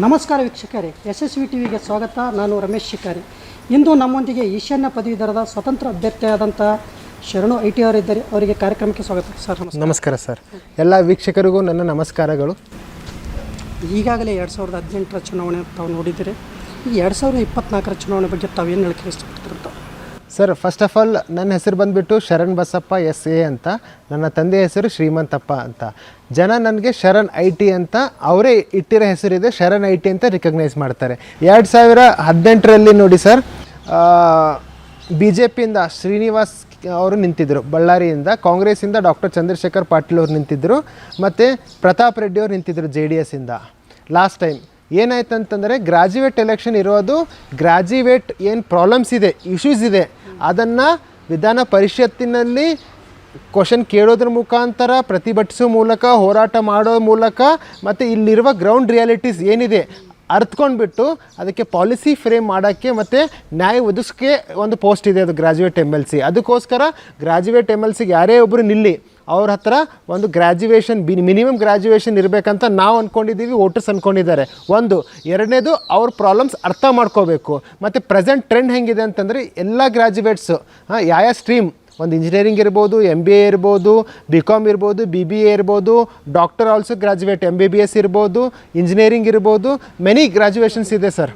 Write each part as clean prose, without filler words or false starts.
ನಮಸ್ಕಾರ ವೀಕ್ಷಕರೇ, ಯಶಸ್ವಿ ಟಿವಿಗೆ ಸ್ವಾಗತ. ನಾನು ರಮೇಶ್ ಶಿಕಾರಿ. ಇಂದು ನಮ್ಮೊಂದಿಗೆ ಈಶಾನ್ಯ ಪದವೀಧರದ ಸ್ವತಂತ್ರ ಅಭ್ಯರ್ಥಿಯಾದಂಥ ಶರಣು ಐಟಿ ಅವರಿದ್ದಾರೆ. ಅವರಿಗೆ ಕಾರ್ಯಕ್ರಮಕ್ಕೆ ಸ್ವಾಗತ ಸರ್. ನಮಸ್ಕಾರ ಸರ್. ಎಲ್ಲ ವೀಕ್ಷಕರಿಗೂ ನನ್ನ ನಮಸ್ಕಾರಗಳು. ಈಗಾಗಲೇ 2018ರ ಚುನಾವಣೆ ತಾವು ನೋಡಿದ್ದೀರಿ. ಈ 2024ರ ಚುನಾವಣೆ ಬಗ್ಗೆ ತಾವು ಏನು ಹೇಳಕ್ಕೆ ಇಷ್ಟಪಡ್ತೀರಂತ? ಸರ್, ಫಸ್ಟ್ ಆಫ್ ಆಲ್ ನನ್ನ ಹೆಸರು ಬಂದುಬಿಟ್ಟು ಶರಣ್ ಬಸಪ್ಪ SA ಅಂತ. ನನ್ನ ತಂದೆ ಹೆಸರು ಶ್ರೀಮಂತಪ್ಪ ಅಂತ. ಜನ ನನಗೆ ಶರಣ್ IT ಅಂತ ಅವರೇ ಇಟ್ಟಿರೋ ಹೆಸರಿದೆ, ಶರಣ್ IT ಅಂತ ರಿಕಗ್ನೈಸ್ ಮಾಡ್ತಾರೆ. 2018ರಲ್ಲಿ ನೋಡಿ ಸರ್, BJPಯಿಂದ ಶ್ರೀನಿವಾಸ್ ಅವರು ನಿಂತಿದ್ದರು, ಬಳ್ಳಾರಿಯಿಂದ. ಕಾಂಗ್ರೆಸ್ಸಿಂದ ಡಾಕ್ಟರ್ ಚಂದ್ರಶೇಖರ್ ಪಾಟೀಲ್ ಅವರು ನಿಂತಿದ್ದರು, ಮತ್ತು ಪ್ರತಾಪ್ ರೆಡ್ಡಿ ಅವರು ನಿಂತಿದ್ದರು JDSಯಿಂದ. ಲಾಸ್ಟ್ ಟೈಮ್ ಏನಾಯ್ತು ಅಂತಂದರೆ, ಗ್ರ್ಯಾಜುಯೇಟ್ ಎಲೆಕ್ಷನ್ ಇರೋದು, ಗ್ರ್ಯಾಜುಯೇಟ್ ಏನು ಪ್ರಾಬ್ಲಮ್ಸ್ ಇದೆ, ಇಶ್ಯೂಸ್ ಇದೆ, ಅದನ್ನು ವಿಧಾನ ಪರಿಷತ್ತಿನಲ್ಲಿ ಕ್ವಶನ್ ಕೇಳೋದ್ರ ಮುಖಾಂತರ, ಪ್ರತಿಭಟಿಸೋ ಮೂಲಕ, ಹೋರಾಟ ಮಾಡೋ ಮೂಲಕ, ಮತ್ತು ಇಲ್ಲಿರುವ ಗ್ರೌಂಡ್ ರಿಯಾಲಿಟೀಸ್ ಏನಿದೆ ಅರ್ಥಕೊಂಡ್ಬಿಟ್ಟು ಅದಕ್ಕೆ ಪಾಲಿಸಿ ಫ್ರೇಮ್ ಮಾಡೋಕ್ಕೆ ಮತ್ತು ನ್ಯಾಯ ಒದಗಿಸೋಕ್ಕೆ ಒಂದು ಪೋಸ್ಟ್ ಇದೆ, ಅದು ಗ್ರ್ಯಾಜುಯೇಟ್ MLC. ಅದಕ್ಕೋಸ್ಕರ ಗ್ರ್ಯಾಜುಯೇಟ್ MLCಗೆ ಯಾರೇ ಒಬ್ಬರು ನಿಲ್ಲಿ, ಅವ್ರ ಹತ್ರ ಒಂದು ಗ್ರ್ಯಾಜುಯೇಷನ್ ಮಿನಿಮಮ್ ಗ್ರ್ಯಾಜುಯೇಷನ್ ಇರಬೇಕಂತ ನಾವು ಅಂದ್ಕೊಂಡಿದ್ದೀವಿ, ವೋಟರ್ಸ್ ಅಂದ್ಕೊಂಡಿದ್ದಾರೆ. ಒಂದು. ಎರಡನೇದು, ಅವ್ರ ಪ್ರಾಬ್ಲಮ್ಸ್ ಅರ್ಥ ಮಾಡ್ಕೋಬೇಕು. ಮತ್ತು ಪ್ರೆಸೆಂಟ್ ಟ್ರೆಂಡ್ ಹೆಂಗಿದೆ ಅಂತಂದರೆ, ಎಲ್ಲ ಗ್ರ್ಯಾಜುಯೇಟ್ಸು ಯಾವ ಸ್ಟ್ರೀಮ್, ಒಂದು ಇಂಜಿನಿಯರಿಂಗ್ ಇರ್ಬೋದು, MBA ಇರ್ಬೋದು, BCom ಇರ್ಬೋದು, BBA ಇರ್ಬೋದು, ಡಾಕ್ಟರ್ ಆಲ್ಸೋ ಗ್ರ್ಯಾಜುಯೇಟ್, MBBS ಇರ್ಬೋದು, ಇಂಜಿನಿಯರಿಂಗ್ ಇರ್ಬೋದು, ಮೆನಿ ಗ್ರ್ಯಾಜುಯೇಷನ್ಸ್ ಇದೆ ಸರ್.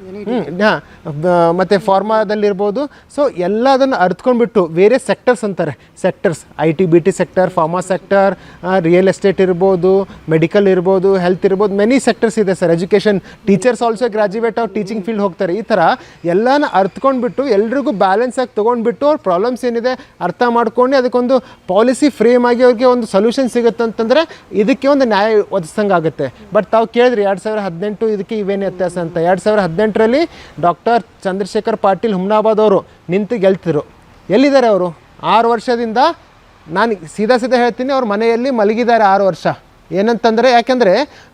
ಮತ್ತು ಫಾರ್ಮಾದಲ್ಲಿರ್ಬೋದು. ಸೊ ಎಲ್ಲದನ್ನು ಅರ್ಥಕೊಂಡ್ಬಿಟ್ಟು ಬೇರೆ ಸೆಕ್ಟರ್ಸ್ ಅಂತಾರೆ, sectors IT BT sector, pharma sector, real estate ಇರ್ಬೋದು, ಮೆಡಿಕಲ್ ಇರ್ಬೋದು, ಹೆಲ್ತ್ ಇರ್ಬೋದು, ಮೆನಿ ಸೆಕ್ಟರ್ಸ್ ಇದೆ sir. Education, teachers also graduate ಅವ್ರು ಟೀಚಿಂಗ್ ಫೀಲ್ಡ್ ಹೋಗ್ತಾರೆ. ಈ ಥರ ಎಲ್ಲನ ಅರ್ಥಕೊಂಡ್ಬಿಟ್ಟು ಎಲ್ರಿಗೂ ಬ್ಯಾಲೆನ್ಸಾಗಿ ತೊಗೊಂಡ್ಬಿಟ್ಟು ಅವ್ರ ಪ್ರಾಬ್ಲಮ್ಸ್ ಏನಿದೆ ಅರ್ಥ ಮಾಡ್ಕೊಂಡು ಅದಕ್ಕೊಂದು ಪಾಲಿಸಿ ಫ್ರೇಮ್ ಆಗಿ ಅವ್ರಿಗೆ ಒಂದು ಸೊಲ್ಯೂಷನ್ ಸಿಗುತ್ತೆ ಅಂತಂದರೆ ಇದಕ್ಕೆ ಒಂದು ನ್ಯಾಯ ಒದಗಿಸಂಗೆ ಆಗುತ್ತೆ. ಬಟ್ ತಾವು ಕೇಳಿದ್ರಿ 2018 ಇದಕ್ಕೆ ಇವೇನು ವ್ಯತ್ಯಾಸ ಅಂತ. 2018ರಲ್ಲಿ ಡಾಕ್ಟರ್ ಚಂದ್ರಶೇಖರ್ ಪಾಟೀಲ್ ಹುಮ್ನಾಬಾದ್ ಅವರು ನಿಂತು ಗೆಲ್ತಿದ್ರು. ಎಲ್ಲಿದ್ದಾರೆ ಅವರು? 6 ವರ್ಷದಿಂದ ನಾನು ಸೀದಾ ಹೇಳ್ತೀನಿ, ಅವ್ರ ಮನೆಯಲ್ಲಿ ಮಲಗಿದ್ದಾರೆ 6 ವರ್ಷ. ಏನಂತಂದರೆ, ಯಾಕೆಂದರೆ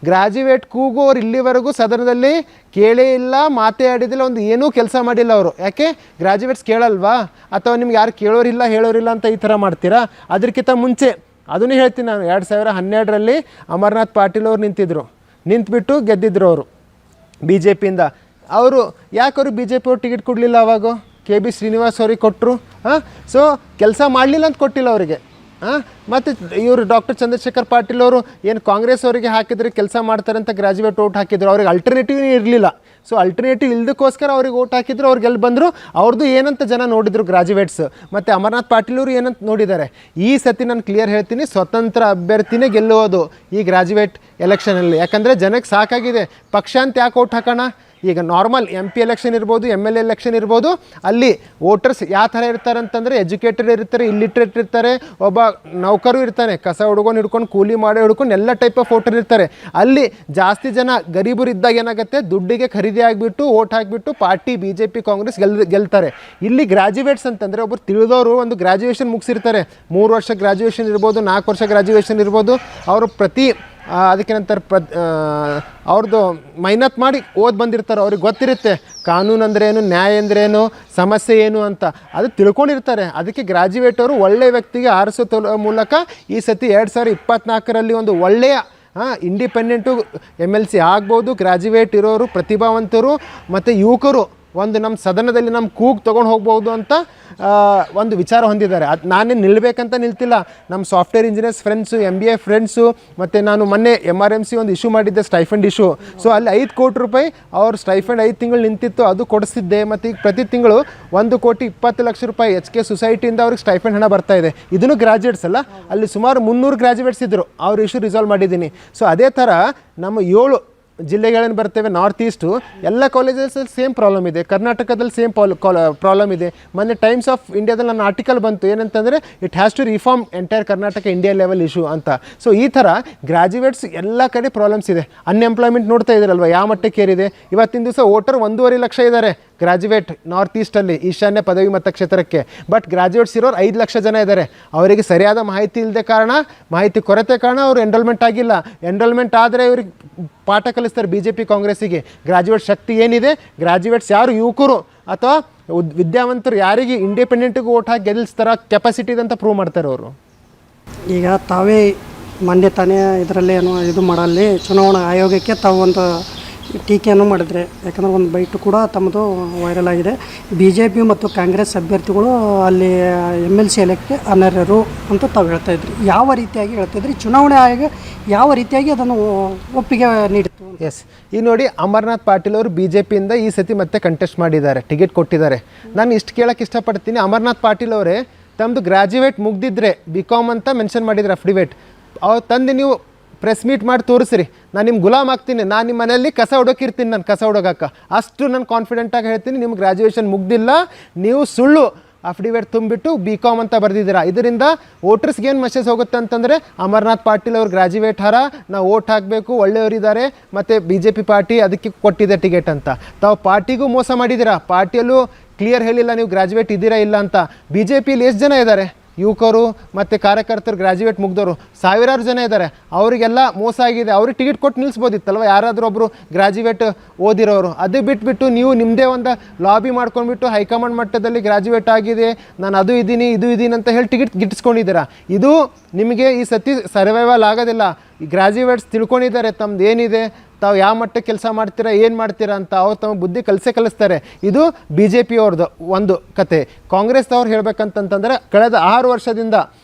ಗ್ರ್ಯಾಜುಯೇಟ್ ಕೂಗು ಅವ್ರು ಇಲ್ಲಿವರೆಗೂ ಸದನದಲ್ಲಿ ಕೇಳೇ ಇಲ್ಲ, ಮಾತೇ ಆಡಿದಿಲ್ಲ, ಒಂದು ಏನೂ ಕೆಲಸ ಮಾಡಿಲ್ಲ ಅವರು. ಯಾಕೆ? ಗ್ರ್ಯಾಜುಯೇಟ್ಸ್ ಕೇಳಲ್ವಾ? ಅಥವಾ ನಿಮ್ಗೆ ಯಾರು ಕೇಳೋರಿಲ್ಲ ಹೇಳೋರಿಲ್ಲ ಅಂತ ಈ ಥರ ಮಾಡ್ತೀರಾ? ಅದಕ್ಕಿಂತ ಮುಂಚೆ ಅದನ್ನೇ ಹೇಳ್ತೀನಿ ನಾನು. 2012ರಲ್ಲಿ ಅಮರ್ನಾಥ್ ಪಾಟೀಲ್ ಅವ್ರು ನಿಂತ್ಬಿಟ್ಟು ಗೆದ್ದಿದ್ರು ಅವರು BJPಯಿಂದ. ಅವರು ಯಾಕವ್ರು BJP ಅವ್ರು ಟಿಕೆಟ್ ಕೊಡಲಿಲ್ಲ? ಅವಾಗ KB ಶ್ರೀನಿವಾಸ್ ಅವ್ರಿಗೆ ಕೊಟ್ಟರು. ಸೊ ಕೆಲಸ ಮಾಡಲಿಲ್ಲ ಅಂತ ಕೊಟ್ಟಿಲ್ಲ ಅವರಿಗೆ. ಮತ್ತು ಇವರು ಡಾಕ್ಟರ್ ಚಂದ್ರಶೇಖರ್ ಪಾಟೀಲ್ ಅವರು ಏನು ಕಾಂಗ್ರೆಸ್ ಅವರಿಗೆ ಹಾಕಿದ್ರೆ ಕೆಲಸ ಮಾಡ್ತಾರೆ ಅಂತ ಗ್ರ್ಯಾಜುಯೇಟ್ ಓಟ್ ಹಾಕಿದ್ರು. ಅವ್ರಿಗೆ ಅಲ್ಟರ್ನೇಟಿವ್ ಇರಲಿಲ್ಲ. ಸೊ ಅಲ್ಟರ್ನೇಟಿವ್ ಇಲ್ದಕ್ಕೋಸ್ಕರ ಅವ್ರಿಗೆ ಓಟ್ ಹಾಕಿದ್ರು, ಅವ್ರಿಗೆ ಎಲ್ಲಿ ಬಂದರು. ಅವ್ರದ್ದು ಏನಂತ ಜನ ನೋಡಿದ್ರು ಗ್ರ್ಯಾಜುಯೇಟ್ಸ್. ಮತ್ತು ಅಮರ್ನಾಥ್ ಪಾಟೀಲ್ ಅವರು ಏನಂತ ನೋಡಿದ್ದಾರೆ. ಈ ಸತಿ ನಾನು ಕ್ಲಿಯರ್ ಹೇಳ್ತೀನಿ, ಸ್ವತಂತ್ರ ಅಭ್ಯರ್ಥಿನೇ ಗೆಲ್ಲುವುದು ಈ ಗ್ರ್ಯಾಜುಯೇಟ್ ಎಲೆಕ್ಷನಲ್ಲಿ. ಯಾಕಂದರೆ ಜನಕ್ಕೆ ಸಾಕಾಗಿದೆ, ಪಕ್ಷ ಅಂತ ಯಾಕೆ ಓಟ್ ಹಾಕೋಣ? ಈಗ ನಾರ್ಮಲ್ MP ಎಲೆಕ್ಷನ್ ಇರ್ಬೋದು, MLA ಎಲೆಕ್ಷನ್ ಇರ್ಬೋದು, ಅಲ್ಲಿ ವೋಟರ್ಸ್ ಯಾವ ಥರ ಇರ್ತಾರೆ ಅಂತಂದರೆ, ಎಜುಕೇಟೆಡ್ ಇರ್ತಾರೆ, ಇಲ್ಲಿಟ್ರೇಟ್ ಇರ್ತಾರೆ, ಒಬ್ಬ ನೌಕರು ಇರ್ತಾನೆ, ಕಸ ಹಿಡ್ಕೊಂಡು ಕೂಲಿ ಮಾಡಿ ಹಿಡ್ಕೊಂಡು ಎಲ್ಲ ಟೈಪ್ ಆಫ್ ವೋಟರ್ ಇರ್ತಾರೆ. ಅಲ್ಲಿ ಜಾಸ್ತಿ ಜನ ಗರೀಬರು ಇದ್ದಾಗ ಏನಾಗುತ್ತೆ, ದುಡ್ಡಿಗೆ ಖರೀದಿ ಆಗಿಬಿಟ್ಟು ಓಟ್ ಹಾಕಿಬಿಟ್ಟು ಪಾರ್ಟಿ BJP ಕಾಂಗ್ರೆಸ್ ಗೆಲ್ತಾರೆ. ಇಲ್ಲಿ ಗ್ರ್ಯಾಜುಯೇಟ್ಸ್ ಅಂತಂದರೆ ಒಬ್ಬರು ತಿಳಿದವರು ಒಂದು ಗ್ರ್ಯಾಜುಯೇಷನ್ ಮುಗಿಸಿರ್ತಾರೆ. 3 ವರ್ಷ ಗ್ರ್ಯಾಜುಯೇಷನ್ ಇರ್ಬೋದು, 4 ವರ್ಷ ಗ್ರ್ಯಾಜುಯೇಷನ್ ಇರ್ಬೋದು. ಅವರು ಅದಕ್ಕೆ ನಂತರ ಅವ್ರದ್ದು ಮೈನತ್ ಮಾಡಿ ಬಂದಿರ್ತಾರೆ. ಅವ್ರಿಗೆ ಗೊತ್ತಿರುತ್ತೆ ಕಾನೂನು ಅಂದ್ರೇನು, ನ್ಯಾಯ ಅಂದ್ರೇನು, ಸಮಸ್ಯೆ ಏನು ಅಂತ ಅದು ತಿಳ್ಕೊಂಡಿರ್ತಾರೆ. ಅದಕ್ಕೆ ಗ್ರ್ಯಾಜುಯೇಟ್ ಅವರು ಒಳ್ಳೆಯ ವ್ಯಕ್ತಿಗೆ ಆರಿಸೋ ಮೂಲಕ ಈ ಸತಿ 2024ರಲ್ಲಿ ಒಂದು ಒಳ್ಳೆಯ ಇಂಡಿಪೆಂಡೆಂಟು MLC ಆಗ್ಬೋದು. ಗ್ರ್ಯಾಜುಯೇಟ್ ಇರೋರು, ಪ್ರತಿಭಾವಂತರು ಮತ್ತು ಯುವಕರು ಒಂದು ನಮ್ಮ ಸದನದಲ್ಲಿ ನಮ್ಮ ಕೂಗು ತೊಗೊಂಡು ಹೋಗ್ಬೋದು ಅಂತ ಒಂದು ವಿಚಾರ ಹೊಂದಿದ್ದಾರೆ. ಅದು ನಾನೇ ನಿಲ್ಲಬೇಕಂತ ನಿಲ್ತಿಲ್ಲ. ನಮ್ಮ software engineers friends, MBA friends, ಮತ್ತು ನಾನು ಮೊನ್ನೆ MRMC ಒಂದು ಇಶ್ಯೂ ಮಾಡಿದ್ದೆ, ಸ್ಟೈಫಂಡ್ ಇಶ್ಯೂ. ಸೊ ಅಲ್ಲಿ 5 ಕೋಟಿ ರೂಪಾಯಿ ಅವ್ರ ಸ್ಟೈಫಂಡ್ 5 ತಿಂಗಳು ನಿಂತಿತ್ತು, ಅದು ಕೊಡಿಸಿದ್ದೆ. ಮತ್ತು ಈಗ ಪ್ರತಿ ತಿಂಗಳು 1,20,00,000 ರೂಪಾಯಿ HK ಸೊಸೈಟಿಯಿಂದ ಅವ್ರಿಗೆ ಸ್ಟೈಫಂಡ್ ಹಣ ಬರ್ತಾ ಇದೆ. ಇದನ್ನು ಗ್ರ್ಯಾಜುಯೇಟ್ಸ್ ಅಲ್ಲ, ಅಲ್ಲಿ ಸುಮಾರು 300 ಗ್ರ್ಯಾಜುಯೇಟ್ಸ್ ಇದ್ದರು. ಅವ್ರ ಇಶ್ಯೂ ರಿಸಾಲ್ವ್ ಮಾಡಿದ್ದೀನಿ. ಸೊ ಅದೇ ಥರ ನಮ್ಮ 7 ಜಿಲ್ಲೆಗಳೇನು ಬರ್ತೇವೆ ನಾರ್ತ್ ಈಸ್ಟು, ಎಲ್ಲ ಕಾಲೇಜಸಲ್ಲಿ ಸೇಮ್ ಪ್ರಾಬ್ಲಮ್ ಇದೆ. ಕರ್ನಾಟಕದಲ್ಲಿ ಸೇಮ್ ಪ್ರಾಬ್ಲಮ್ ಇದೆ. ಮೊನ್ನೆ ಟೈಮ್ಸ್ ಆಫ್ ಇಂಡಿಯಾದಲ್ಲಿ ನನ್ನ ಆರ್ಟಿಕಲ್ ಬಂತು, ಏನಂತಂದರೆ it has to reform entire Karnataka India level issue ಅಂತ. ಸೊ ಈ ಥರ ಗ್ರ್ಯಾಜುಯೇಟ್ಸ್ ಎಲ್ಲ ಕಡೆ ಪ್ರಾಬ್ಲಮ್ಸ್ ಇದೆ. ಅನ್ಎಂಪ್ಲಾಯ್ಮೆಂಟ್ ನೋಡ್ತಾ ಇದ್ದೀರಲ್ವ ಯಾವ ಮಟ್ಟಕ್ಕೆ ಏರಿದೆ. ಇವತ್ತಿನ ದಿವಸ ವೋಟರ್ 1.5 ಲಕ್ಷ ಇದ್ದಾರೆ ಗ್ರ್ಯಾಜುಯೇಟ್ ನಾರ್ತ್ ಈಸ್ಟಲ್ಲಿ, ಈಶಾನ್ಯ ಪದವಿ ಮತಕ್ಷೇತ್ರಕ್ಕೆ. ಬಟ್ ಗ್ರ್ಯಾಜುಯೇಟ್ಸ್ ಇರೋರು 5 ಲಕ್ಷ ಜನ ಇದ್ದಾರೆ. ಅವರಿಗೆ ಸರಿಯಾದ ಮಾಹಿತಿ ಇಲ್ಲದೆ ಕಾರಣ, ಮಾಹಿತಿ ಕೊರತೆ ಕಾರಣ ಅವರು ಎನ್ರೋಲ್ಮೆಂಟ್ ಆಗಿಲ್ಲ. ಎನ್ರೋಲ್ಮೆಂಟ್ ಆದರೆ ಇವ್ರಿಗೆ ಪಾಠ ಕಲಿಸ್ತಾರೆ BJP ಕಾಂಗ್ರೆಸ್ಸಿಗೆ. ಗ್ರ್ಯಾಜುಯೇಟ್ ಶಕ್ತಿ ಏನಿದೆ, ಗ್ರ್ಯಾಜುಯೇಟ್ಸ್ ಯಾರು ಯುವಕರು ಅಥವಾ ವಿದ್ಯಾವಂತರು ಯಾರಿಗೆ ಇಂಡಿಪೆಂಡೆಂಟಿಗೆ ಓಟ್ ಹಾಕಿ ಗೆಲ್ಲಿಸ್ತಾರ ಕೆಪಾಸಿಟಿ ಇದೆ ಅಂತ ಪ್ರೂವ್ ಮಾಡ್ತಾರೆ ಅವರು. ಈಗ ತಾವೇ ಮೊನ್ನೆ ತಾನೇ ಇದರಲ್ಲಿ ಇದು ಮಾಡಲ್ಲಿ ಚುನಾವಣಾ ಆಯೋಗಕ್ಕೆ ತಾವು ಒಂದು ಟೀಕೆಯನ್ನು ಮಾಡಿದರೆ, ಯಾಕಂದರೆ ಒಂದು ಬೈಟು ಕೂಡ ತಮ್ಮದು ವೈರಲ್ ಆಗಿದೆ. BJP ಮತ್ತು ಕಾಂಗ್ರೆಸ್ ಅಭ್ಯರ್ಥಿಗಳು ಅಲ್ಲಿ MLC ಎಲೆಕ್ಟ್ಗೆ ಅನರ್ಹರು ಅಂತ ತಾವು ಹೇಳ್ತಾ ಇದ್ರಿ. ಯಾವ ರೀತಿಯಾಗಿ ಹೇಳ್ತಾಯಿದ್ರಿ? ಚುನಾವಣೆ ಆಯೋಗ ಯಾವ ರೀತಿಯಾಗಿ ಅದನ್ನು ಒಪ್ಪಿಗೆ ನೀಡಿತ್ತು? ಎಸ್, ಈಗ ನೋಡಿ, ಅಮರ್ನಾಥ್ ಪಾಟೀಲ್ ಅವರು BJPಯಿಂದ ಈ ಸತಿ ಮತ್ತೆ ಕಂಟೆಸ್ಟ್ ಮಾಡಿದ್ದಾರೆ, ಟಿಕೆಟ್ ಕೊಟ್ಟಿದ್ದಾರೆ. ನಾನು ಇಷ್ಟು ಕೇಳೋಕ್ಕೆ ಇಷ್ಟಪಡ್ತೀನಿ, ಅಮರ್ನಾಥ್ ಪಾಟೀಲ್ ಅವರೇ ತಮ್ಮದು ಗ್ರ್ಯಾಜುಯೇಟ್ ಮುಗ್ದಿದ್ರೆ BCom ಅಂತ ಮೆನ್ಷನ್ ಮಾಡಿದ್ರೆ ಅಫಿಡೇವಿಟ್, ಅವ್ರು ತಂದು ನೀವು ಪ್ರೆಸ್ ಮೀಟ್ ಮಾಡಿ ತೋರಿಸ್ರಿ, ನಾನು ನಿಮ್ಮ ಗುಲಾಮ್ ಆಗ್ತೀನಿ, ನಾನು ನಿಮ್ಮ ಮನೆಯಲ್ಲಿ ಕಸ ಹೊಡೋಕಿರ್ತೀನಿ, ನಾನು ಕಸ ಹೊಡೋಗಕ್ಕ ಅಷ್ಟು ನಾನು ಕಾನ್ಫಿಡೆಂಟಾಗಿ ಹೇಳ್ತೀನಿ. ನಿಮ್ಮ ಗ್ರ್ಯಾಜುಯೇಷನ್ ಮುಗ್ದಿಲ್ಲ, ನೀವು ಸುಳ್ಳು ಅಫಿಡೇವಿಟ್ ತುಂಬಿಟ್ಟು BCom ಅಂತ ಬರೆದಿದ್ದೀರಾ. ಇದರಿಂದ ವೋಟರ್ಸ್ಗೆ ಏನು ಮೆಸೇಜ್ ಹೋಗುತ್ತೆ ಅಂತಂದರೆ, ಅಮರ್ನಾಥ್ ಪಾಟೀಲ್ ಅವ್ರು ಗ್ರ್ಯಾಜುಯೇಟ್ ಹರ, ನಾವು ವೋಟ್ ಹಾಕಬೇಕು, ಒಳ್ಳೆಯವರಿದ್ದಾರೆ, ಮತ್ತು BJP ಪಾರ್ಟಿ ಅದಕ್ಕೆ ಕೊಟ್ಟಿದೆ ಟಿಕೆಟ್ ಅಂತ. ತಾವು ಪಾರ್ಟಿಗೂ ಮೋಸ ಮಾಡಿದ್ದೀರಾ, ಪಾರ್ಟಿಯಲ್ಲೂ ಕ್ಲಿಯರ್ ಹೇಳಿಲ್ಲ ನೀವು ಗ್ರ್ಯಾಜುಯೇಟ್ ಇದ್ದೀರಾ ಇಲ್ಲ ಅಂತ. BJPಯಲ್ಲಿ ಎಷ್ಟು ಜನ ಇದ್ದಾರೆ ಯುವಕರು ಮತ್ತು ಕಾರ್ಯಕರ್ತರು ಗ್ರ್ಯಾಜುಯೇಟ್ ಮುಗ್ದವರು? ಸಾವಿರಾರು ಜನ ಇದ್ದಾರೆ. ಅವರಿಗೆಲ್ಲ ಮೋಸ ಆಗಿದೆ. ಅವ್ರಿಗೆ ಟಿಕೆಟ್ ಕೊಟ್ಟು ನಿಲ್ಲಿಸ್ಬೋದಿತ್ತಲ್ವ ಯಾರಾದರೂ ಒಬ್ಬರು ಗ್ರ್ಯಾಜುಯೇಟ್ ಓದಿರೋರು. ಅದು ಬಿಟ್ಬಿಟ್ಟು ನೀವು ನಿಮ್ಮದೇ ಒಂದು ಲಾಬಿ ಮಾಡ್ಕೊಂಡ್ಬಿಟ್ಟು ಹೈಕಮಾಂಡ್ ಮಟ್ಟದಲ್ಲಿ ಗ್ರ್ಯಾಜುಯೇಟ್ ಆಗಿದೆ, ನಾನು ಅದು ಇದ್ದೀನಿ ಇದು ಇದ್ದೀನಿ ಅಂತ ಹೇಳಿ ಟಿಕೆಟ್ ಗಿಟ್ಟಿಸ್ಕೊಂಡಿದ್ದೀರಾ. ಇದು ನಿಮಗೆ ಈ ಸತಿ ಸರ್ವೈವಲ್ ಆಗೋದಿಲ್ಲ. ಈ ಗ್ರ್ಯಾಜುಯೇಟ್ಸ್ ತಿಳ್ಕೊಂಡಿದ್ದಾರೆ ತಮ್ಮದು ಏನಿದೆ, ತಾವು ಯಾವ ಮಟ್ಟಕ್ಕೆ ಕೆಲಸ ಮಾಡ್ತೀರಾ, ಏನು ಮಾಡ್ತೀರಾ ಅಂತ ಅವ್ರು ತಮ್ಮ ಬುದ್ಧಿ ಕಲಿಸ್ತಾರೆ. ಇದು BJP ಅವ್ರದ್ದು ಒಂದು ಕತೆ. ಕಾಂಗ್ರೆಸ್ದವ್ರು ಹೇಳ್ಬೇಕಂತಂತಂದರೆ, ಕಳೆದ 6 ವರ್ಷದಿಂದ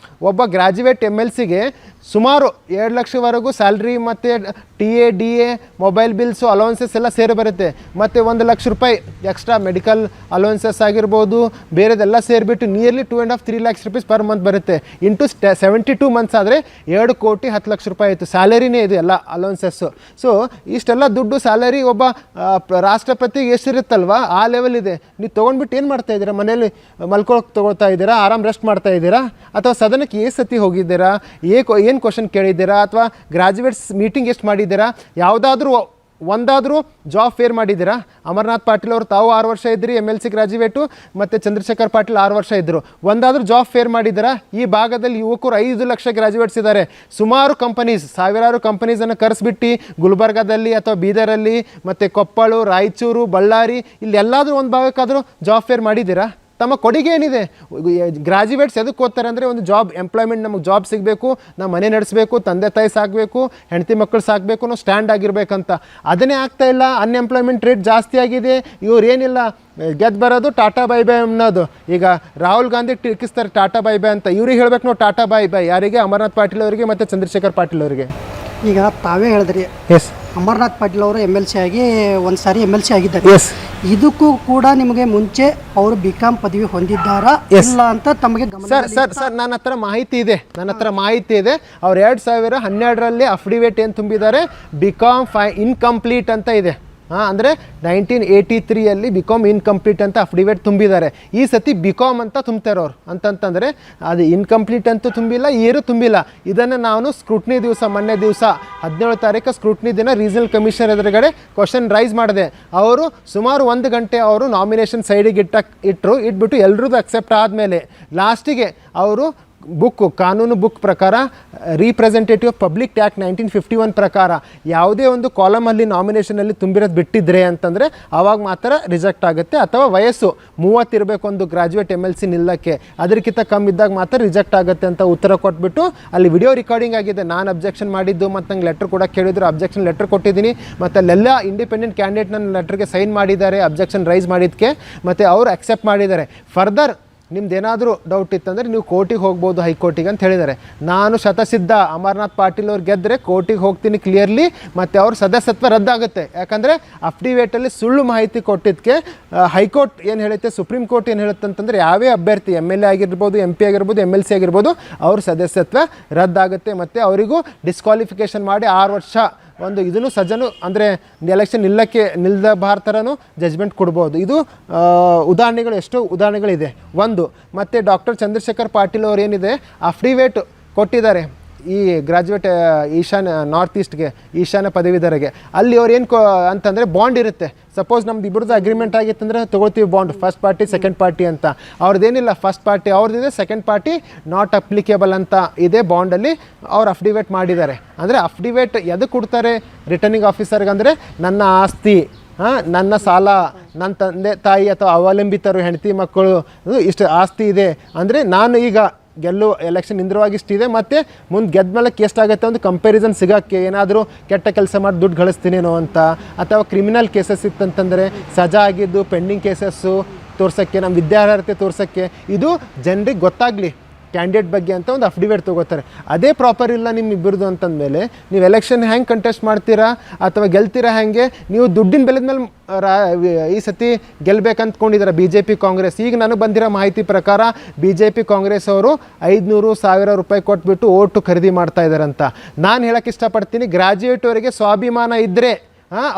ಒಬ್ಬ ಗ್ರ್ಯಾಜುಯೇಟ್ MLCಗೆ ಸುಮಾರು 2 ಲಕ್ಷವರೆಗೂ ಸ್ಯಾಲ್ರಿ ಮತ್ತು TA DA mobile bills allowances ಎಲ್ಲ ಸೇರಿ ಬರುತ್ತೆ. ಮತ್ತು 1 ಲಕ್ಷ ರೂಪಾಯಿ ಎಕ್ಸ್ಟ್ರಾ ಮೆಡಿಕಲ್ ಅಲೌನ್ಸಸ್ ಆಗಿರ್ಬೋದು, ಬೇರೆದೆಲ್ಲ ಸೇರಿಬಿಟ್ಟು nearly 2.5-3 lakhs rupees per month ಬರುತ್ತೆ. ಇಂಟು 72 ಮಂತ್ಸ್ ಆದರೆ 2,10,00,000 ರೂಪಾಯಿ ಆಯಿತು. ಸ್ಯಾಲರಿನೇ ಇದು ಎಲ್ಲ ಅಲೌನ್ಸಸ್ಸು. ಸೊ ಇಷ್ಟೆಲ್ಲ ದುಡ್ಡು ಸ್ಯಾಲರಿ ಒಬ್ಬ ರಾಷ್ಟ್ರಪತಿಗೆ ಎಷ್ಟಿರುತ್ತಲ್ವ ಆ ಲೆವೆಲ್ ಇದೆ. ನೀವು ತೊಗೊಂಡ್ಬಿಟ್ಟು ಏನು ಮಾಡ್ತಾಯಿದ್ದೀರಾ? ಮನೇಲಿ ಮಲ್ಕೊಳಕ್ಕೆ ತೊಗೊಳ್ತಾ ಇದ್ದೀರಾ, ಆರಾಮ್ ರೆಸ್ಟ್ ಮಾಡ್ತಾ ಇದ್ದೀರಾ, ಅಥವಾ ಸದನಕ್ಕೆ ಸತಿ ಹೋಗಿದ್ದೀರಾ, ಏನು ಕ್ವಶನ್ ಕೇಳಿದ್ದೀರಾ, ಅಥವಾ ಗ್ರ್ಯಾಜುಯೇಟ್ಸ್ ಮೀಟಿಂಗ್ ಎಷ್ಟು ಮಾಡಿದ್ದೀರಾ, ಯಾವುದಾದ್ರೂ ಒಂದಾದರೂ ಜಾಬ್ ಫೇರ್ ಮಾಡಿದ್ದೀರಾ? ಅಮರ್ನಾಥ್ ಪಾಟೀಲ್ ಅವರು ತಾವು 6 ವರ್ಷ ಇದ್ರಿ MLC ಗ್ರ್ಯಾಜುಯೇಟು, ಮತ್ತು ಚಂದ್ರಶೇಖರ್ ಪಾಟೀಲ್ 6 ವರ್ಷ ಇದ್ದರು. ಒಂದಾದರೂ ಜಾಬ್ ಫೇರ್ ಮಾಡಿದ್ದೀರಾ? ಈ ಭಾಗದಲ್ಲಿ ಯುವಕರು 5 ಲಕ್ಷ ಗ್ರ್ಯಾಜುಯೇಟ್ಸ್ ಇದ್ದಾರೆ. ಸುಮಾರು ಕಂಪನೀಸ್, ಸಾವಿರಾರು ಕಂಪನೀಸನ್ನು ಕರೆಸ್ಬಿಟ್ಟು ಗುಲ್ಬರ್ಗಾದಲ್ಲಿ ಅಥವಾ ಬೀದರಲ್ಲಿ ಮತ್ತು ಕೊಪ್ಪಳ, ರಾಯಚೂರು, ಬಳ್ಳಾರಿ ಇಲ್ಲಿ ಎಲ್ಲಾದರೂ ಒಂದು ಭಾಗಕ್ಕಾದರೂ ಜಾಬ್ ಫೇರ್ ಮಾಡಿದ್ದೀರಾ? ತಮ್ಮ ಕೊಡುಗೆ ಏನಿದೆ? ಗ್ರ್ಯಾಜುಯೇಟ್ಸ್ ಎದಕ್ಕೆ ಓದ್ತಾರೆ ಅಂದರೆ, ಒಂದು ಜಾಬ್ ಎಂಪ್ಲಾಯ್ಮೆಂಟ್, ನಮಗೆ ಜಾಬ್ ಸಿಗಬೇಕು, ನಾವು ಮನೆ ನಡೆಸಬೇಕು, ತಂದೆ ತಾಯಿ ಸಾಕಬೇಕು, ಹೆಂಡತಿ ಮಕ್ಕಳು ಸಾಕಬೇಕು, ನಾವು ಸ್ಟ್ಯಾಂಡ್ ಆಗಿರಬೇಕಂತ. ಅದನ್ನೇ ಆಗ್ತಾ ಇಲ್ಲ. ಅನ್ಎಂಪ್ಲಾಯ್ಮೆಂಟ್ ರೇಟ್ ಜಾಸ್ತಿ ಆಗಿದೆ. ಇವ್ರು ಏನಿಲ್ಲ ಗೆದ್ದು ಬರೋದು ಟಾಟಾ ಬೈ ಬೈ ಅನ್ನೋದು. ಈಗ Rahul Gandhi ಟೀಕಿಸ್ತಾರೆ tata bye bye ಅಂತ. ಇವ್ರಿಗೆ ಹೇಳ್ಬೇಕು ನಾವು ಟಾಟಾ ಬೈ ಬೈ. ಯಾರಿಗೆ? ಅಮರ್ನಾಥ್ ಪಾಟೀಲ್ ಅವರಿಗೆ ಮತ್ತು ಚಂದ್ರಶೇಖರ್ ಪಾಟೀಲ್ ಅವರಿಗೆ. ಈಗ ತಾವೇ ಹೇಳಿದ್ರಿ, ಎಸ್, ಅಮರ್ನಾಥ್ ಪಾಟೀಲ್ ಅವರು MLC ಆಗಿ ಒಂದು ಸಾರಿ MLC ಆಗಿದ್ದಾರೆ. ಎಸ್, ಇದಕ್ಕೂ ಕೂಡ ನಿಮಗೆ ಮುಂಚೆ ಅವರು BCom ಪದವಿ ಹೊಂದಿದ್ದಾರಾ ಇಲ್ಲ ಅಂತ ತಮಗೆ ಸರ್ ನನ್ನ ಹತ್ರ ಮಾಹಿತಿ ಇದೆ. ಅವ್ರು 2012ರಲ್ಲಿ ಅಫಿಡೇವಿಟ್ ಏನು ತುಂಬಿದ್ದಾರೆ, BCom ಇನ್ಕಂಪ್ಲೀಟ್ ಅಂತ ಇದೆ. ಅಂದರೆ 1983ಯಲ್ಲಿ BCom ಇನ್ಕಂಪ್ಲೀಟ್ ಅಂತ ಅಫಿಡೇವಿಟ್ ತುಂಬಿದ್ದಾರೆ. ಈ ಸತಿ BCom ಅಂತ ತುಂಬ್ತಾರೆ ಅವ್ರು. ಅಂತಂತಂದರೆ ಅದು ಇನ್ಕಂಪ್ಲೀಟ್ ಅಂತೂ ತುಂಬಿಲ್ಲ, ಇಯರು ತುಂಬಿಲ್ಲ. ಇದನ್ನು ನಾನು ಸ್ಕ್ರೂಟ್ನಿ ದಿವಸ, ಮೊನ್ನೆ ದಿವಸ 17 ತಾರೀಕು ಸ್ಕ್ರೂಟ್ನಿ ದಿನ ರೀಜನಲ್ ಕಮಿಷನರ್ ಎದುರುಗಡೆ ಕ್ವಶನ್ ರೈಸ್ ಮಾಡಿದೆ. ಅವರು ಸುಮಾರು 1 ಗಂಟೆ ಅವರು ನಾಮಿನೇಷನ್ ಸೈಡಿಗೆ ಇಟ್ಬಿಟ್ಟು ಎಲ್ಲರದ್ದು ಅಕ್ಸೆಪ್ಟ್ ಆದಮೇಲೆ ಲಾಸ್ಟಿಗೆ ಅವರು ಕಾನೂನು ಬುಕ್ ಪ್ರಕಾರ ರೀಪ್ರೆಸೆಂಟೇಟಿವ್ ಪಬ್ಲಿಕ್ ಆ್ಯಕ್ಟ್ 1951 ಪ್ರಕಾರ ಯಾವುದೇ ಒಂದು ಕಾಲಮಲ್ಲಿ ನಾಮಿನೇಷನಲ್ಲಿ ತುಂಬಿರೋದು ಬಿಟ್ಟಿದ್ರೆ ಅಂತಂದರೆ ಆವಾಗ ಮಾತ್ರ ರಿಜೆಕ್ಟ್ ಆಗುತ್ತೆ. ಅಥವಾ ವಯಸ್ಸು 30 ಇರಬೇಕು ಒಂದು ಗ್ರ್ಯಾಜುಯೇಟ್ MLC ನಿಲ್ಲಕ್ಕೆ, ಅದಕ್ಕಿಂತ ಕಮ್ಮಿ ಇದ್ದಾಗ ಮಾತ್ರ ರಿಜೆಕ್ಟ್ ಆಗುತ್ತೆ ಅಂತ ಉತ್ತರ ಕೊಟ್ಬಿಟ್ಟು, ಅಲ್ಲಿ ವಿಡಿಯೋ ರೆಕಾರ್ಡಿಂಗ್ ಆಗಿದೆ. ನಾನು ಅಬ್ಜೆಕ್ಷನ್ ಮಾಡಿದ್ದು, ಮತ್ತು ನಂಗೆ ಲೆಟ್ರ್ ಕೂಡ ಕೇಳಿದ್ರು, ಅಬ್ಜೆಕ್ಷನ್ ಲೆಟ್ರ್ ಕೊಟ್ಟಿದ್ದೀನಿ. ಮತ್ತು ಅಲ್ಲೆಲ್ಲ ಇಂಡಿಪೆಂಡೆಂಟ್ ಕ್ಯಾಂಡಿಡೇಟ್ ನನ್ನ ಲೆಟ್ರಿಗೆ ಸೈನ್ ಮಾಡಿದ್ದಾರೆ ಅಬ್ಜೆಕ್ಷನ್ ರೈಸ್ ಮಾಡಿದ್ದಕ್ಕೆ, ಮತ್ತು ಅವರು ಅಕ್ಸೆಪ್ಟ್ ಮಾಡಿದ್ದಾರೆ. ಫರ್ದರ್ ನಿಮ್ದೇನಾದರೂ ಡೌಟ್ ಇತ್ತಂದರೆ ನೀವು ಕೋರ್ಟಿಗೆ ಹೋಗ್ಬೋದು, ಹೈಕೋರ್ಟಿಗೆ ಅಂತ ಹೇಳಿದ್ದಾರೆ. ನಾನು ಶತಸಿದ್ಧ. ಅಮರ್ನಾಥ್ ಪಾಟೀಲ್ ಅವ್ರು ಗೆದ್ದರೆ ಕೋರ್ಟಿಗೆ ಹೋಗ್ತೀನಿ ಕ್ಲಿಯರ್ಲಿ, ಮತ್ತು ಅವ್ರ ಸದಸ್ಯತ್ವ ರದ್ದಾಗುತ್ತೆ. ಯಾಕಂದರೆ ಅಫಿಡೇವಿಟಲ್ಲಿ ಸುಳ್ಳು ಮಾಹಿತಿ ಕೊಟ್ಟಿದ್ದಕ್ಕೆ ಹೈಕೋರ್ಟ್ ಏನು ಹೇಳುತ್ತೆ, ಸುಪ್ರೀಂ ಕೋರ್ಟ್ ಏನು ಹೇಳುತ್ತೆ ಅಂತಂದರೆ, ಯಾವೇ ಅಭ್ಯರ್ಥಿ MLA ಆಗಿರ್ಬೋದು, MP ಆಗಿರ್ಬೋದು, MLC ಆಗಿರ್ಬೋದು, ಅವ್ರ ಸದಸ್ಯತ್ವ ರದ್ದಾಗುತ್ತೆ. ಮತ್ತು ಅವರಿಗೂ ಡಿಸ್ಕ್ವಾಲಿಫಿಕೇಷನ್ ಮಾಡಿ 6 ವರ್ಷ ಒಂದು ಇದನ್ನು ಸಜ್ಜನು ಅಂದರೆ ಎಲೆಕ್ಷನ್ ನಿಲ್ಲಬಾರ್ದು ಜಜ್ಮೆಂಟ್ ಕೊಡ್ಬೋದು. ಇದು ಉದಾಹರಣೆಗಳು, ಎಷ್ಟೋ ಉದಾಹರಣೆಗಳಿದೆ. ಒಂದು ಮತ್ತು ಡಾಕ್ಟರ್ ಚಂದ್ರಶೇಖರ್ ಪಾಟೀಲ್ ಅವ್ರು ಏನಿದೆ ಅಫಿಡೇವಿಟ್ ಕೊಟ್ಟಿದ್ದಾರೆ ಈ ಗ್ರ್ಯಾಜುಯೇಟ್ ನಾರ್ತ್ ಈಸ್ಟ್ಗೆ, ಈಶಾನ್ಯ ಪದವೀಧರಿಗೆ. ಅಲ್ಲಿ ಅವ್ರು ಏನು ಅಂತಂದರೆ ಬಾಂಡ್ ಇರುತ್ತೆ. ಸಪೋಸ್ ನಮ್ದು ಇಬ್ಬರದ್ದು ಅಗ್ರಿಮೆಂಟ್ ಆಗಿತ್ತಂದರೆ ತೊಗೊಳ್ತೀವಿ bond, first party second party ಅಂತ. ಅವ್ರದ್ದೇನಿಲ್ಲ, ಫಸ್ಟ್ ಪಾರ್ಟಿ ಅವ್ರದ್ದಿದೆ, ಸೆಕೆಂಡ್ ಪಾರ್ಟಿ ನಾಟ್ ಅಪ್ಲಿಕೇಬಲ್ ಅಂತ ಇದೆ ಬಾಂಡಲ್ಲಿ. ಅವ್ರು ಅಫಿಡೇವಿಟ್ ಮಾಡಿದ್ದಾರೆ. ಅಂದರೆ ಅಫಿಡೇವಿಟ್ ಎದಕ್ಕೆ ಕೊಡ್ತಾರೆ ರಿಟರ್ನಿಂಗ್ ಆಫೀಸರ್ಗೆ ಅಂದರೆ, ನನ್ನ ಆಸ್ತಿ, ನನ್ನ ಸಾಲ, ನನ್ನ ತಂದೆ ತಾಯಿ ಅಥವಾ ಅವಲಂಬಿತರು, ಹೆಂಡತಿ ಮಕ್ಕಳು, ಇಷ್ಟು ಆಸ್ತಿ ಇದೆ ಅಂದರೆ, ನಾನು ಈಗ ಎಲೆಕ್ಷನ್ ನಿಂದ್ರವಾಗಿ ಇಷ್ಟಿದೆ, ಮತ್ತು ಮುಂದೆ ಗೆದ್ದ ಎಷ್ಟಾಗುತ್ತೆ ಒಂದು ಕಂಪ್ಯಾರಿಸನ್ ಸಿಗೋಕ್ಕೆ, ಏನಾದರೂ ಕೆಟ್ಟ ಕೆಲಸ ಮಾಡಿ ದುಡ್ಡು ಗಳಿಸ್ತೀನೇನೋ ಅಂತ, ಅಥವಾ ಕ್ರಿಮಿನಲ್ ಕೇಸಸ್ ಇತ್ತಂತಂದರೆ ಸಜಾ ಆಗಿದ್ದು ಪೆಂಡಿಂಗ್ ಕೇಸಸ್ಸು ತೋರ್ಸೋಕ್ಕೆ, ನಮ್ಮ ವಿದ್ಯಾರ್ಹತೆ ತೋರ್ಸೋಕ್ಕೆ, ಇದು ಜನರಿಗೆ ಗೊತ್ತಾಗಲಿ ಕ್ಯಾಂಡಿಡೇಟ್ ಬಗ್ಗೆ ಅಂತ ಒಂದು ಅಫಿಡವಿಟ್ ತೊಗೋತಾರೆ. ಅದೇ ಪ್ರಾಪರ್ ಇಲ್ಲ ನಿಮ್ಮ ಇಬ್ಬರದು ಅಂತಂದಮೇಲೆ ನೀವು ಎಲೆಕ್ಷನ್ ಹೆಂಗೆ ಕಂಟೆಸ್ಟ್ ಮಾಡ್ತೀರಾ ಅಥವಾ ಗೆಲ್ತೀರಾ, ಹೆಂಗೆ ನೀವು ದುಡ್ಡಿನ ಬೆಲೆದ ಮೇಲೆ ಈ ಸತಿ ಗೆಲ್ಬೇಕಂತ್ಕೊಂಡಿದ್ದಾರೆ ಬಿ ಜೆ ಪಿ ಕಾಂಗ್ರೆಸ್. ಈಗ ನನಗೆ ಬಂದಿರೋ ಮಾಹಿತಿ ಪ್ರಕಾರ ಬಿ ಜೆ ಪಿ ಕಾಂಗ್ರೆಸ್ ಅವರು 500,000 ರೂಪಾಯಿ ಕೊಟ್ಬಿಟ್ಟು ಓಟು ಖರೀದಿ ಮಾಡ್ತಾ ಇದ್ದಾರಂತ. ನಾನು ಹೇಳೋಕ್ಕೆ ಇಷ್ಟಪಡ್ತೀನಿ, ಗ್ರಾಜ್ಯುಯೇಟ್ ಅವರಿಗೆ ಸ್ವಾಭಿಮಾನ ಇದ್ದರೆ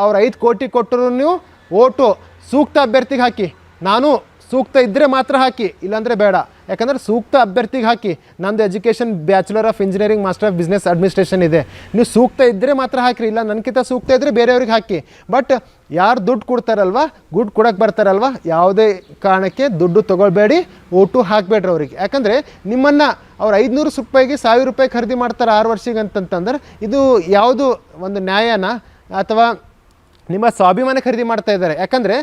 ಅವ್ರು 5 ಕೋಟಿ ಕೊಟ್ಟರು ನೀವು ಓಟು ಸೂಕ್ತ ಅಭ್ಯರ್ಥಿಗೆ ಹಾಕಿ. ನಾನು ಸೂಕ್ತ ಇದ್ದರೆ ಮಾತ್ರ ಹಾಕಿ, ಇಲ್ಲಾಂದರೆ ಬೇಡ. ಯಾಕಂದರೆ ಸೂಕ್ತ ಅಭ್ಯರ್ಥಿಗೆ ಹಾಕಿ. ನಂದು education bachelor of engineering, master of business administration ಇದೆ. ನೀವು ಸೂಕ್ತ ಇದ್ದರೆ ಮಾತ್ರ ಹಾಕಿರಿ, ಇಲ್ಲ ನನಗಿಂತ ಸೂಕ್ತ ಇದ್ದರೆ ಬೇರೆಯವ್ರಿಗೆ ಹಾಕಿ. ಬಟ್ ಯಾರು ದುಡ್ಡು ಕೊಡ್ತಾರಲ್ವ, ದುಡ್ಡು ಕೊಡೋಕ್ಕೆ ಬರ್ತಾರಲ್ವ, ಯಾವುದೇ ಕಾರಣಕ್ಕೆ ದುಡ್ಡು ತೊಗೊಳ್ಬೇಡಿ, ಓಟು ಹಾಕಬೇಡ್ರಿ ಅವ್ರಿಗೆ. ಯಾಕಂದರೆ ನಿಮ್ಮನ್ನು ಅವ್ರು 500 ರೂಪಾಯಿಗೆ 1000 ರೂಪಾಯಿ ಖರೀದಿ ಮಾಡ್ತಾರೆ 6 ವರ್ಷಕ್ಕೆ ಅಂತಂತಂದ್ರೆ ಇದು ಯಾವುದು ಒಂದು ನ್ಯಾಯನ ಅಥವಾ ನಿಮ್ಮ ಸ್ವಾಭಿಮಾನ ಖರೀದಿ ಮಾಡ್ತಾ ಇದ್ದಾರೆ. ಯಾಕಂದರೆ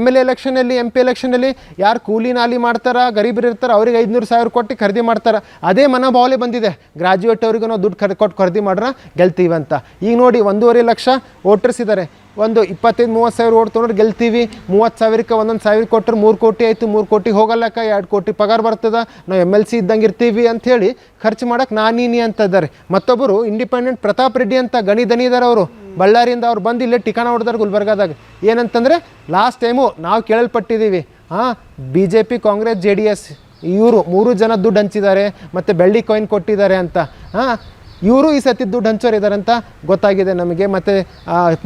MLA ಎಲೆಕ್ಷನಲ್ಲಿ MP ಎಲೆಕ್ಷನಲ್ಲಿ ಯಾರು ಕೂಲಿ ನಾಲಿ ಮಾಡ್ತಾರೆ, ಗರೀಬರು ಇರ್ತಾರೆ, ಅವ್ರಿಗೆ 500,000 ಕೊಟ್ಟು ಖರೀದಿ ಮಾಡ್ತಾರೆ. ಅದೇ ಮನೋಭಾವನೆ ಬಂದಿದೆ ಗ್ರಾಜ್ಯುಯೇಟ್ ಅವ್ರಿಗೂ ನಾವು ದುಡ್ಡು ಕೊಟ್ಟು ಖರೀದಿ ಮಾಡ್ರೆ ಗೆಲ್ತೀವಿ ಅಂತ. ಈಗ ನೋಡಿ 1.5 ಲಕ್ಷ ವೋಟರ್ಸ್ ಇದ್ದಾರೆ, ಒಂದು 25-30 ಸಾವಿರ ಓಟ್ ತೊಗೊಂಡ್ರೆ ಗೆಲ್ತೀವಿ. 30,000ಕ್ಕೆ 1,000 ಕೊಟ್ಟರೆ 3 ಕೋಟಿ ಆಯಿತು. 3 ಕೋಟಿ ಹೋಗಲ್ಲಕ್ಕ 2 ಕೋಟಿ ಪಗಾರ ಬರ್ತದೆ, ನಾವು MLC ಇದ್ದಂಗೆ ಇರ್ತೀವಿ ಅಂಥೇಳಿ ಖರ್ಚು ಮಾಡೋಕ್ಕೆ ನಾನೀನಿ ಅಂತ ಇದ್ದಾರೆ. ಮತ್ತೊಬ್ಬರು ಇಂಡಿಪೆಂಡೆಂಟ್ ಪ್ರತಾಪ್ ರೆಡ್ಡಿ ಅಂತ ಗಣಿ ದನಿ ಇದ್ದಾರೆ, ಅವರು ಬಳ್ಳಾರಿಯಿಂದ ಅವ್ರು ಬಂದು ಇಲ್ಲೇ ಟಿಕಾಣ ಹೊಡೆದಾರೆ ಗುಲ್ಬರ್ಗಾದಾಗ. ಏನಂತಂದರೆ ಲಾಸ್ಟ್ ಟೈಮು ನಾವು ಕೇಳಲ್ಪಟ್ಟಿದ್ದೀವಿ, BJP ಕಾಂಗ್ರೆಸ್ JDS ಇವರು 3 ಜನ ದುಡ್ಡು ಹಂಚಿದ್ದಾರೆ ಮತ್ತು ಬೆಳ್ಳಿ ಕಾಯಿನ್ ಕೊಟ್ಟಿದ್ದಾರೆ ಅಂತ. ಇವರು ಈ ಸತಿ ದುಡ್ಡು ಹಂಚೋರು ಇದ್ದಾರೆ ಅಂತ ಗೊತ್ತಾಗಿದೆ ನಮಗೆ. ಮತ್ತು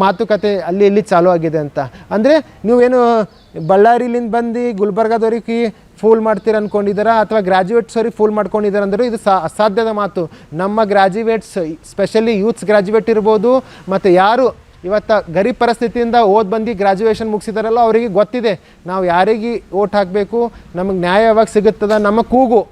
ಮಾತುಕತೆ ಅಲ್ಲಿ ಇಲ್ಲಿ ಚಾಲೂ ಆಗಿದೆ ಅಂತ. ಅಂದರೆ ನೀವೇನು ಬಳ್ಳಾರಿಲಿಂದ ಬಂದು ಗುಲ್ಬರ್ಗಾದವ್ರಿಗೆ ಫೂಲ್ ಮಾಡ್ತೀರ ಅಂದ್ಕೊಂಡಿದ್ದಾರಾ ಅಥವಾ ಗ್ರ್ಯಾಜುಯೇಟ್ಸ್ ಅವ್ರಿಗೆ ಫೂಲ್ ಮಾಡ್ಕೊಂಡಿದ್ದಾರೆ ಅಂದರೆ ಇದು ಅಸಾಧ್ಯದ ಮಾತು. ನಮ್ಮ ಗ್ರ್ಯಾಜುಯೇಟ್ಸ್, ಸ್ಪೆಷಲಿ ಯೂತ್ಸ್ ಗ್ರ್ಯಾಜುಯೇಟ್ ಇರ್ಬೋದು, ಮತ್ತು ಯಾರು ಇವತ್ತು ಗರೀಬ್ ಪರಿಸ್ಥಿತಿಯಿಂದ ಓದಿ ಬಂದು ಗ್ರ್ಯಾಜುಯೇಷನ್ ಮುಗಿಸಿದಾರಲ್ಲ ಅವರಿಗೆ ಗೊತ್ತಿದೆ ನಾವು ಯಾರಿಗೆ ಓಟ್ ಹಾಕಬೇಕು, ನಮಗೆ ನ್ಯಾಯ ಯಾವಾಗ ಸಿಗುತ್ತದ, ನಮ್ಮ ಕೂಗು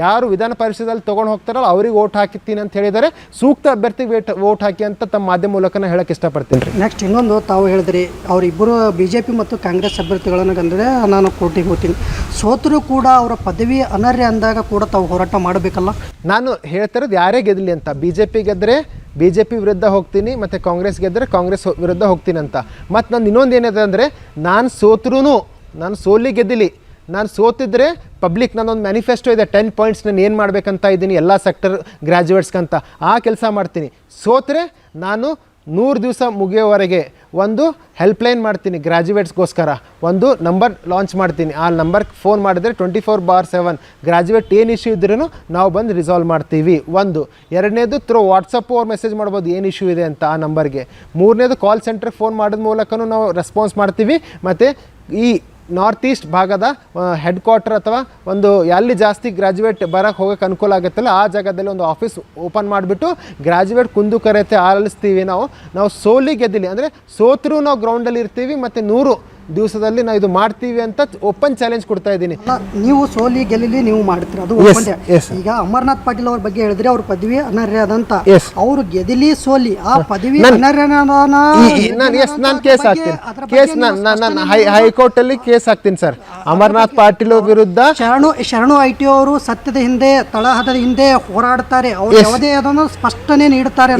ಯಾರು ವಿಧಾನ ಪರಿಷತ್ತಲ್ಲಿ ತೊಗೊಂಡು ಹೋಗ್ತಾರಲ್ಲ ಅವ್ರಿಗೆ ಓಟ್ ಹಾಕಿರ್ತೀನಿ ಅಂತ ಹೇಳಿದರೆ ಸೂಕ್ತ ಅಭ್ಯರ್ಥಿಗೆ ಓಟ್ ಹಾಕಿ ಅಂತ ತಮ್ಮ ಮಾಧ್ಯಮ ಮೂಲಕ ಹೇಳಕ್ಕೆ ಇಷ್ಟಪಡ್ತೀನಿ ರೀ. ನೆಕ್ಸ್ಟ್ ಇನ್ನೊಂದು ತಾವು ಹೇಳಿದ್ರಿ ಅವರಿಬ್ಬರು BJP ಮತ್ತು ಕಾಂಗ್ರೆಸ್ ಅಭ್ಯರ್ಥಿಗಳನ್ನು ಕಂದರೆ ನಾನು ಕೋರ್ಟಿಗೆ ಹೋಗ್ತೀನಿ, ಸೋತರೂ ಕೂಡ ಅವರ ಪದವಿ ಅನರ್ಹ ಅಂದಾಗ ಕೂಡ ತಾವು ಹೋರಾಟ ಮಾಡಬೇಕಲ್ಲ. ನಾನು ಹೇಳ್ತಿರೋದು ಯಾರೇ ಗೆದಲಿ ಅಂತ, BJP ಗೆದ್ದರೆ BJP ವಿರುದ್ಧ ಹೋಗ್ತೀನಿ, ಮತ್ತು ಕಾಂಗ್ರೆಸ್ ಗೆದ್ದರೆ ಕಾಂಗ್ರೆಸ್ ವಿರುದ್ಧ ಹೋಗ್ತೀನಿ ಅಂತ. ಮತ್ತು ನಂದು ಇನ್ನೊಂದು ಏನಿದೆ ಅಂದರೆ ನಾನು ಸೋತ್ರೂ ನಾನು ಸೋಲಿ ಗೆದ್ದಿಲಿ, ನಾನು ಸೋತಿದ್ರೆ ಪಬ್ಲಿಕ್ ನನ್ನೊಂದು ಮ್ಯಾನಿಫೆಸ್ಟೋ ಇದೆ 10 ಪಾಯಿಂಟ್ಸ್ ನಾನು ಏನು ಮಾಡಬೇಕಂತ ಇದ್ದೀನಿ ಎಲ್ಲ ಸೆಕ್ಟರ್ ಗ್ರ್ಯಾಜುಯೇಟ್ಸ್ಗಂತ, ಆ ಕೆಲಸ ಮಾಡ್ತೀನಿ. ಸೋತ್ರೆ ನಾನು 100 ದಿವಸ ಮುಗಿಯೋವರೆಗೆ ಒಂದು ಹೆಲ್ಪ್ಲೈನ್ ಮಾಡ್ತೀನಿ ಗ್ರ್ಯಾಜುಯೇಟ್ಸ್ಗೋಸ್ಕರ, ಒಂದು ನಂಬರ್ ಲಾಂಚ್ ಮಾಡ್ತೀನಿ. ಆ ನಂಬರ್ಗೆ ಫೋನ್ ಮಾಡಿದ್ರೆ 24/7 ಗ್ರ್ಯಾಜುಯೇಟ್ ಏನು ಇಶ್ಯೂ ಇದ್ರೂ ನಾವು ಬಂದು ರಿಸಾಲ್ವ್ ಮಾಡ್ತೀವಿ. ಒಂದು. ಎರಡನೇದು ಥ್ರೂ ವಾಟ್ಸಪ್ಪು ಅವ್ರು ಮೆಸೇಜ್ ಮಾಡ್ಬೋದು ಏನು ಇಶ್ಯೂ ಇದೆ ಅಂತ ಆ ನಂಬರ್ಗೆ. ಮೂರನೇದು ಕಾಲ್ ಸೆಂಟ್ರಿಗೆ ಫೋನ್ ಮಾಡೋದ ಮೂಲಕನೂ ನಾವು ರೆಸ್ಪಾನ್ಸ್ ಮಾಡ್ತೀವಿ. ಮತ್ತು ಈ ನಾರ್ತ್ ಈಸ್ಟ್ ಭಾಗದ ಹೆಡ್ ಕ್ವಾರ್ಟರ್ ಅಥವಾ ಒಂದು ಎಲ್ಲಿ ಜಾಸ್ತಿ ಗ್ರ್ಯಾಜುಯೇಟ್ ಬರೋಕ್ಕೆ ಹೋಗೋಕ್ಕೆ ಅನುಕೂಲ ಆಗುತ್ತಲ್ಲ ಆ ಜಾಗದಲ್ಲಿ ಒಂದು ಆಫೀಸ್ ಓಪನ್ ಮಾಡಿಬಿಟ್ಟು ಗ್ರ್ಯಾಜುಯೇಟ್ ಕುಂದುಕೊರತೆ ಆಲಿಸ್ತೀವಿ. ನಾವು ಸೋಲಿ ಗೆದ್ದಿಲಿ ಅಂದರೆ ಸೋತರೂ ನಾವು ಗ್ರೌಂಡಲ್ಲಿ ಇರ್ತೀವಿ ಮತ್ತು 100 ದಿವಸದಲ್ಲಿ ನಾವು ಇದು ಮಾಡ್ತೀವಿ ಅಂತ ಓಪನ್ ಚಾಲೆಂಜ್ ಕೊಡ್ತಾ ಇದ್ದೀನಿ. ನೀವು ಸೋಲಿ ಗೆಲ್ಲಿ ನೀವು ಮಾಡ್ತೀರ ಅದು ಈಗ ಅಮರ್ನಾಥ್ ಪಾಟೀಲ್ ಅವ್ರ ಬಗ್ಗೆ ಹೇಳಿದ್ರೆ ಅವ್ರ ಪದವಿ ಅನರ್ಹ ಅದಂತ, ಅವರು ಗೆದಿಲಿ ಸೋಲಿ ಆ ಪದವಿ ಹೈಕೋರ್ಟ್ ಅಲ್ಲಿ ಕೇಸ್ ಹಾಕ್ತೀನಿ ಸರ್ ಅಮರ್ನಾಥ್ ಪಾಟೀಲ್ ವಿರುದ್ಧ. ಶರಣು ಐಟಿ ಅವರು ಸತ್ಯದ ಹಿಂದೆ ತಳಹದ ಹಿಂದೆ ಹೋರಾಡ್ತಾರೆ, ಅವರು ಯಾವುದೇ ಅದನ್ನು ಸ್ಪಷ್ಟನೆ ನೀಡುತ್ತಾರೆ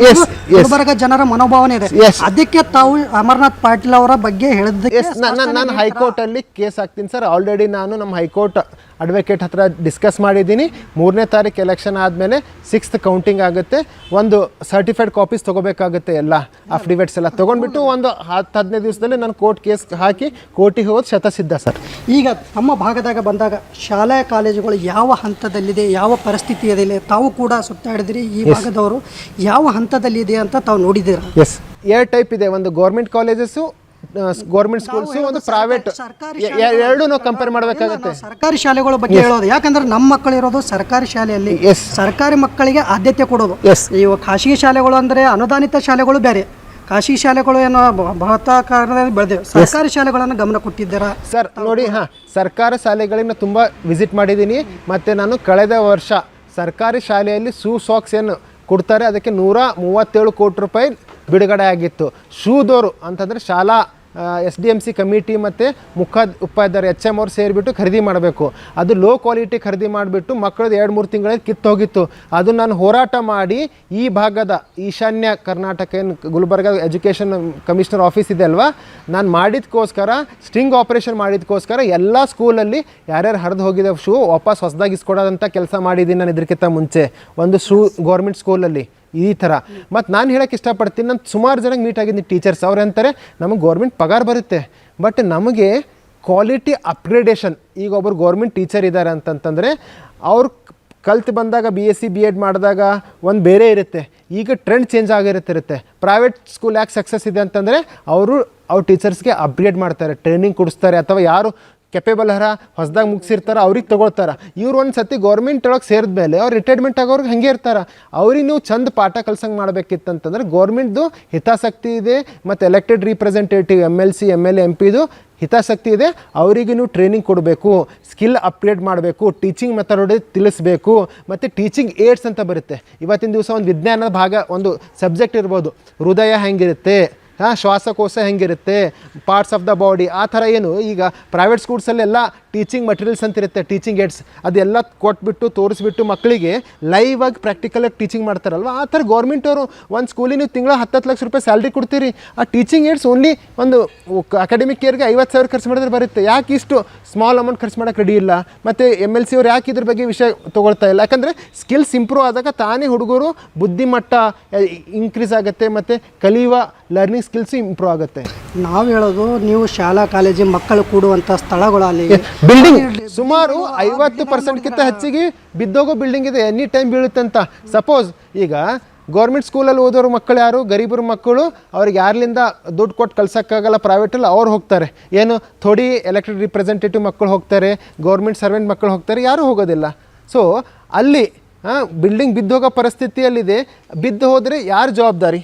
ಗುಲ್ಬರ್ಗ ಜನರ ಮನೋಭಾವನೆ ಇದೆ. ಅದಕ್ಕೆ ತಾವು ಅಮರ್ನಾಥ್ ಪಾಟೀಲ್ ಅವರ ಬಗ್ಗೆ ಹೇಳಿದ್ದಕ್ಕೆ ನಾನು ಹೈಕೋರ್ಟಲ್ಲಿ ಕೇಸ್ ಹಾಕ್ತೀನಿ ಸರ್. ಆಲ್ರೆಡಿ ನಾನು ನಮ್ಮ ಹೈಕೋರ್ಟ್ ಅಡ್ವೊಕೇಟ್ ಹತ್ರ ಡಿಸ್ಕಸ್ ಮಾಡಿದ್ದೀನಿ. 3ನೇ ತಾರೀಕು ಎಲೆಕ್ಷನ್ ಆದಮೇಲೆ 6th ಕೌಂಟಿಂಗ್ ಆಗುತ್ತೆ. ಒಂದು ಸರ್ಟಿಫೈಡ್ ಕಾಪೀಸ್ ತೊಗೋಬೇಕಾಗುತ್ತೆ, ಎಲ್ಲ ಅಫಿಡವಿಟ್ಸ್ ಎಲ್ಲ ತೊಗೊಂಡ್ಬಿಟ್ಟು ಒಂದು 10-15 ದಿವಸದಲ್ಲಿ ನಾನು ಕೋರ್ಟ್ ಕೇಸ್ ಹಾಕಿ ಕೋರ್ಟಿಗೆ ಹೋಗೋದು ಶತಸಿದ್ಧ ಸರ್. ಈಗ ತಮ್ಮ ಭಾಗದಾಗ ಬಂದಾಗ ಶಾಲಾ ಕಾಲೇಜುಗಳು ಯಾವ ಹಂತದಲ್ಲಿದೆ, ಯಾವ ಪರಿಸ್ಥಿತಿಯಲ್ಲಿದೆ, ತಾವು ಕೂಡ ಸುತ್ತಾಡಿದ್ರಿ ಈ ಭಾಗದವರು, ಯಾವ ಹಂತದಲ್ಲಿದೆ ಅಂತ ತಾವು ನೋಡಿದ್ದೀರಾ? ಎಸ್, 2 ಟೈಪ್ ಇದೆ. ಒಂದು ಗೌರ್ಮೆಂಟ್ ಕಾಲೇಜಸ್ಸು, ಗೌರ್ಮೆಂಟ್ ಸ್ಕೂಲ್ಸ್, ಒಂದು ಪ್ರೈವೇಟ್, ಎರಡು ನಾವು ಕಂಪೇರ್ ಮಾಡಬೇಕಾಗುತ್ತೆ. ಸರ್ಕಾರಿ ಶಾಲೆಗಳ ಬಗ್ಗೆ ಹೇಳೋದು, ಯಾಕಂದ್ರೆ ನಮ್ಮ ಮಕ್ಕಳು ಇರೋದು ಸರ್ಕಾರಿ ಶಾಲೆಯಲ್ಲಿ, ಸರ್ಕಾರಿ ಮಕ್ಕಳಿಗೆ ಆದ್ಯತೆ ಕೊಡೋದು. ಇವು ಖಾಸಗಿ ಶಾಲೆಗಳು ಅಂದರೆ ಅನುದಾನಿತ ಶಾಲೆಗಳು ಬೇರೆ, ಖಾಸಗಿ ಶಾಲೆಗಳು ಏನೋ ಬಹಳ ಕಾರಣದಲ್ಲಿ ಬೆಳೆದಿವೆ, ಸರ್ಕಾರಿ ಶಾಲೆಗಳನ್ನು ಗಮನ ಕೊಟ್ಟಿದ್ದೀರಾ ಸರ್? ನೋಡಿ, ಸರ್ಕಾರ ಶಾಲೆಗಳಿಗೆ ತುಂಬ ವಿಸಿಟ್ ಮಾಡಿದ್ದೀನಿ. ಮತ್ತು ನಾನು ಕಳೆದ ವರ್ಷ ಸರ್ಕಾರಿ ಶಾಲೆಯಲ್ಲಿ ಸಾಕ್ಸ್ ಏನು ಕೊಡ್ತಾರೆ ಅದಕ್ಕೆ 137 ಕೋಟಿ ರೂಪಾಯಿ ಬಿಡುಗಡೆ ಆಗಿತ್ತು. ಶೂದವರು ಅಂತಂದರೆ ಶಾಲಾ SDMC ಕಮಿಟಿ ಮತ್ತು ಉಪಾಧ್ಯಾಯರು HM ಅವ್ರು ಸೇರಿಬಿಟ್ಟು ಖರೀದಿ ಮಾಡಬೇಕು. ಅದು ಲೋ ಕ್ವಾಲಿಟಿ ಖರೀದಿ ಮಾಡಿಬಿಟ್ಟು ಮಕ್ಕಳದ್ದು 2-3 ತಿಂಗಳಲ್ಲಿ ಕಿತ್ತೋಗಿತ್ತು. ಅದು ನಾನು ಹೋರಾಟ ಮಾಡಿ ಈ ಭಾಗದ ಈಶಾನ್ಯ ಕರ್ನಾಟಕ ಏನು ಗುಲ್ಬರ್ಗ ಎಜುಕೇಷನ್ ಕಮಿಷನರ್ ಆಫೀಸ್ ಇದೆ ಅಲ್ವಾ, ನಾನು ಮಾಡಿದ್ಕೋಸ್ಕರ ಸ್ಟಿಂಗ್ ಆಪರೇಷನ್ ಮಾಡಿದ್ಕೋಸ್ಕರ ಎಲ್ಲ ಸ್ಕೂಲಲ್ಲಿ ಯಾರ್ಯಾರು ಹರಿದು ಹೋಗಿದ್ದ ಶೂ ವಾಪಸ್ ಹೊಸದಾಗಿ ಇಸ್ಕೊಡೋದಂಥ ಕೆಲಸ ಮಾಡಿದ್ದೀನಿ ನಾನು ಇದಕ್ಕಿಂತ ಮುಂಚೆ ಒಂದು ಶೂ ಗೌರ್ಮೆಂಟ್ ಸ್ಕೂಲಲ್ಲಿ ಈ ಥರ. ಮತ್ತು ನಾನು ಹೇಳೋಕ್ಕೆ ಇಷ್ಟಪಡ್ತೀನಿ, ನಾನು ಸುಮಾರು ಜನಕ್ಕೆ ಮೀಟ್ ಆಗಿದ್ದೀನಿ ಟೀಚರ್ಸ್. ಅವ್ರು ಅಂತಾರೆ ನಮಗೆ ಗೌರ್ಮೆಂಟ್ ಪಗಾರ ಬರುತ್ತೆ, ಬಟ್ ನಮಗೆ ಕ್ವಾಲಿಟಿ ಅಪ್ಗ್ರೇಡೇಷನ್. ಈಗ ಒಬ್ಬರು ಗೌರ್ಮೆಂಟ್ ಟೀಚರ್ ಇದ್ದಾರೆ ಅಂತಂತಂದರೆ ಅವ್ರು ಕಲ್ತು ಬಂದಾಗ BSc B.Ed ಮಾಡಿದಾಗ ಒಂದು ಬೇರೆ ಇರುತ್ತೆ. ಈಗ ಟ್ರೆಂಡ್ ಚೇಂಜ್ ಆಗಿರುತ್ತೆ. ಪ್ರೈವೇಟ್ ಸ್ಕೂಲ್ ಯಾಕೆ ಸಕ್ಸಸ್ ಇದೆ ಅಂತಂದರೆ ಅವ್ರ ಟೀಚರ್ಸ್ಗೆ ಅಪ್ಗ್ರೇಡ್ ಮಾಡ್ತಾರೆ, ಟ್ರೈನಿಂಗ್ ಕೊಡಿಸ್ತಾರೆ, ಅಥವಾ ಯಾರು ಕೆಪೇಬಲ್ ಹೊಸದಾಗಿ ಮುಗಿಸಿರ್ತಾರೆ ಅವ್ರಿಗೆ ತೊಗೊಳ್ತಾರೆ. ಇವ್ರು ಒಂದು ಸತಿ ಗೌರ್ಮೆಂಟ್ ಒಳಗೆ ಸೇರಿದ ಮೇಲೆ ಅವ್ರು ರಿಟೈರ್ಮೆಂಟ್ ಆಗೋರಿಗೆ ಹಾಗೆ ಇರ್ತಾರೆ. ಅವ್ರಿಗೆ ನೀವು ಚಂದ ಪಾಠ ಕಲ್ಸಂಗೆ ಮಾಡಬೇಕಿತ್ತಂತಂದ್ರೆ ಗೌರ್ಮೆಂಟ್ದು ಹಿತಾಸಕ್ತಿ ಇದೆ, ಮತ್ತು ಎಲೆಕ್ಟೆಡ್ ರಿಪ್ರೆಸೆಂಟೇಟಿವ್ MLC MLA MPದು ಹಿತಾಸಕ್ತಿ ಇದೆ. ಅವರಿಗೆ ನೀವು ಟ್ರೈನಿಂಗ್ ಕೊಡಬೇಕು, ಸ್ಕಿಲ್ ಅಪ್ಗ್ರೇಡ್ ಮಾಡಬೇಕು, ಟೀಚಿಂಗ್ ಮೆಥಡ್ ತಿಳಿಸ್ಬೇಕು, ಮತ್ತು ಟೀಚಿಂಗ್ ಏಡ್ಸ್ ಅಂತ ಬರುತ್ತೆ. ಇವತ್ತಿನ ದಿವಸ ಒಂದು ವಿಜ್ಞಾನದ ಭಾಗ ಒಂದು ಸಬ್ಜೆಕ್ಟ್ ಇರ್ಬೋದು, ಹೃದಯ ಹೆಂಗಿರುತ್ತೆ, ಶ್ವಾಸಕೋಶ ಹೆಂಗಿರುತ್ತೆ, ಪಾರ್ಟ್ಸ್ ಆಫ್ ದ ಬಾಡಿ, ಆ ಥರ ಏನು ಈಗ ಪ್ರೈವೇಟ್ ಸ್ಕೂಲ್ಸಲ್ಲೆಲ್ಲ ಟೀಚಿಂಗ್ ಮಟೀರಿಯಲ್ಸ್ ಅಂತಿರುತ್ತೆ, ಟೀಚಿಂಗ್ ಏಡ್ಸ್, ಅದೆಲ್ಲ ಕೊಟ್ಬಿಟ್ಟು ತೋರಿಸ್ಬಿಟ್ಟು ಮಕ್ಕಳಿಗೆ ಲೈವ್ ಆಗಿ ಪ್ರಾಕ್ಟಿಕಲಾಗಿ ಟೀಚಿಂಗ್ ಮಾಡ್ತಾರಲ್ವ, ಆ ಥರ ಗೌರ್ಮೆಂಟ್ ಅವರು ಒಂದು ಸ್ಕೂಲಿಗೆ ನೀವು ತಿಂಗಳ 10 ಲಕ್ಷ ರೂಪಾಯಿ ಸ್ಯಾಲ್ರಿ ಕೊಡ್ತೀರಿ. ಆ ಟೀಚಿಂಗ್ ಏಡ್ಸ್ ಓನ್ಲಿ ಒಂದು ಅಕಾಡೆಮಿಕ್ ಇಯರ್ಗೆ 50,000 ಖರ್ಚು ಮಾಡಿದ್ರೆ ಬರುತ್ತೆ. ಯಾಕೆ ಇಷ್ಟು ಸ್ಮಾಲ್ ಅಮೌಂಟ್ ಖರ್ಚು ಮಾಡೋಕ್ಕೆ ರೆಡಿ ಇಲ್ಲ? ಮತ್ತು MLC ಅವ್ರು ಯಾಕೆ ಇದ್ರ ಬಗ್ಗೆ ವಿಷಯ ತೊಗೊಳ್ತಾ ಇಲ್ಲ? ಯಾಕಂದರೆ ಸ್ಕಿಲ್ಸ್ ಇಂಪ್ರೂವ್ ಆದಾಗ ತಾನೇ ಹುಡುಗರು ಬುದ್ಧಿಮಟ್ಟ ಇನ್ಕ್ರೀಸ್ ಆಗುತ್ತೆ, ಮತ್ತು ಕಲಿಯುವ ಲರ್ನಿಂಗ್ ಸ್ಕಿಲ್ಸ್ ಇಂಪ್ರೂವ್ ಆಗುತ್ತೆ. ನಾವು ಹೇಳೋದು ನೀವು ಶಾಲಾ ಕಾಲೇಜು ಮಕ್ಕಳು ಕೂಡುವಂಥ ಸ್ಥಳಗಳಲ್ಲಿ ಬಿಲ್ಡಿಂಗ್ ಸುಮಾರು 50%ಗಿಂತ ಹೆಚ್ಚಿಗೆ ಬಿದ್ದೋಗೋ ಬಿಲ್ಡಿಂಗ್ ಇದೆ, ಎನಿ ಟೈಮ್ ಬೀಳುತ್ತೆ ಅಂತ. ಸಪೋಸ್ ಈಗ ಗೌರ್ಮೆಂಟ್ ಸ್ಕೂಲಲ್ಲಿ ಓದೋರು ಮಕ್ಕಳು ಯಾರು ಗರೀಬರ ಮಕ್ಕಳು, ಅವ್ರಿಗೆ ಯಾರ್ಲಿಂದ ದುಡ್ಡು ಕೊಟ್ಟು ಕಳ್ಸೋಕ್ಕಾಗಲ್ಲ ಪ್ರೈವೇಟಲ್ಲಿ, ಅವ್ರು ಹೋಗ್ತಾರೆ. ಏನು ಥೋಡಿ ಎಲೆಕ್ಟೆಡ್ ರಿಪ್ರೆಸೆಂಟೇಟಿವ್ ಮಕ್ಕಳು ಹೋಗ್ತಾರೆ, ಗೌರ್ಮೆಂಟ್ ಸರ್ವೆಂಟ್ ಮಕ್ಕಳು ಹೋಗ್ತಾರೆ, ಯಾರೂ ಹೋಗೋದಿಲ್ಲ. ಸೊ ಅಲ್ಲಿ ಬಿಲ್ಡಿಂಗ್ ಬಿದ್ದೋಗೋ ಪರಿಸ್ಥಿತಿಯಲ್ಲಿದೆ. ಬಿದ್ದು ಹೋದರೆ ಯಾರು ಜವಾಬ್ದಾರಿ?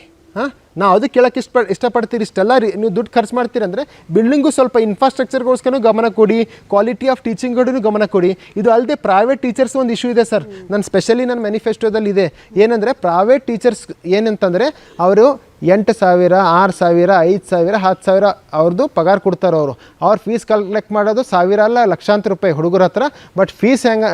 ನಾವು ಅದಕ್ಕೆ ಕೇಳೋಕ್ಕೆ ಇಷ್ಟಪಡ್ತೀರಿ. ಇಷ್ಟೆಲ್ಲ ನೀವು ದುಡ್ಡು ಖರ್ಚು ಮಾಡ್ತೀರಂದರೆ ಬಿಲ್ಡಿಂಗು ಸ್ವಲ್ಪ ಇನ್ಫ್ರಾಸ್ಟ್ರಕ್ಚರ್ಗೋಸ್ಕರ ಗಮನ ಕೊಡಿ, ಕ್ವಾಲಿಟಿ ಆಫ್ ಟೀಚಿಂಗ್ಗೂ ಗಮನ ಕೊಡಿ. ಇದು ಅಲ್ಲದೆ ಪ್ರೈವೇಟ್ ಟೀಚರ್ಸ್ ಒಂದು ಇಶ್ಯೂ ಇದೆ ಸರ್, ಸ್ಪೆಷಲಿ ನನ್ನ ಮ್ಯಾನಿಫೆಸ್ಟೋದಲ್ಲಿ ಇದೆ. ಏನಂದರೆ ಪ್ರೈವೇಟ್ ಟೀಚರ್ಸ್ ಏನಂತಂದರೆ ಅವರು 8,000 6,000 5,000 10,000 ಅವ್ರದ್ದು ಪಗಾರ ಕೊಡ್ತಾರೆ. ಅವ್ರ ಫೀಸ್ ಕಲೆಕ್ಟ್ ಮಾಡೋದು 1,000 ಅಲ್ಲ ಲಕ್ಷಾಂತರ ರೂಪಾಯಿ ಹುಡುಗರ ಹತ್ರ. ಬಟ್ ಫೀಸ್ ಹೆಂಗೆ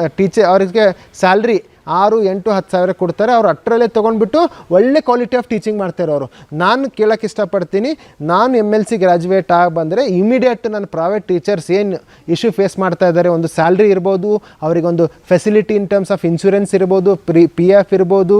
ಅವ್ರಿಗೆ ಸ್ಯಾಲ್ರಿ 6, 8, 10,000 ಕೊಡ್ತಾರೆ. ಅವ್ರು ಅಷ್ಟರಲ್ಲೇ ತೊಗೊಂಡ್ಬಿಟ್ಟು ಒಳ್ಳೆ ಕ್ವಾಲಿಟಿ ಆಫ್ ಟೀಚಿಂಗ್ ಮಾಡ್ತಾರೆ ಅವರು. ನಾನು ಕೇಳೋಕ್ಕೆ ಇಷ್ಟಪಡ್ತೀನಿ, ನಾನು MLC ಗ್ರ್ಯಾಜುಯೇಟ್ ಆಗಿ ಬಂದರೆ ಇಮಿಡಿಯೇಟ್ ನನ್ನ ಪ್ರೈವೇಟ್ ಟೀಚರ್ಸ್ ಏನು ಇಶ್ಯೂ ಫೇಸ್ ಮಾಡ್ತಾ ಇದ್ದಾರೆ, ಒಂದು ಸ್ಯಾಲ್ರಿ ಇರ್ಬೋದು, ಅವರಿಗೊಂದು facility in terms of insurance ಇರ್ಬೋದು, PF ಇರ್ಬೋದು,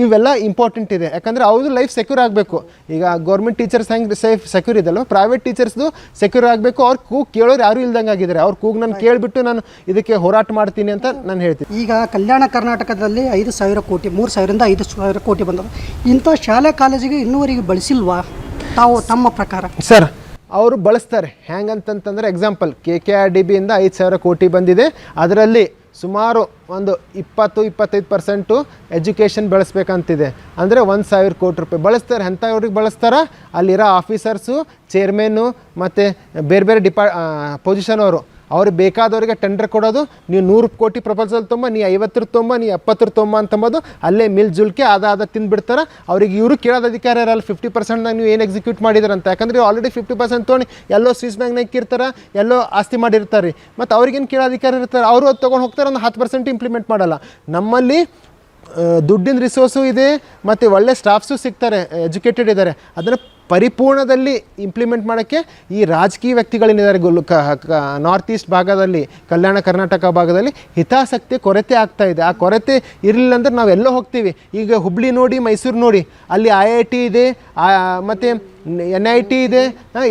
ಇವೆಲ್ಲ ಇಂಪಾರ್ಟೆಂಟ್ ಇದೆ. ಯಾಕಂದರೆ ಅವ್ರದ್ದು ಲೈಫ್ ಸೆಕ್ಯೂರ್ ಆಗಬೇಕು. ಈಗ ಗೌರ್ಮೆಂಟ್ ಟೀಚರ್ಸ್ ಹೆಂಗೆ ಸೆಕ್ಯೂರ್ ಇದಲ್ವ, ಪ್ರೈವೇಟ್ ಟೀಚರ್ಸ್ದು ಸೆಕ್ಯೂರ್ ಆಗಬೇಕು. ಅವ್ರು ಕೂಗು ಕೇಳೋರು ಯಾರೂ ಇಲ್ದಂಗೆ ಆಗಿದ್ದಾರೆ. ಅವ್ರ ಕೂಗು ನಾನು ಕೇಳಿಬಿಟ್ಟು ನಾನು ಇದಕ್ಕೆ ಹೋರಾಟ ಮಾಡ್ತೀನಿ ಅಂತ ನಾನು ಹೇಳ್ತೀನಿ. ಈಗ ಕಲ್ಯಾಣ ಕರ್ನಾಟಕದಲ್ಲಿ 5,000 ಕೋಟಿ 3,000ರಿಂದ 5,000 ಕೋಟಿ ಬಂದವು. ಇಂಥ ಶಾಲಾ ಕಾಲೇಜಿಗೆ ಇನ್ನೂವರೆಗೆ ಬಳಸಿಲ್ವಾ ತಾವು ತಮ್ಮ ಪ್ರಕಾರ? ಸರ್ ಅವರು ಬಳಸ್ತಾರೆ. ಹೆಂಗಂತಂತಂದರೆ ಎಕ್ಸಾಂಪಲ್ KKRDBಯಿಂದ 5,000 ಕೋಟಿ ಬಂದಿದೆ. ಅದರಲ್ಲಿ ಸುಮಾರು ಒಂದು 20-25% ಎಜುಕೇಷನ್ ಬೆಳೆಸ್ಬೇಕಂತಿದೆ. ಅಂದರೆ 1,000 ಕೋಟಿ ರೂಪಾಯಿ ಬಳಸ್ತಾರೆ. ಅಂಥವ್ರಿಗೆ ಬಳಸ್ತಾರೆ ಅಲ್ಲಿರೋ ಆಫೀಸರ್ಸು, ಚೇರ್ಮನ್ನು, ಮತ್ತು ಬೇರೆ ಬೇರೆ ಪೊಸಿಷನ್ ಅವ್ರಿಗೆ ಬೇಕಾದವರಿಗೆ ಟೆಂಡರ್ ಕೊಡೋದು. ನೀವು 100 ಕೋಟಿ ಪ್ರಪೋಸಲ್ ತೊಂಬ, ನೀ 50 ತೊಂಬ, ನೀ 70 ತೊಂಬ ಅಂತಂಬೋದು ಅಲ್ಲೇ ಮಿಲ್ ಜುಲ್ಕೆ ಅದಾದ ತಿಂದುಬಿಡ್ತಾರೆ. ಅವ್ರಿಗೆ ಇವರು ಕೇಳೋದು ಅಧಿಕಾರ ಇರಲ್ಲ 50%ನಾಗ ನೀವು ಏನು ಎಕ್ಸಿಕ್ಯೂಟ್ ಮಾಡಿದ್ರಂತ. ಯಾಕಂದರೆ ಆಲ್ರೆಡಿ 50% ತೊಗೊಂಡು ಎಲ್ಲೋ ಸ್ವಿಸ್ ಬ್ಯಾಂಕ್ನಾಗ ಇಕ್ಕಿರ್ತಾರೆ, ಎಲ್ಲೋ ಆಸ್ತಿ ಮಾಡಿರ್ತಾರೆ. ಮತ್ತು ಅವ್ರಿಗೇನು ಕೇಳೋ ಅಧಿಕಾರ ಇರ್ತಾರೆ, ಅವರು ಅದು ತೊಗೊಂಡು ಹೋಗ್ತಾರೆ, ಒಂದು 10% ಇಂಪ್ಲಿಮೆಂಟ್ ಮಾಡಲ್ಲ. ನಮ್ಮಲ್ಲಿ ದುಡ್ಡಿನ ರಿಸೋರ್ಸು ಇದೆ, ಮತ್ತು ಒಳ್ಳೆ ಸ್ಟಾಫ್ಸು ಸಿಗ್ತಾರೆ, ಎಜುಕೇಟೆಡ್ ಇದ್ದಾರೆ. ಅದನ್ನು ಪರಿಪೂರ್ಣದಲ್ಲಿ ಇಂಪ್ಲಿಮೆಂಟ್ ಮಾಡೋಕ್ಕೆ ಈ ರಾಜಕೀಯ ವ್ಯಕ್ತಿಗಳೇನಿದ್ದಾರೆ ನಾರ್ತ್ ಈಸ್ಟ್ ಭಾಗದಲ್ಲಿ, ಕಲ್ಯಾಣ ಕರ್ನಾಟಕ ಭಾಗದಲ್ಲಿ ಹಿತಾಸಕ್ತಿ ಕೊರತೆ ಆಗ್ತಾ ಇದೆ. ಆ ಕೊರತೆ ಇರಲಿಲ್ಲ ಅಂದ್ರೆ ನಾವೆಲ್ಲೋ ಹೋಗ್ತೀವಿ. ಈಗ ಹುಬ್ಳಿ ನೋಡಿ, ಮೈಸೂರು ನೋಡಿ, ಅಲ್ಲಿ IIT ಇದೆ, ಮತ್ತು NIT ಇದೆ,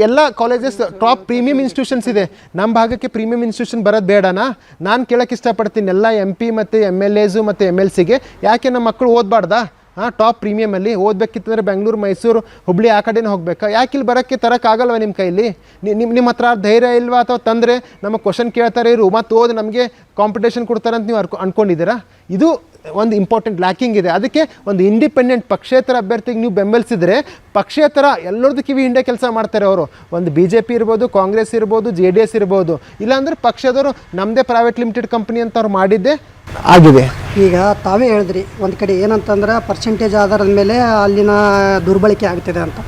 ಎಲ್ಲ ಕಾಲೇಜಸ್ ಟಾಪ್ ಪ್ರೀಮಿಯಂ ಇನ್ಸ್ಟಿಟ್ಯೂಷನ್ಸ್ ಇದೆ. ನಮ್ಮ ಭಾಗಕ್ಕೆ ಪ್ರೀಮಿಯಂ ಇನ್ಸ್ಟಿಟ್ಯೂಷನ್ ಬರೋದು ಬೇಡನಾ? ನಾನು ಕೇಳೋಕ್ಕೆ ಇಷ್ಟಪಡ್ತೀನಿ ಎಲ್ಲ MP ಮತ್ತು MLAಸು ಮತ್ತು MLCಗೆ, ಯಾಕೆ ನಮ್ಮ ಮಕ್ಕಳು ಓದಬಾರ್ದಾ? ಟಾಪ್ ಪ್ರೀಮಿಯಮಲ್ಲಿ ಓದಬೇಕಿತ್ತಂದರೆ ಬೆಂಗಳೂರು, ಮೈಸೂರು, ಹುಬ್ಳಿ ಆ ಕಡೆನೇ ಹೋಗಬೇಕಾ? ಯಾಕೆ ಇಲ್ಲಿ ಬರೋಕ್ಕೆ ತರೋಕ್ಕಾಗಲ್ವ ನಿಮ್ಮ ಕೈಲಿ? ನಿಮ್ಮ ಹತ್ರ ಧೈರ್ಯ ಇಲ್ವಾ? ಅಥವಾ ತಂದರೆ ನಮಗೆ ಕ್ವಶನ್ ಕೇಳ್ತಾರೆ ಇರು, ಮತ್ತು ಓದಿ ನಮಗೆ ಕಾಂಪಿಟೇಷನ್ ಕೊಡ್ತಾರೆ ಅಂತ ನೀವು ಅಂದ್ಕೊಂಡಿದ್ದೀರಾ? ಇದು ಒಂದು ಇಂಪಾರ್ಟೆಂಟ್ ಲ್ಯಾಕಿಂಗ್ ಇದೆ. ಅದಕ್ಕೆ ಒಂದು ಇಂಡಿಪೆಂಡೆಂಟ್ ಪಕ್ಷೇತರ ಅಭ್ಯರ್ಥಿಗೆ ನೀವು ಬೆಂಬಲಿಸಿದರೆ, ಪಕ್ಷೇತರ ಎಲ್ಲರದ್ದು ಕಿವಿ ಹಿಂದೆ ಕೆಲಸ ಮಾಡ್ತಾರೆ ಅವರು. ಒಂದು BJP ಇರ್ಬೋದು, ಕಾಂಗ್ರೆಸ್ ಇರ್ಬೋದು, JDS ಇರ್ಬೋದು. ಇಲ್ಲಾಂದರೆ ಪಕ್ಷದವರು ನಮ್ಮದೇ ಪ್ರೈವೇಟ್ ಲಿಮಿಟೆಡ್ ಕಂಪ್ನಿ ಅಂತ ಅವ್ರು ಮಾಡಿದ್ದೆ ಆಗಿದೆ. ಈಗ ತಾವೇ ಹೇಳಿದ್ರಿ ಒಂದು ಕಡೆ ಏನಂತಂದ್ರೆ ಪರ್ಸೆಂಟೇಜ್ ಆಧಾರದ ಮೇಲೆ ಅಲ್ಲಿನ ದುರ್ಬಳಕೆ ಆಗ್ತಿದೆ ಅಂತ.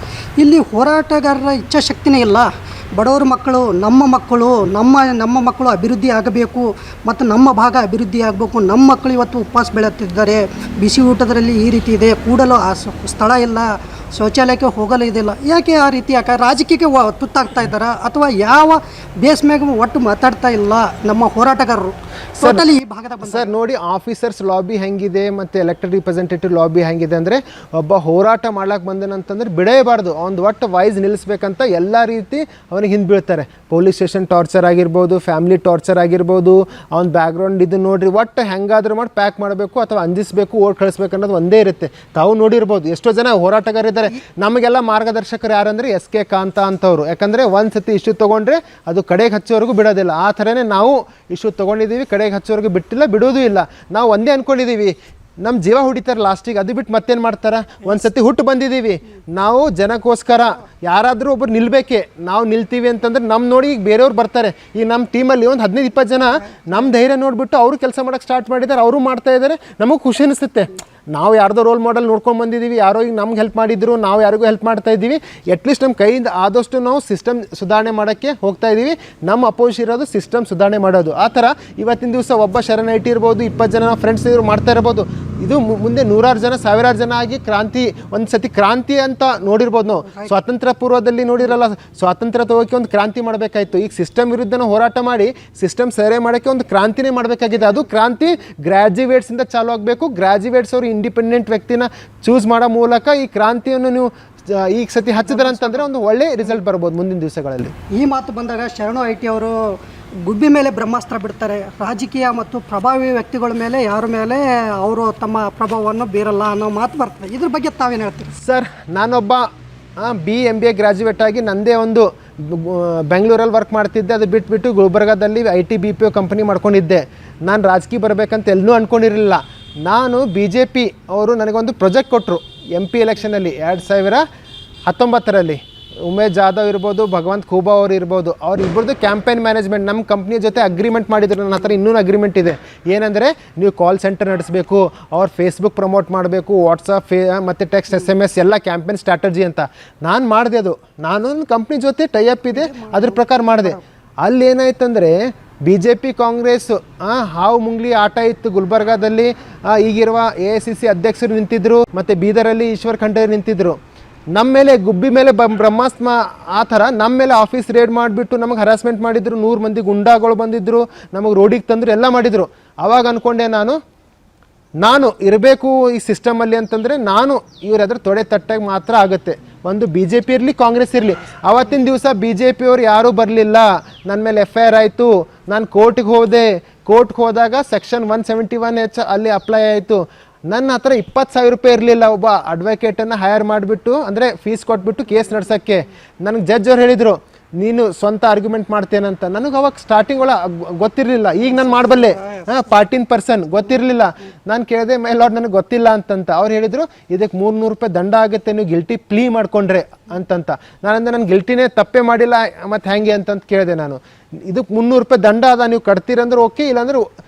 ಇಲ್ಲಿ ಹೋರಾಟಗಾರರ ಇಚ್ಛಾಶಕ್ತಿನೇ ಇಲ್ಲ. ಬಡವರ ಮಕ್ಕಳು ನಮ್ಮ ಮಕ್ಕಳು ಅಭಿವೃದ್ಧಿ ಆಗಬೇಕು ಮತ್ತು ನಮ್ಮ ಭಾಗ ಅಭಿವೃದ್ಧಿ ಆಗಬೇಕು. ನಮ್ಮ ಮಕ್ಕಳು ಇವತ್ತು ಉಪವಾಸ ಬೀಳುತ್ತಿದ್ದಾರೆ. ಬಿಸಿ ಊಟದಲ್ಲಿ ಈ ರೀತಿ ಇದೆ, ಕೂಡಲು ಸ್ಥಳ ಇಲ್ಲ, ಶೌಚಾಲಯಕ್ಕೆ ಹೋಗಲು ಇದಿಲ್ಲ. ಯಾಕೆ ಆ ರೀತಿ? ರಾಜಕೀಯಕ್ಕೆ ತುತ್ತಾಗ್ತಾ ಇದ್ದಾರಾ ಅಥವಾ ಯಾವ ಬೇಸ್ ಮ್ಯಾಗ ಒಟ್ಟು ಮಾತಾಡ್ತಾ ಇಲ್ಲ ನಮ್ಮ ಹೋರಾಟಗಾರರು ಟೋಟಲಿ ಈ ಭಾಗದ? ಸರ್ ನೋಡಿ, ಆಫೀಸರ್ಸ್ ಲಾಬಿ ಹೆಂಗಿದೆ ಮತ್ತು ಎಲೆಕ್ಟೆಡ್ ರಿಪ್ರೆಸೆಂಟೇಟಿವ್ ಲಾಬಿ ಹೆಂಗಿದೆ ಅಂದರೆ, ಒಬ್ಬ ಹೋರಾಟ ಮಾಡ್ಲಿಕ್ಕೆ ಬಂದನಂತಂದ್ರೆ ಬಿಡೇಬಾರ್ದು, ಅವ್ನು ಒಟ್ಟು ವಾಯ್ಸ್ ನಿಲ್ಲಿಸ್ಬೇಕಂತ ಎಲ್ಲ ರೀತಿ ಅವನಿಗೆ ಹಿಂದೆ ಬೀಳ್ತಾರೆ. ಪೊಲೀಸ್ ಸ್ಟೇಷನ್ ಟಾರ್ಚರ್ ಆಗಿರ್ಬೋದು, ಫ್ಯಾಮಿಲಿ ಟಾರ್ಚರ್ ಆಗಿರ್ಬೋದು, ಅವ್ನ ಬ್ಯಾಕ್ಗ್ರೌಂಡ್ ಇದು ನೋಡ್ರಿ, ಒಟ್ಟು ಹೆಂಗಾದ್ರೂ ಮಾಡಿ ಪ್ಯಾಕ್ ಮಾಡಬೇಕು ಅಥವಾ ಅಂಜಿಸಬೇಕು, ಓಟ್ ಕಳಿಸ್ಬೇಕು ಅನ್ನೋದು ಒಂದೇ ಇರುತ್ತೆ. ತಾವು ನೋಡಿರ್ಬೋದು ಎಷ್ಟೋ ಜನ ಹೋರಾಟಗಾರಿದ್ದಾರೆ. ನಮಗೆಲ್ಲ ಮಾರ್ಗದರ್ಶಕರು ಯಾರಂದರೆ SK ಕಾಂತ ಅಂತವರು. ಯಾಕಂದರೆ ಒಂದು ಸತಿ ಇಶ್ಯೂ ತೊಗೊಂಡ್ರೆ ಅದು ಕಡೆಗೆ ಹಚ್ಚೋವರೆಗೂ ಬಿಡೋದಿಲ್ಲ. ಆ ಥರನೇ ನಾವು ಇಶ್ಯೂ ತೊಗೊಂಡಿದ್ದೀವಿ, ಕಡೆಗೆ ಹಚ್ಚೋವರೆಗೂ ಬಿಟ್ಟಿಲ್ಲ, ಬಿಡೋದು ಇಲ್ಲ. ನಾವು ಒಂದೇ ಅಂದ್ಕೊಂಡಿದ್ದೀವಿ, ನಮ್ಮ ಜೀವ ಹೊಡಿತಾರೆ ಲಾಸ್ಟಿಗೆ, ಅದು ಬಿಟ್ಟು ಮತ್ತೇನು ಮಾಡ್ತಾರೆ? ಒಂದು ಸತಿ ಹುಟ್ಟು ಬಂದಿದ್ದೀವಿ ನಾವು ಜನಕ್ಕೋಸ್ಕರ. ಯಾರಾದರೂ ಒಬ್ಬರು ನಿಲ್ಲಬೇಕೆ, ನಾವು ನಿಲ್ತೀವಿ ಅಂತಂದ್ರೆ ನಮ್ಮ ನೋಡಿ ಈಗ ಬೇರೆಯವ್ರು ಬರ್ತಾರೆ. ಈಗ ನಮ್ಮ ಟೀಮಲ್ಲಿ ಒಂದು 15-20 ಜನ ನಮ್ಮ ಧೈರ್ಯ ನೋಡಿಬಿಟ್ಟು ಅವರು ಕೆಲಸ ಮಾಡೋಕ್ಕೆ ಸ್ಟಾರ್ಟ್ ಮಾಡಿದ್ದಾರೆ, ಅವರು ಮಾಡ್ತಾ ಇದ್ದಾರೆ. ನಮಗೆ ಖುಷಿ ಅನಿಸುತ್ತೆ. ನಾವು ಯಾರ್ದೋ ರೋಲ್ ಮಾಡೆಲ್ ನೋಡ್ಕೊಂಡು ಬಂದಿದ್ದೀವಿ, ಯಾರೋ ಈಗ ನಮ್ಗೆ ಹೆಲ್ಪ್ ಮಾಡಿದ್ರು, ನಾವು ಯಾರಿಗೂ ಹೆಲ್ಪ್ ಮಾಡ್ತಾ ಇದ್ದೀವಿ. ಅಟ್ಲೀಸ್ಟ್ ನಮ್ಮ ಕೈಯಿಂದ ಆದಷ್ಟು ನಾವು ಸಿಸ್ಟಮ್ ಸುಧಾರಣೆ ಮಾಡೋಕ್ಕೆ ಹೋಗ್ತಾ ಇದ್ದೀವಿ. ನಮ್ಮ ಅಪೋಸ್ ಇರೋದು ಸಿಸ್ಟಮ್ ಸುಧಾರಣೆ ಮಾಡೋದು. ಆ ಥರ ಇವತ್ತಿನ ದಿವಸ ಒಬ್ಬ ಶರಣ ಐಟಿ ಇರ್ಬೋದು, 20 ಜನ ಫ್ರೆಂಡ್ಸ್ ಇವರು ಮಾಡ್ತಾ ಇರ್ಬೋದು. ಇದು ಮುಂದೆ 100,000 ಜನ 1,000 ಜನ ಆಗಿ ಕ್ರಾಂತಿ, ಒಂದು ಸತಿ ಕ್ರಾಂತಿ ಅಂತ ನೋಡಿರ್ಬೋದು. ನಾವು ಸ್ವಾತಂತ್ರ್ಯ ಪೂರ್ವದಲ್ಲಿ ನೋಡಿರಲ್ಲ, ಸ್ವಾತಂತ್ರ್ಯ ತಗೋಕ್ಕೆ ಒಂದು ಕ್ರಾಂತಿ ಮಾಡಬೇಕಾಯ್ತು. ಈಗ ಸಿಸ್ಟಮ್ ವಿರುದ್ಧನ ಹೋರಾಟ ಮಾಡಿ ಸಿಸ್ಟಮ್ ಸರಿ ಮಾಡೋಕ್ಕೆ ಒಂದು ಕ್ರಾಂತಿನೇ ಮಾಡಬೇಕಾಗಿದೆ. ಅದು ಕ್ರಾಂತಿ ಗ್ರ್ಯಾಜುಯೇಟ್ಸಿಂದ ಚಾಲು ಆಗಬೇಕು. ಗ್ರ್ಯಾಜುಯೇಟ್ಸ್ ಅವರು ಇಂಡಿಪೆಂಡೆಂಟ್ ವ್ಯಕ್ತಿನ ಚೂಸ್ ಮಾಡೋ ಮೂಲಕ ಈ ಕ್ರಾಂತಿಯನ್ನು ನೀವು ಈಗ ಸತಿ ಹಚ್ಚಿದ್ರಂತಂದರೆ ಒಂದು ಒಳ್ಳೆ ರಿಸಲ್ಟ್ ಬರ್ಬೋದು ಮುಂದಿನ ದಿವಸಗಳಲ್ಲಿ. ಈ ಮಾತು ಬಂದಾಗ ಶರಣು ಐಟಿ ಅವರು ಗುಬ್ಬಿ ಮೇಲೆ ಬ್ರಹ್ಮಾಸ್ತ್ರ ಬಿಡ್ತಾರೆ. ರಾಜಕೀಯ ಮತ್ತು ಪ್ರಭಾವಿ ವ್ಯಕ್ತಿಗಳ ಮೇಲೆ ಯಾರ ಮೇಲೆ ಅವರು ತಮ್ಮ ಪ್ರಭಾವವನ್ನು ಬೀರಲ್ಲ ಅನ್ನೋ ಮಾತು ಬರ್ತದೆ. ಇದ್ರ ಬಗ್ಗೆ ತಾವೇನು ಹೇಳ್ತೀರಿ? ಸರ್, ನಾನೊಬ್ಬ MBA ಗ್ರ್ಯಾಜುಯೇಟ್ ಆಗಿ ನಂದೇ ಒಂದು ಬೆಂಗಳೂರಲ್ಲಿ ವರ್ಕ್ ಮಾಡ್ತಿದ್ದೆ. ಅದು ಬಿಟ್ಬಿಟ್ಟು ಗುಲ್ಬರ್ಗಾದಲ್ಲಿ IT BPO ಕಂಪನಿ ಮಾಡ್ಕೊಂಡಿದ್ದೆ. ನಾನು ರಾಜಕೀಯ ಬರಬೇಕಂತ ಎಲ್ಲೂ ಅಂದ್ಕೊಂಡಿರಲಿಲ್ಲ. ನಾನು BJP ಅವರು ನನಗೊಂದು ಪ್ರಾಜೆಕ್ಟ್ ಕೊಟ್ಟರು MP ಎಲೆಕ್ಷನಲ್ಲಿ 2019ರಲ್ಲಿ. ಉಮೇಶ್ ಜಾಧವ್ ಇರ್ಬೋದು, ಭಗವಂತ್ ಖೂಬಾ ಅವರು ಇರ್ಬೋದು, ಅವ್ರು ಇಬ್ಬರದು ಕ್ಯಾಂಪೇನ್ ಮ್ಯಾನೇಜ್ಮೆಂಟ್ ನಮ್ಮ ಕಂಪ್ನಿಯ ಜೊತೆ ಅಗ್ರಿಮೆಂಟ್ ಮಾಡಿದ್ರು. ನನ್ನ ಹತ್ರ ಇನ್ನೂ ಅಗ್ರಿಮೆಂಟ್ ಇದೆ. ಏನಂದರೆ, ನೀವು ಕಾಲ್ ಸೆಂಟರ್ ನಡೆಸಬೇಕು, ಅವ್ರು ಫೇಸ್ಬುಕ್ ಪ್ರಮೋಟ್ ಮಾಡಬೇಕು, ವಾಟ್ಸಪ್ ಮತ್ತು ಟೆಕ್ಸ್ಟ್ SMS ಎಲ್ಲ ಕ್ಯಾಂಪೇನ್ ಸ್ಟ್ರಾಟಜಿ ಅಂತ. ನಾನು ಮಾಡಿದೆ ಅದು. ನಾನೊಂದು ಕಂಪ್ನಿ ಜೊತೆ ಟೈಅಪ್ ಇದೆ, ಅದ್ರ ಪ್ರಕಾರ ಮಾಡಿದೆ. ಅಲ್ಲಿ ಏನಾಯ್ತಂದರೆ, BJP ಕಾಂಗ್ರೆಸ್ ಹಾವು ಮುಂಗ್ಲಿ ಆಟ ಇತ್ತು ಗುಲ್ಬರ್ಗಾದಲ್ಲಿ. ಈಗಿರುವ AICC ಅಧ್ಯಕ್ಷರು ನಿಂತಿದ್ದರು, ಮತ್ತು ಬೀದರಲ್ಲಿ ಈಶ್ವರ್ ಖಂಡ್ರೆ ನಿಂತಿದ್ದರು. ನಮ್ಮ ಮೇಲೆ ಗುಬ್ಬಿ ಮೇಲೆ ಬ್ರಹ್ಮಾಸ್ತ್ರ ಆ ಥರ ನಮ್ಮ ಮೇಲೆ ಆಫೀಸ್ ರೇಡ್ ಮಾಡಿಬಿಟ್ಟು ನಮಗೆ ಹರಾಸ್ಮೆಂಟ್ ಮಾಡಿದರು. 100 ಮಂದಿ ಗುಂಡಾಗಳು ಬಂದಿದ್ದರು, ನಮಗೆ ರೋಡಿಗೆ ತಂದರು, ಎಲ್ಲ ಮಾಡಿದರು. ಆವಾಗ ಅಂದ್ಕೊಂಡೆ ನಾನು ಇರಬೇಕು ಈ ಸಿಸ್ಟಮಲ್ಲಿ ಅಂತಂದರೆ ನಾನು ಇವರೆದ್ರ ತೊಡೆ ತಟ್ಟಾಗಿ ಮಾತ್ರ ಆಗುತ್ತೆ. ಒಂದು BJP ಇರಲಿ, ಕಾಂಗ್ರೆಸ್ ಇರಲಿ. ಆವತ್ತಿನ ದಿವಸ BJP ಅವ್ರು ಯಾರೂ ಬರಲಿಲ್ಲ. ನನ್ನ ಮೇಲೆ FIR ಆಯಿತು. ನಾನು ಕೋರ್ಟಿಗೆ ಹೋದಾಗ ಸೆಕ್ಷನ್ 171H ಅಲ್ಲಿ ಅಪ್ಲೈ ಆಯಿತು. ನನ್ನ ಹತ್ರ 20,000 ರೂಪಾಯಿ ಇರಲಿಲ್ಲ. ಒಬ್ಬ ಅಡ್ವೊಕೇಟನ್ನು ಹೈರ್ ಮಾಡಿಬಿಟ್ಟು, ಅಂದರೆ ಫೀಸ್ ಕೊಟ್ಬಿಟ್ಟು ಕೇಸ್ ನಡ್ಸೋಕ್ಕೆ. ನನಗೆ ಜಡ್ಜ್ ಅವ್ರು ಹೇಳಿದರು, ನೀನು ಸ್ವಂತ ಆರ್ಗ್ಯುಮೆಂಟ್ ಮಾಡ್ತೇನಂತ. ನನಗೆ ಅವಾಗ ಸ್ಟಾರ್ಟಿಂಗ್ ಗೊತ್ತಿರಲಿಲ್ಲ. ಈಗ ನಾನು ಮಾಡಬಲ್ಲೆ, ಪಾರ್ಟಿನ್ ಪರ್ಸನ್ ಗೊತ್ತಿರಲಿಲ್ಲ. ನಾನು ಕೇಳಿದೆ, ಮೇಲಾರ್ಡ್ ನನಗೆ ಗೊತ್ತಿಲ್ಲ ಅಂತಂತ. ಅವ್ರು ಹೇಳಿದರು, ಇದಕ್ಕೆ 300 ರೂಪಾಯಿ ದಂಡ ಆಗುತ್ತೆ ನೀವು ಗಿಲ್ಟಿ ಪ್ಲೀ ಮಾಡ್ಕೊಂಡ್ರೆ ಅಂತಂತ. ನಾನಂದ್ರೆ ನಾನು ಗಿಲ್ಟಿನೇ ತಪ್ಪೇ ಮಾಡಿಲ್ಲ, ಮತ್ತು ಹೆಂಗೆ ಅಂತಂತ ಕೇಳಿದೆ ನಾನು. ಇದಕ್ಕೆ 300 ರೂಪಾಯಿ ದಂಡ ಅದ, ನೀವು ಕಟ್ತೀರಂದ್ರೆ ಓಕೆ, ಇಲ್ಲಾಂದ್ರೆ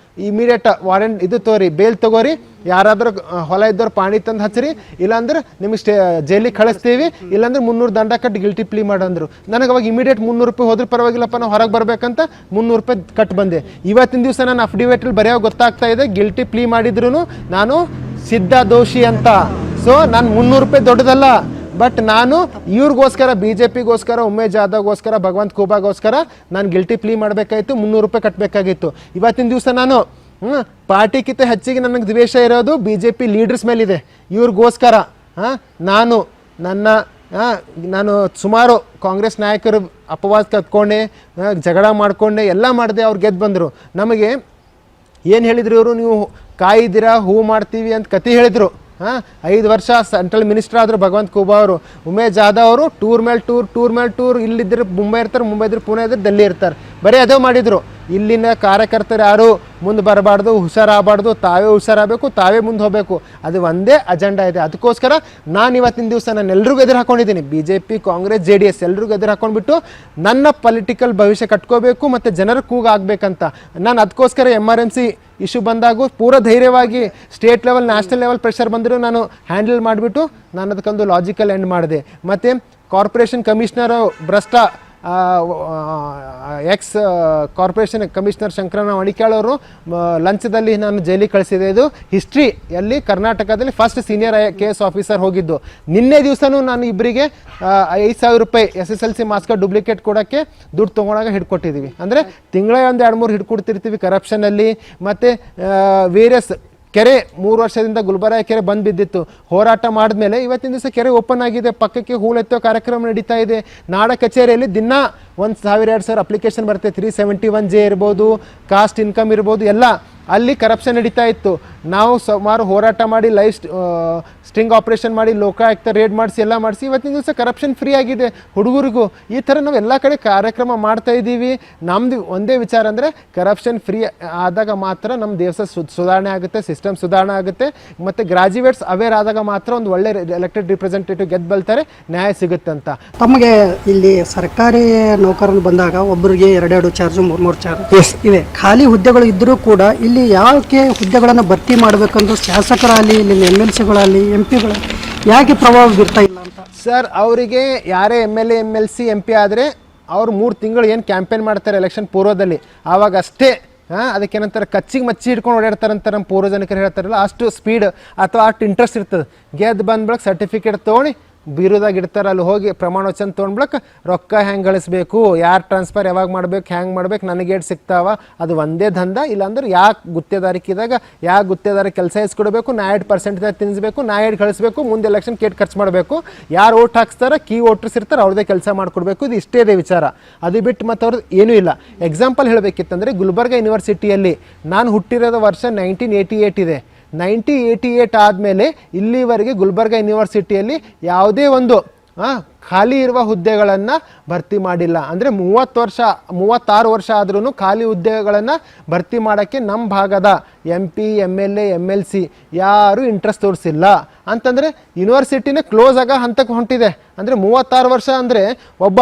ಇಮಿಡಿಯೇಟ್ ವಾರೆಂಟ್ ಇದು ತಗೋರಿ, ಬೇಲ್ ತಗೋರಿ, ಯಾರಾದರೂ ಹೊಲ ಇದ್ದವ್ರು ಪಾಣಿ ತಂದು ಹಚ್ಚಿರಿ, ಇಲ್ಲಾಂದ್ರೆ ನಿಮಗೆ ಜೈಲಿಗೆ ಕಳಿಸ್ತೀವಿ, ಇಲ್ಲಾಂದ್ರೆ 300 ದಂಡ ಕಟ್ಟಿ ಗಿಲ್ಟಿ ಪ್ಲೀ ಮಾಡಂದ್ರು. ನನಗೆ ಅವಾಗ ಇಮಿಡಿಯೇಟ್ 300 ರೂಪಾಯಿ ಹೋದ್ರೆ ಪರವಾಗಿಲ್ಲಪ್ಪ, ನಾವು ಹೊರಗೆ ಬರಬೇಕಂತ 300 ರೂಪಾಯಿ ಕಟ್ ಬಂದೆ. ಇವತ್ತಿನ ದಿವಸ ನಾನು ಅಫಿಡೇವಿಟಲ್ಲಿ ಬರೆಯೋ ಗೊತ್ತಾಗ್ತಾ ಇದೆ, ಗಿಲ್ಟಿ ಪ್ಲೀ ಮಾಡಿದ್ರು ನಾನು ಸಿದ್ಧ ದೋಷಿ ಅಂತ. ಸೊ ನಾನು 300 ರೂಪಾಯಿ ದೊಡ್ಡದಲ್ಲ, ಬಟ್ ನಾನು ಇವ್ರಿಗೋಸ್ಕರ, BJPಗೋಸ್ಕರ, ಉಮೇಶ್ ಜಾಧವ್ಗೋಸ್ಕರ, ಭಗವಂತ್ ಖೂಬಾಗೋಸ್ಕರ ನಾನು ಗಿಲ್ಟಿ ಪ್ಲೀ ಮಾಡಬೇಕಾಯಿತು, 300 ರೂಪಾಯಿ ಕಟ್ಟಬೇಕಾಗಿತ್ತು. ಇವತ್ತಿನ ದಿವಸ ನಾನು ಪಾರ್ಟಿಗಿಂತ ಹೆಚ್ಚಿಗೆ ನನಗೆ ದ್ವೇಷ ಇರೋದು BJP ಲೀಡರ್ಸ್ ಮೇಲಿದೆ. ಇವ್ರಿಗೋಸ್ಕರ ನಾನು ಸುಮಾರು ಕಾಂಗ್ರೆಸ್ ನಾಯಕರು ಅಪವಾದ ಕತ್ಕೊಂಡೆ, ಜಗಳ ಮಾಡಿಕೊಂಡೆ, ಎಲ್ಲ ಮಾಡಿದೆ. ಅವ್ರು ಗೆದ್ದು ಬಂದರು. ನಮಗೆ ಏನು ಹೇಳಿದ್ರು ಇವರು, ನೀವು ಕಾಯಿದ್ದೀರಾ, ಹೂ ಮಾಡ್ತೀವಿ ಅಂತ ಕತೆ ಹೇಳಿದರು. 5 ವರ್ಷ ಸೆಂಟ್ರಲ್ ಮಿನಿಸ್ಟರ್ ಆದರು ಭಗವಂತ್ ಖೂಬಾ ಅವರು. ಉಮೇಶ್ ಜಾಧವ್ ಅವರು ಟೂರ್ ಮೇಲೆ ಟೂರ್, ಇಲ್ಲಿದ್ದರೆ ಮುಂಬೈ ಇರ್ತಾರೆ, ಮುಂಬೈ ಇದ್ರೆ ಪುಣೆ ಇದ್ರೆ ಡೆಲ್ಲಿ ಇರ್ತಾರೆ, ಬರೀ ಅದೇ ಮಾಡಿದರು. ಇಲ್ಲಿನ ಕಾರ್ಯಕರ್ತರು ಯಾರು ಮುಂದೆ ಬರಬಾರ್ದು, ಹುಷಾರಾಗಬಾರ್ದು, ತಾವೇ ಹುಷಾರಾಗಬೇಕು, ತಾವೇ ಮುಂದೆ ಹೋಗಬೇಕು, ಅದು ಒಂದೇ ಅಜೆಂಡಾ ಇದೆ. ಅದಕ್ಕೋಸ್ಕರ ನಾನು ಇವತ್ತಿನ ದಿವಸ ನಾನು ಎಲ್ರಿಗೂ ಎದುರು ಹಾಕೊಂಡಿದ್ದೀನಿ, BJP, ಕಾಂಗ್ರೆಸ್, JDS ಎಲ್ರಿಗೂ ಎದುರು ಹಾಕೊಂಡ್ಬಿಟ್ಟು ನನ್ನ ಪೊಲಿಟಿಕಲ್ ಭವಿಷ್ಯ ಕಟ್ಕೋಬೇಕು ಮತ್ತು ಜನರ ಕೂಗಾಗಬೇಕಂತ ನಾನು ಅದಕ್ಕೋಸ್ಕರ MRMC ಇಶ್ಯೂ ಬಂದಾಗೂ ಪೂರ ಧೈರ್ಯವಾಗಿ state level, national level pressure ಬಂದರೂ ನಾನು ಹ್ಯಾಂಡಲ್ ಮಾಡಿಬಿಟ್ಟು ನಾನು ಅದಕ್ಕೊಂದು ಲಾಜಿಕಲ್ ಎಂಡ್ ಮಾಡಿದೆ. ಮತ್ತು ಕಾರ್ಪೊರೇಷನ್ ಕಮಿಷನರು ಭ್ರಷ್ಟ ಎಕ್ಸ್ ಕಾರ್ಪೊರೇಷನ್ ಕಮಿಷನರ್ ಶಂಕರಣ್ಣ ವಣಿಕ್ಯಾಳ್ ಅವರು ಲಂಚದಲ್ಲಿ ನಾನು ಜೈಲಿಗೆ ಕಳಿಸಿದೆ. ಇದು ಹಿಸ್ಟ್ರಿ ಎಲ್ಲಿ ಕರ್ನಾಟಕದಲ್ಲಿ ಫಸ್ಟ್ ಸೀನಿಯರ್ KS ಆಫೀಸರ್ ಹೋಗಿದ್ದು. ನಿನ್ನೆ ದಿವಸನೂ ನಾನು ಇಬ್ಬರಿಗೆ 5,000 ರೂಪಾಯಿ SSLC ಮಾಸ್ಕ ಡೂಪ್ಲಿಕೇಟ್ ಕೊಡೋಕ್ಕೆ ದುಡ್ಡು ತೊಗೊಂಡಾಗ ಹಿಡ್ಕೊಟ್ಟಿದ್ದೀವಿ. ಅಂದರೆ ತಿಂಗಳೇ ಒಂದು 2-3 ಹಿಡ್ಕೊಡ್ತಿರ್ತೀವಿ ಕರಪ್ಷನಲ್ಲಿ. ಮತ್ತು ವೇರಿಯಸ್ ಕೆರೆ 3 ವರ್ಷದಿಂದ ಗುಲ್ಬರ್ಗ ಕೆರೆ ಬಂದು ಬಿದ್ದಿತ್ತು. ಹೋರಾಟ ಮಾಡಿದ್ಮೇಲೆ ಇವತ್ತಿನ ದಿವಸ ಕೆರೆ ಓಪನ್ ಆಗಿದೆ, ಪಕ್ಕಕ್ಕೆ ಹೂಳೆತ್ತೋ ಕಾರ್ಯಕ್ರಮ ನಡೀತಾ ಇದೆ. ನಾಡ ಕಚೇರಿಯಲ್ಲಿ ದಿನ 1,000-2,000 ಅಪ್ಲಿಕೇಶನ್ ಬರುತ್ತೆ. 371J ಇರ್ಬೋದು, ಕಾಸ್ಟ್ ಇನ್ಕಮ್ ಇರ್ಬೋದು, ಎಲ್ಲ ಅಲ್ಲಿ ಕರಪ್ಷನ್ ನಡೀತಾ ಇತ್ತು. ನಾವು ಸುಮಾರು ಹೋರಾಟ ಮಾಡಿ ಸ್ಟಿಂಗ್ ಆಪರೇಷನ್ ಮಾಡಿ ಲೋಕಾಯುಕ್ತ ರೇಡ್ ಮಾಡಿಸಿ ಎಲ್ಲ ಮಾಡಿಸಿ ಇವತ್ತಿನ ದಿವಸ ಕರಪ್ಷನ್ ಫ್ರೀ ಆಗಿದೆ ಹುಡುಗರಿಗೂ. ಈ ಥರ ನಾವು ಎಲ್ಲ ಕಡೆ ಕಾರ್ಯಕ್ರಮ ಮಾಡ್ತಾ ಇದ್ದೀವಿ. ನಮ್ಮದು ಒಂದೇ ವಿಚಾರ ಅಂದರೆ ಕರಪ್ಷನ್ ಫ್ರೀ ಆದಾಗ ಮಾತ್ರ ನಮ್ಮ ದೇಶ ಸುಧಾರಣೆ ಆಗುತ್ತೆ, ಸಿಸ್ಟಮ್ ಸುಧಾರಣೆ ಆಗುತ್ತೆ. ಮತ್ತು ಗ್ರಾಜ್ಯುಯೇಟ್ಸ್ ಅವೇರ್ ಆದಾಗ ಮಾತ್ರ ಒಂದು ಒಳ್ಳೆ ಎಲೆಕ್ಟೆಡ್ ರಿಪ್ರೆಸೆಂಟೇಟಿವ್ ಗೆದ್ದು ಬಲ್ತಾರೆ, ನ್ಯಾಯ ಸಿಗುತ್ತೆ ಅಂತ. ತಮಗೆ ಇಲ್ಲಿ ಸರ್ಕಾರಿ ನೌಕರರು ಬಂದಾಗ ಒಬ್ಬರಿಗೆ 2 ಚಾರ್ಜು 3 ಚಾರ್ಜ್ ಇವೆ. ಖಾಲಿ ಹುದ್ದೆಗಳು ಇದ್ದರೂ ಕೂಡ ಇಲ್ಲಿ ಯಾಕೆ ಹುದ್ದೆಗಳನ್ನು ಭರ್ತಿ ಮಾಡಬೇಕಂದ್ರೆ ಶಾಸಕರಾಗಲಿ, ಇಲ್ಲಿ MLCಗಳಾಗಲಿ, MP ಗಳು ಯಾಕೆ ಪ್ರಭಾವ ಬೀರ್ತಾ ಇಲ್ಲ ಅಂತ? ಸರ್, ಅವರಿಗೆ ಯಾರೇ MLA, MLC, MP ಆದರೆ ಅವ್ರು 3 ತಿಂಗಳು ಏನು ಕ್ಯಾಂಪೇನ್ ಮಾಡ್ತಾರೆ ಎಲೆಕ್ಷನ್ ಪೂರ್ವದಲ್ಲಿ, ಆವಾಗ ಅಷ್ಟೇ ಅದಕ್ಕೇನಂತಾರೆ ಕಚ್ಚಿಗೆ ಮಚ್ಚಿ ಹಿಡ್ಕೊಂಡು ಓಡಾಡ್ತಾರಂತ ನಮ್ಮ ಪೂರ್ವಜನಿಕರು ಹೇಳ್ತಾರಲ್ಲ, ಅಷ್ಟು ಸ್ಪೀಡ್ ಅಥವಾ ಅಷ್ಟು ಇಂಟ್ರೆಸ್ಟ್ ಇರ್ತದೆ. ಗೆದ್ದು ಬಂದ್ಬಿಡಕ್ಕೆ ಸರ್ಟಿಫಿಕೇಟ್ ತೊಗೊಂಡು ಬೀರುದಾಗ ಇಡ್ತಾರೆ, ಅಲ್ಲಿ ಹೋಗಿ ಪ್ರಮಾಣ ವಚನ ತೊಗೊಂಡ್ಬಿಡಕ್ಕೆ ರೊಕ್ಕ ಹೆಂಗೆ ಗಳಿಸ್ಬೇಕು, ಯಾರು ಟ್ರಾನ್ಸ್ಫರ್ ಯಾವಾಗ ಮಾಡ್ಬೇಕು, ಹೆಂಗೆ ಮಾಡ್ಬೇಕು, ನನಗೆ ಏಟ್ ಸಿಗ್ತಾವ, ಅದು ಒಂದೇ ದಂಧ. ಇಲ್ಲಾಂದ್ರೆ ಯಾಕೆ ಗುತ್ತೇದಾರಿಕಿದಾಗ ಯಾಕೆ ಗುತ್ತೇದಾರಿ ಕೆಲಸ ಇಸ್ಕೊಡ್ಬೇಕು, ನಾ 8% ತಿನ್ನಿಸ್ಬೇಕು, ನಾ 8 ಗಳಿಸ್ಬೇಕು, ಮುಂದೆ ಎಲೆಕ್ಷನ್ ಕೇಟ್ ಖರ್ಚು ಮಾಡಬೇಕು, ಯಾರು ಓಟ್ ಹಾಕ್ಸ್ತಾರೆ ಕೀ ವೋಟರ್ಸ್ ಇರ್ತಾರೆ ಅವ್ರದ್ದೇ ಕೆಲಸ ಮಾಡಿಕೊಡ್ಬೇಕು. ಇದು ಇಷ್ಟೇ ಇದೆ ವಿಚಾರ. ಅದು ಬಿಟ್ಟು ಮತ್ತು ಅವ್ರದ್ದು ಏನೂ ಇಲ್ಲ. ಎಕ್ಸಾಂಪಲ್ ಹೇಳಬೇಕಿತ್ತಂದರೆ ಗುಲ್ಬರ್ಗ ಯೂನಿವರ್ಸಿಟಿಯಲ್ಲಿ ನಾನು ಹುಟ್ಟಿರೋದ ವರ್ಷ 1988 ಇದೆ. 1988 ಆದಮೇಲೆ ಇಲ್ಲಿವರೆಗೆ ಗುಲ್ಬರ್ಗ ಯೂನಿವರ್ಸಿಟಿಯಲ್ಲಿ ಯಾವುದೇ ಒಂದು ಖಾಲಿ ಇರುವ ಹುದ್ದೆಗಳನ್ನು ಭರ್ತಿ ಮಾಡಿಲ್ಲ. ಅಂದರೆ 36 ವರ್ಷ ಆದ್ರೂ ಖಾಲಿ ಹುದ್ದೆಗಳನ್ನು ಭರ್ತಿ ಮಾಡೋಕ್ಕೆ ನಮ್ಮ ಭಾಗದ MP, MLA, MLC ಯಾರೂ ಇಂಟ್ರೆಸ್ಟ್ ತೋರಿಸಿಲ್ಲ. ಅಂತಂದರೆ ಯೂನಿವರ್ಸಿಟಿನೇ ಕ್ಲೋಸ್ ಆಗೋ ಹಂತಕ್ಕೆ ಹೊಂಟಿದೆ. ಅಂದರೆ 36 ವರ್ಷ ಅಂದರೆ ಒಬ್ಬ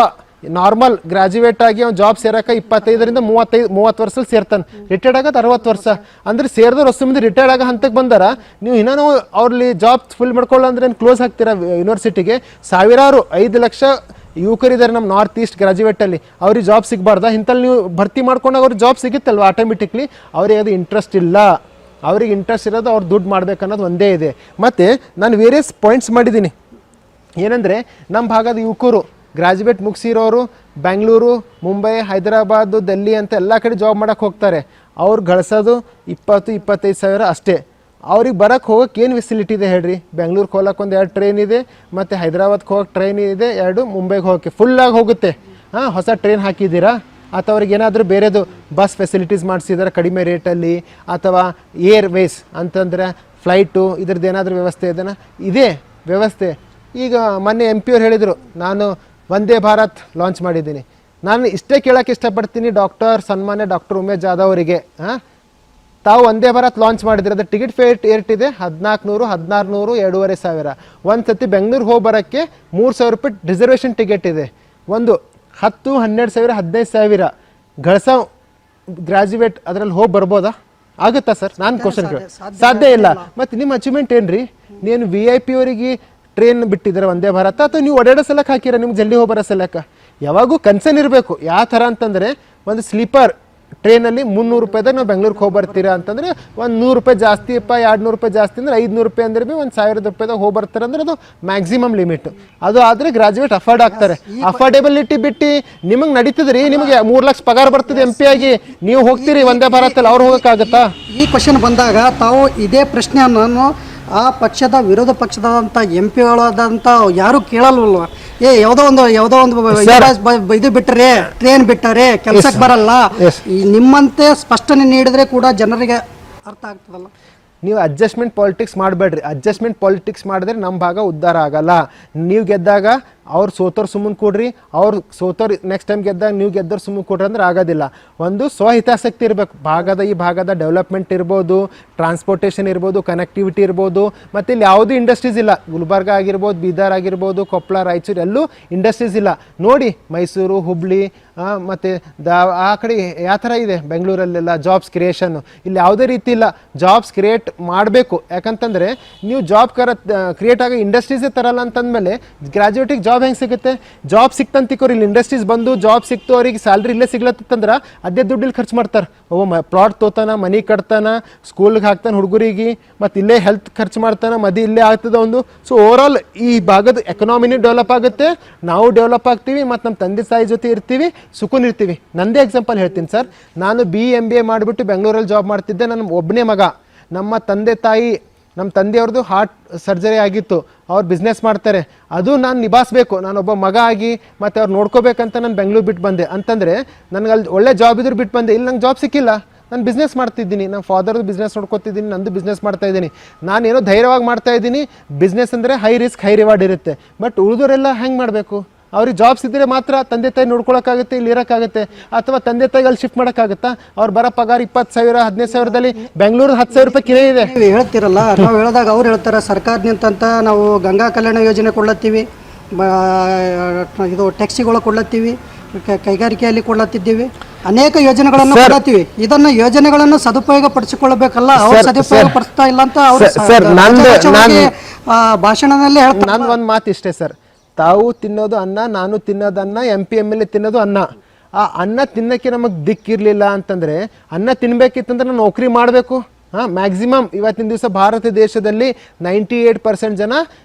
ನಾರ್ಮಲ್ ಗ್ರಾಜ್ಯುಯೇಟ್ ಆಗಿ ಅವ್ನು ಜಾಬ್ ಸೇರೋಕೆ 25ರಿಂದ 30 ವರ್ಷದಲ್ಲಿ ಸೇರ್ತಾನೆ. ರಿಟೈರ್ಡ್ ಆಗೋದು 60 ವರ್ಷ. ಅಂದರೆ ಸೇರಿದವ್ರು ಹೊಸ ಮಂದಿ ರಿಟೈರ್ಡ್ ಆಗೋ ಹಂತಕ್ಕೆ ಬಂದಾರ. ನೀವು ಇನ್ನೂ ಅವ್ರಲ್ಲಿ ಜಾಬ್ ಫುಲ್ ಮಾಡ್ಕೊಳ್ಳೋ ಅಂದ್ರೆ ಏನು ಕ್ಲೋಸ್ ಆಗ್ತೀರಾ ಯೂನಿವರ್ಸಿಟಿಗೆ? ಸಾವಿರಾರು 5 ಲಕ್ಷ ಯುವಕರಿದ್ದಾರೆ ನಮ್ಮ ನಾರ್ತ್ ಈಸ್ಟ್ ಗ್ರಾಜ್ಯುಯೇಟಲ್ಲಿ. ಅವ್ರಿಗೆ ಜಾಬ್ ಸಿಗಬಾರ್ದಾ? ಇಂಥಲ್ಲಿ ನೀವು ಭರ್ತಿ ಮಾಡ್ಕೊಂಡಾಗ ಅವ್ರಿಗೆ ಜಾಬ್ ಸಿಗುತ್ತಲ್ವ ಆಟೋಮೆಟಿಕ್ಲಿ. ಅವ್ರಿಗೆ ಅದು ಇಂಟ್ರೆಸ್ಟ್ ಇಲ್ಲ. ಅವ್ರಿಗೆ ಇಂಟ್ರೆಸ್ಟ್ ಇರೋದು ಅವ್ರು ದುಡ್ಡು ಮಾಡ್ಬೇಕನ್ನೋದು ಒಂದೇ ಇದೆ. ಮತ್ತು ನಾನು ವೇರಿಯಸ್ ಪಾಯಿಂಟ್ಸ್ ಮಾಡಿದ್ದೀನಿ. ಏನಂದರೆ ನಮ್ಮ ಭಾಗದ ಯುವಕರು ಗ್ರಾಜ್ಯುಯೇಟ್ ಮುಗಿಸಿರೋರು ಬೆಂಗಳೂರು, ಮುಂಬೈ, ಹೈದರಾಬಾದು, ಡೆಲ್ಲಿ ಅಂತ ಎಲ್ಲ ಕಡೆ ಜಾಬ್ ಮಾಡೋಕ್ಕೆ ಹೋಗ್ತಾರೆ. ಅವ್ರು ಗಳಿಸೋದು 20-25 ಸಾವಿರ ಅಷ್ಟೇ. ಅವ್ರಿಗೆ ಬರೋಕ್ಕೆ ಹೋಗೋಕ್ಕೆ ಏನು ಫೆಸಿಲಿಟಿ ಇದೆ ಹೇಳ್ರಿ? ಬೆಂಗಳೂರಿಗೆ ಹೋಗೋಕ್ಕೆ ಒಂದು 2 ಟ್ರೈನ್ ಇದೆ, ಮತ್ತು ಹೈದರಾಬಾದ್ಗೆ ಹೋಗೋಕ್ಕೆ ಟ್ರೈನ್ ಇದೆ 2, ಮುಂಬೈಗೆ ಹೋಗೋಕ್ಕೆ ಫುಲ್ಲಾಗಿ ಹೋಗುತ್ತೆ. ಹೊಸ ಟ್ರೈನ್ ಹಾಕಿದ್ದೀರಾ? ಅಥವಾ ಅವ್ರಿಗೆ ಏನಾದರೂ ಬೇರೆದು ಬಸ್ ಫೆಸಿಲಿಟೀಸ್ ಮಾಡಿಸಿದಾರೆ ಕಡಿಮೆ ರೇಟಲ್ಲಿ, ಅಥವಾ ಏರ್ವೇಸ್ ಅಂತಂದರೆ ಫ್ಲೈಟು ಇದ್ರದ್ದು ಏನಾದರೂ ವ್ಯವಸ್ಥೆ ಇದೆನಾ? ಇದೇ ವ್ಯವಸ್ಥೆ. ಈಗ ಮೊನ್ನೆ MP ಅವ್ರು ಹೇಳಿದರು, ನಾನು ವಂದೇ ಭಾರತ್ ಲಾಂಚ್ ಮಾಡಿದ್ದೀನಿ. ನಾನು ಇಷ್ಟೇ ಕೇಳೋಕ್ಕೆ ಇಷ್ಟಪಡ್ತೀನಿ ಸನ್ಮಾನ್ಯ ಡಾಕ್ಟರ್ ಉಮೇಶ್ ಜಾಧವ್ ಅವರಿಗೆ, ತಾವು ವಂದೇ ಭಾರತ್ ಲಾಂಚ್ ಮಾಡಿದ್ರೆ ಅದು ಟಿಕೆಟ್ ಫೇರ್ ಏರ್ಟಿದೆ 1400, 1600, 2500. ಒಂದು ಸತಿ ಬೆಂಗಳೂರು ಹೋಗಿ ಬರೋಕ್ಕೆ 3000 ರೂಪಾಯಿ ರಿಸರ್ವೇಷನ್ ಟಿಕೆಟ್ ಇದೆ. ಒಂದು 10, 12 ಸಾವಿರ, 15 ಸಾವಿರ ಗಳಿಸೋ ಗ್ರಾಜ್ಯುಯೇಟ್ ಅದರಲ್ಲಿ ಹೋಗಿ ಬರ್ಬೋದಾ? ಆಗುತ್ತಾ ಸರ್? ನಾನು ಕ್ವಶನ್ ಕೇಳಿ ಸಾಧ್ಯ ಇಲ್ಲ. ಮತ್ತು ನಿಮ್ಮ ಅಚೀವ್ಮೆಂಟ್ ಏನು ರೀ? ನೀನು VIP ಅವರಿಗೆ ಟ್ರೈನ್ ಬಿಟ್ಟಿದ್ದಾರೆ ವಂದೇ ಭಾರತ, ಅಥವಾ ನೀವು ಓಡಾಡೋ ಸಲಕ್ಕೆ ಹಾಕಿರ ನಿಮ್ಗೆ ಜಲ್ದಿ ಹೋಗಿ ಬರೋ ಸಲಕ್ಕೆ? ಯಾವಾಗೂ ಕನ್ಸರ್ನ್ ಇರಬೇಕು. ಯಾವ ಥರ ಅಂತಂದರೆ, ಒಂದು ಸ್ಲೀಪರ್ ಟ್ರೈನಲ್ಲಿ 300 ರೂಪಾಯಿದಾಗ ನಾವು ಬೆಂಗಳೂರಿಗೆ ಹೋಗಿ ಬರ್ತೀರಾ ಅಂತಂದರೆ ಒಂದು 100 ರೂಪಾಯಿ ಜಾಸ್ತಿ, 200 ರೂಪಾಯಿ ಜಾಸ್ತಿ ಅಂದರೆ 500 ರೂಪಾಯಿ ಅಂದರೆ ಭೀ 1000 ರೂಪಾಯಿದಾಗ ಹೋಗಿ ಬರ್ತಾರೆ. ಅಂದರೆ ಅದು ಮ್ಯಾಕ್ಸಿಮಮ್ ಲಿಮಿಟ್. ಅದು ಆದರೆ ಗ್ರಾಜ್ಯುಯೇಟ್ ಅಫೋರ್ಡ್ ಆಗ್ತಾರೆ. ಅಫೋರ್ಡೆಬಿಲಿಟಿ ಬಿಟ್ಟು ನಿಮಗೆ ನಡೀತದ್ರಿ. ನಿಮಗೆ 3 ಲಕ್ಷ ಪಗಾರ ಬರ್ತದೆ MP ಆಗಿ, ನೀವು ಹೋಗ್ತೀರಿ ವಂದೇ ಭಾರತಲ್ಲಿ, ಅವ್ರು ಹೋಗೋಕ್ಕಾಗತ್ತಾ? ಈ ಕ್ವಶನ್ ಬಂದಾಗ ತಾವು ಇದೇ ಪ್ರಶ್ನೆಯನ್ನು ಆ ಪಕ್ಷದ ವಿರೋಧ ಪಕ್ಷದಂಥ MP ಯಾರು ಕೇಳಲ್ವಲ್ವ? ಯಾವುದೋ ಒಂದು ಇದು ಬಿಟ್ಟರೆ, ಟ್ರೈನ್ ಬಿಟ್ಟರೆ ಕೆಲಸಕ್ಕೆ ಬರಲ್ಲ, ನಿಮ್ಮಂತೆ ಸ್ಪಷ್ಟನೆ ನೀಡಿದ್ರೆ ಕೂಡ ಜನರಿಗೆ ಅರ್ಥ ಆಗ್ತದಲ್ಲ. ನೀವು ಅಡ್ಜಸ್ಟ್ಮೆಂಟ್ ಪಾಲಿಟಿಕ್ಸ್ ಮಾಡಬೇಡ್ರಿ. ಅಡ್ಜಸ್ಟ್ಮೆಂಟ್ ಪಾಲಿಟಿಕ್ಸ್ ಮಾಡಿದ್ರೆ ನಮ್ಮ ಭಾಗ ಉದ್ಧಾರ ಆಗಲ್ಲ. ನೀವು ಗೆದ್ದಾಗ ಅವ್ರು ಸೋತೋರು ಸುಮ್ಮನೆ ಕೊಡ್ರಿ, ಅವ್ರು ಸೋತೋರು ನೆಕ್ಸ್ಟ್ ಟೈಮ್ ಗೆದ್ದಾಗ ನೀವು ಗೆದ್ದವ್ರು ಸುಮ್ಮನೆ ಕೊಡ್ರಿ ಅಂದ್ರೆ ಆಗೋದಿಲ್ಲ. ಒಂದು ಸ್ವಹಿತಾಸಕ್ತಿ ಇರಬೇಕು. ಈ ಭಾಗದ ಡೆವಲಪ್ಮೆಂಟ್ ಇರ್ಬೋದು, ಟ್ರಾನ್ಸ್ಪೋರ್ಟೇಷನ್ ಇರ್ಬೋದು, ಕನೆಕ್ಟಿವಿಟಿ ಇರ್ಬೋದು, ಮತ್ತು ಇಲ್ಲಿ ಯಾವುದೂ ಇಂಡಸ್ಟ್ರೀಸ್ ಇಲ್ಲ. ಗುಲ್ಬರ್ಗ ಆಗಿರ್ಬೋದು, ಬೀದರ್ ಆಗಿರ್ಬೋದು, ಕೊಪ್ಪಳ, ರಾಯಚೂರು ಎಲ್ಲೂ ಇಂಡಸ್ಟ್ರೀಸ್ ಇಲ್ಲ. ನೋಡಿ ಮೈಸೂರು, ಹುಬ್ಳಿ ಮತ್ತು ಆ ಕಡೆ ಯಾವ ಥರ ಇದೆ ಬೆಂಗಳೂರಲ್ಲೆಲ್ಲ ಜಾಬ್ಸ್ ಕ್ರಿಯೇಷನ್ನು. ಇಲ್ಲಿ ಯಾವುದೇ ರೀತಿ ಇಲ್ಲ. ಜಾಬ್ಸ್ ಕ್ರಿಯೇಟ್ ಮಾಡಬೇಕು. ಯಾಕಂತಂದರೆ ನೀವು ಜಾಬ್ ಕ್ರಿಯೇಟ್ ಆಗೋ ಇಂಡಸ್ಟ್ರೀಸೇ ತರಲ್ಲ ಅಂತಂದಮೇಲೆ ಗ್ರ್ಯಾಜುಯೇಟಿಗೆ ಜಾಬ್ ಹೆಂಗೆ ಸಿಗುತ್ತೆ? ಜಾಬ್ ಸಿಕ್ತಂತಿಕೋರು ಇಲ್ಲಿ ಇಂಡಸ್ಟ್ರೀಸ್ ಬಂದು ಜಾಬ್ ಸಿಕ್ತು, ಅವ್ರಿಗೆ ಸ್ಯಾಲ್ರಿ ಇಲ್ಲೇ ಸಿಗ್ಲತ್ತಂದ್ರೆ ಅದೇ ದುಡ್ಡಿಲ್ಲಿ ಖರ್ಚು ಮಾಡ್ತಾರೆ. ಪ್ಲಾಟ್ ತೋತಾನ, ಮನೆ ಕಟ್ತಾನ, ಸ್ಕೂಲ್ಗೆ ಹಾಕ್ತಾನೆ ಹುಡುಗರಿಗೆ, ಮತ್ತು ಇಲ್ಲೇ ಹೆಲ್ತ್ ಖರ್ಚು ಮಾಡ್ತಾನೆ, ಮದಿ ಇಲ್ಲೇ ಆಗ್ತದೆ ಒಂದು. ಸೊ ಓವರಾಲ್ ಈ ಭಾಗದ ಎಕನಾಮಿನೂ ಡೆವಲಪ್ ಆಗುತ್ತೆ, ನಾವು ಡೆವಲಪ್ ಆಗ್ತೀವಿ, ಮತ್ತು ನಮ್ಮ ತಂದೆ ತಾಯಿ ಜೊತೆ ಇರ್ತೀವಿ, ಸುಖನ್ ಇರ್ತೀವಿ. ನಂದೇ ಎಕ್ಸಾಂಪಲ್ ಹೇಳ್ತೀನಿ ಸರ್. ನಾನು BA ಮಾಡಿಬಿಟ್ಟು ಬೆಂಗಳೂರಲ್ಲಿ ಜಾಬ್ ಮಾಡ್ತಿದ್ದೆ. ನನ್ನ ಒಬ್ಬನೇ ಮಗ. ನಮ್ಮ ತಂದೆಯವ್ರದ್ದು ಹಾರ್ಟ್ ಸರ್ಜರಿ ಆಗಿತ್ತು, ಅವ್ರು ಬಿಸ್ನೆಸ್ ಮಾಡ್ತಾರೆ. ಅದು ನಾನು ನಿಭಾಯಿಸ್ಬೇಕು. ನಾನೊಬ್ಬ ಮಗ ಆಗಿ ಮತ್ತು ಅವ್ರು ನೋಡ್ಕೋಬೇಕಂತ ನಾನು ಬೆಂಗಳೂರು ಬಿಟ್ಟು ಬಂದೆ. ಅಂತಂದರೆ ನನಗೆ ಅಲ್ಲಿ ಒಳ್ಳೆ ಜಾಬ್ ಇದ್ರು ಬಿಟ್ಟು ಬಂದೆ. ಇಲ್ಲಿ ನಂಗೆ ಜಾಬ್ ಸಿಕ್ಕಿಲ್ಲ, ನಾನು ಬಿಸ್ನೆಸ್ ಮಾಡ್ತಿದ್ದೀನಿ, ನಮ್ಮ ಫಾದರ್ದು ಬಿಸ್ನೆಸ್ ನೋಡ್ಕೊತಿದ್ದೀನಿ, ನಂದು ಬಿಸ್ನೆಸ್ ಮಾಡ್ತಾ ಇದ್ದೀನಿ. ನಾನೇನೋ ಧೈರ್ಯವಾಗಿ ಮಾಡ್ತಾ ಇದ್ದೀನಿ. ಬಿಸ್ನೆಸ್ ಅಂದರೆ ಹೈ ರಿಸ್ಕ್ ಹೈ ರಿವಾರ್ಡ್ ಇರುತ್ತೆ. ಬಟ್ ಉಳಿದವರೆಲ್ಲ ಹೆಂಗೆ ಮಾಡಬೇಕು? ಅವ್ರಿಗೆ ಜಾಬ್ಸ್ ಇದ್ದರೆ ಮಾತ್ರ ತಂದೆ ತಾಯಿ ನೋಡ್ಕೊಳಕ್ಕಾಗುತ್ತೆ, ಇಲ್ಲಿ ಇರೋಕ್ಕಾಗುತ್ತೆ. ಅಥವಾ ತಂದೆ ತಾಯಿಗೆ ಅಲ್ಲಿ ಶಿಫ್ಟ್ ಮಾಡೋಕ್ಕಾಗುತ್ತಾ? ಅವ್ರು ಬರೋ ಪಗಾರ 20,000 15,000ದಲ್ಲಿ ಬೆಂಗಳೂರು 10,000 ರೂಪಾಯಿ ಕಿರೇ ಇದೆ. ನೀವು ಹೇಳ್ತಿರಲ್ಲ, ನಾವು ಹೇಳಿದಾಗ ಅವ್ರು ಹೇಳ್ತಾರೆ ಸರ್ಕಾರದಿಂತ ನಾವು ಗಂಗಾ ಕಲ್ಯಾಣ ಯೋಜನೆ ಕೊಡ್ಲತ್ತೀವಿ, ಇದು ಟ್ಯಾಕ್ಸಿಗಳು ಕೊಡ್ಲತ್ತೀವಿ, ಕೈಗಾರಿಕೆಯಲ್ಲಿ ಕೊಡ್ಲತ್ತಿದ್ದೀವಿ, ಅನೇಕ ಯೋಜನೆಗಳನ್ನು ಕೊಡ್ಲತ್ತೀವಿ. ಇದನ್ನ ಯೋಜನೆಗಳನ್ನು ಸದುಪಯೋಗ ಪಡಿಸಿಕೊಳ್ಳಬೇಕಲ್ಲ, ಅವ್ರು ಸದುಪಯೋಗ ಪಡಿಸ್ತಾ ಇಲ್ಲ ಅಂತ ಅವರು ಭಾಷಣದಲ್ಲಿ ಹೇಳ್ತಾರೆ. ನಾನು ಒಂದು ಮಾತು ಇಷ್ಟೇ ಸರ್, ತಾವು ತಿನ್ನೋದು ಅನ್ನ, ನಾನು ತಿನ್ನೋದು ಅನ್ನ, MP MLA ತಿನ್ನೋದು ಅನ್ನ. ಆ ಅನ್ನ ತಿನ್ನೋಕ್ಕೆ ನಮಗೆ ದಿಕ್ಕಿರಲಿಲ್ಲ ಅಂತಂದರೆ, ಅನ್ನ ತಿನ್ನಬೇಕಿತ್ತಂದ್ರೆ ನಾನು ನೌಕರಿ ಮಾಡಬೇಕು. ಮ್ಯಾಕ್ಸಿಮಮ್ ಇವತ್ತಿನ ದಿವಸ ಭಾರತ ದೇಶದಲ್ಲಿ 98% ಜನ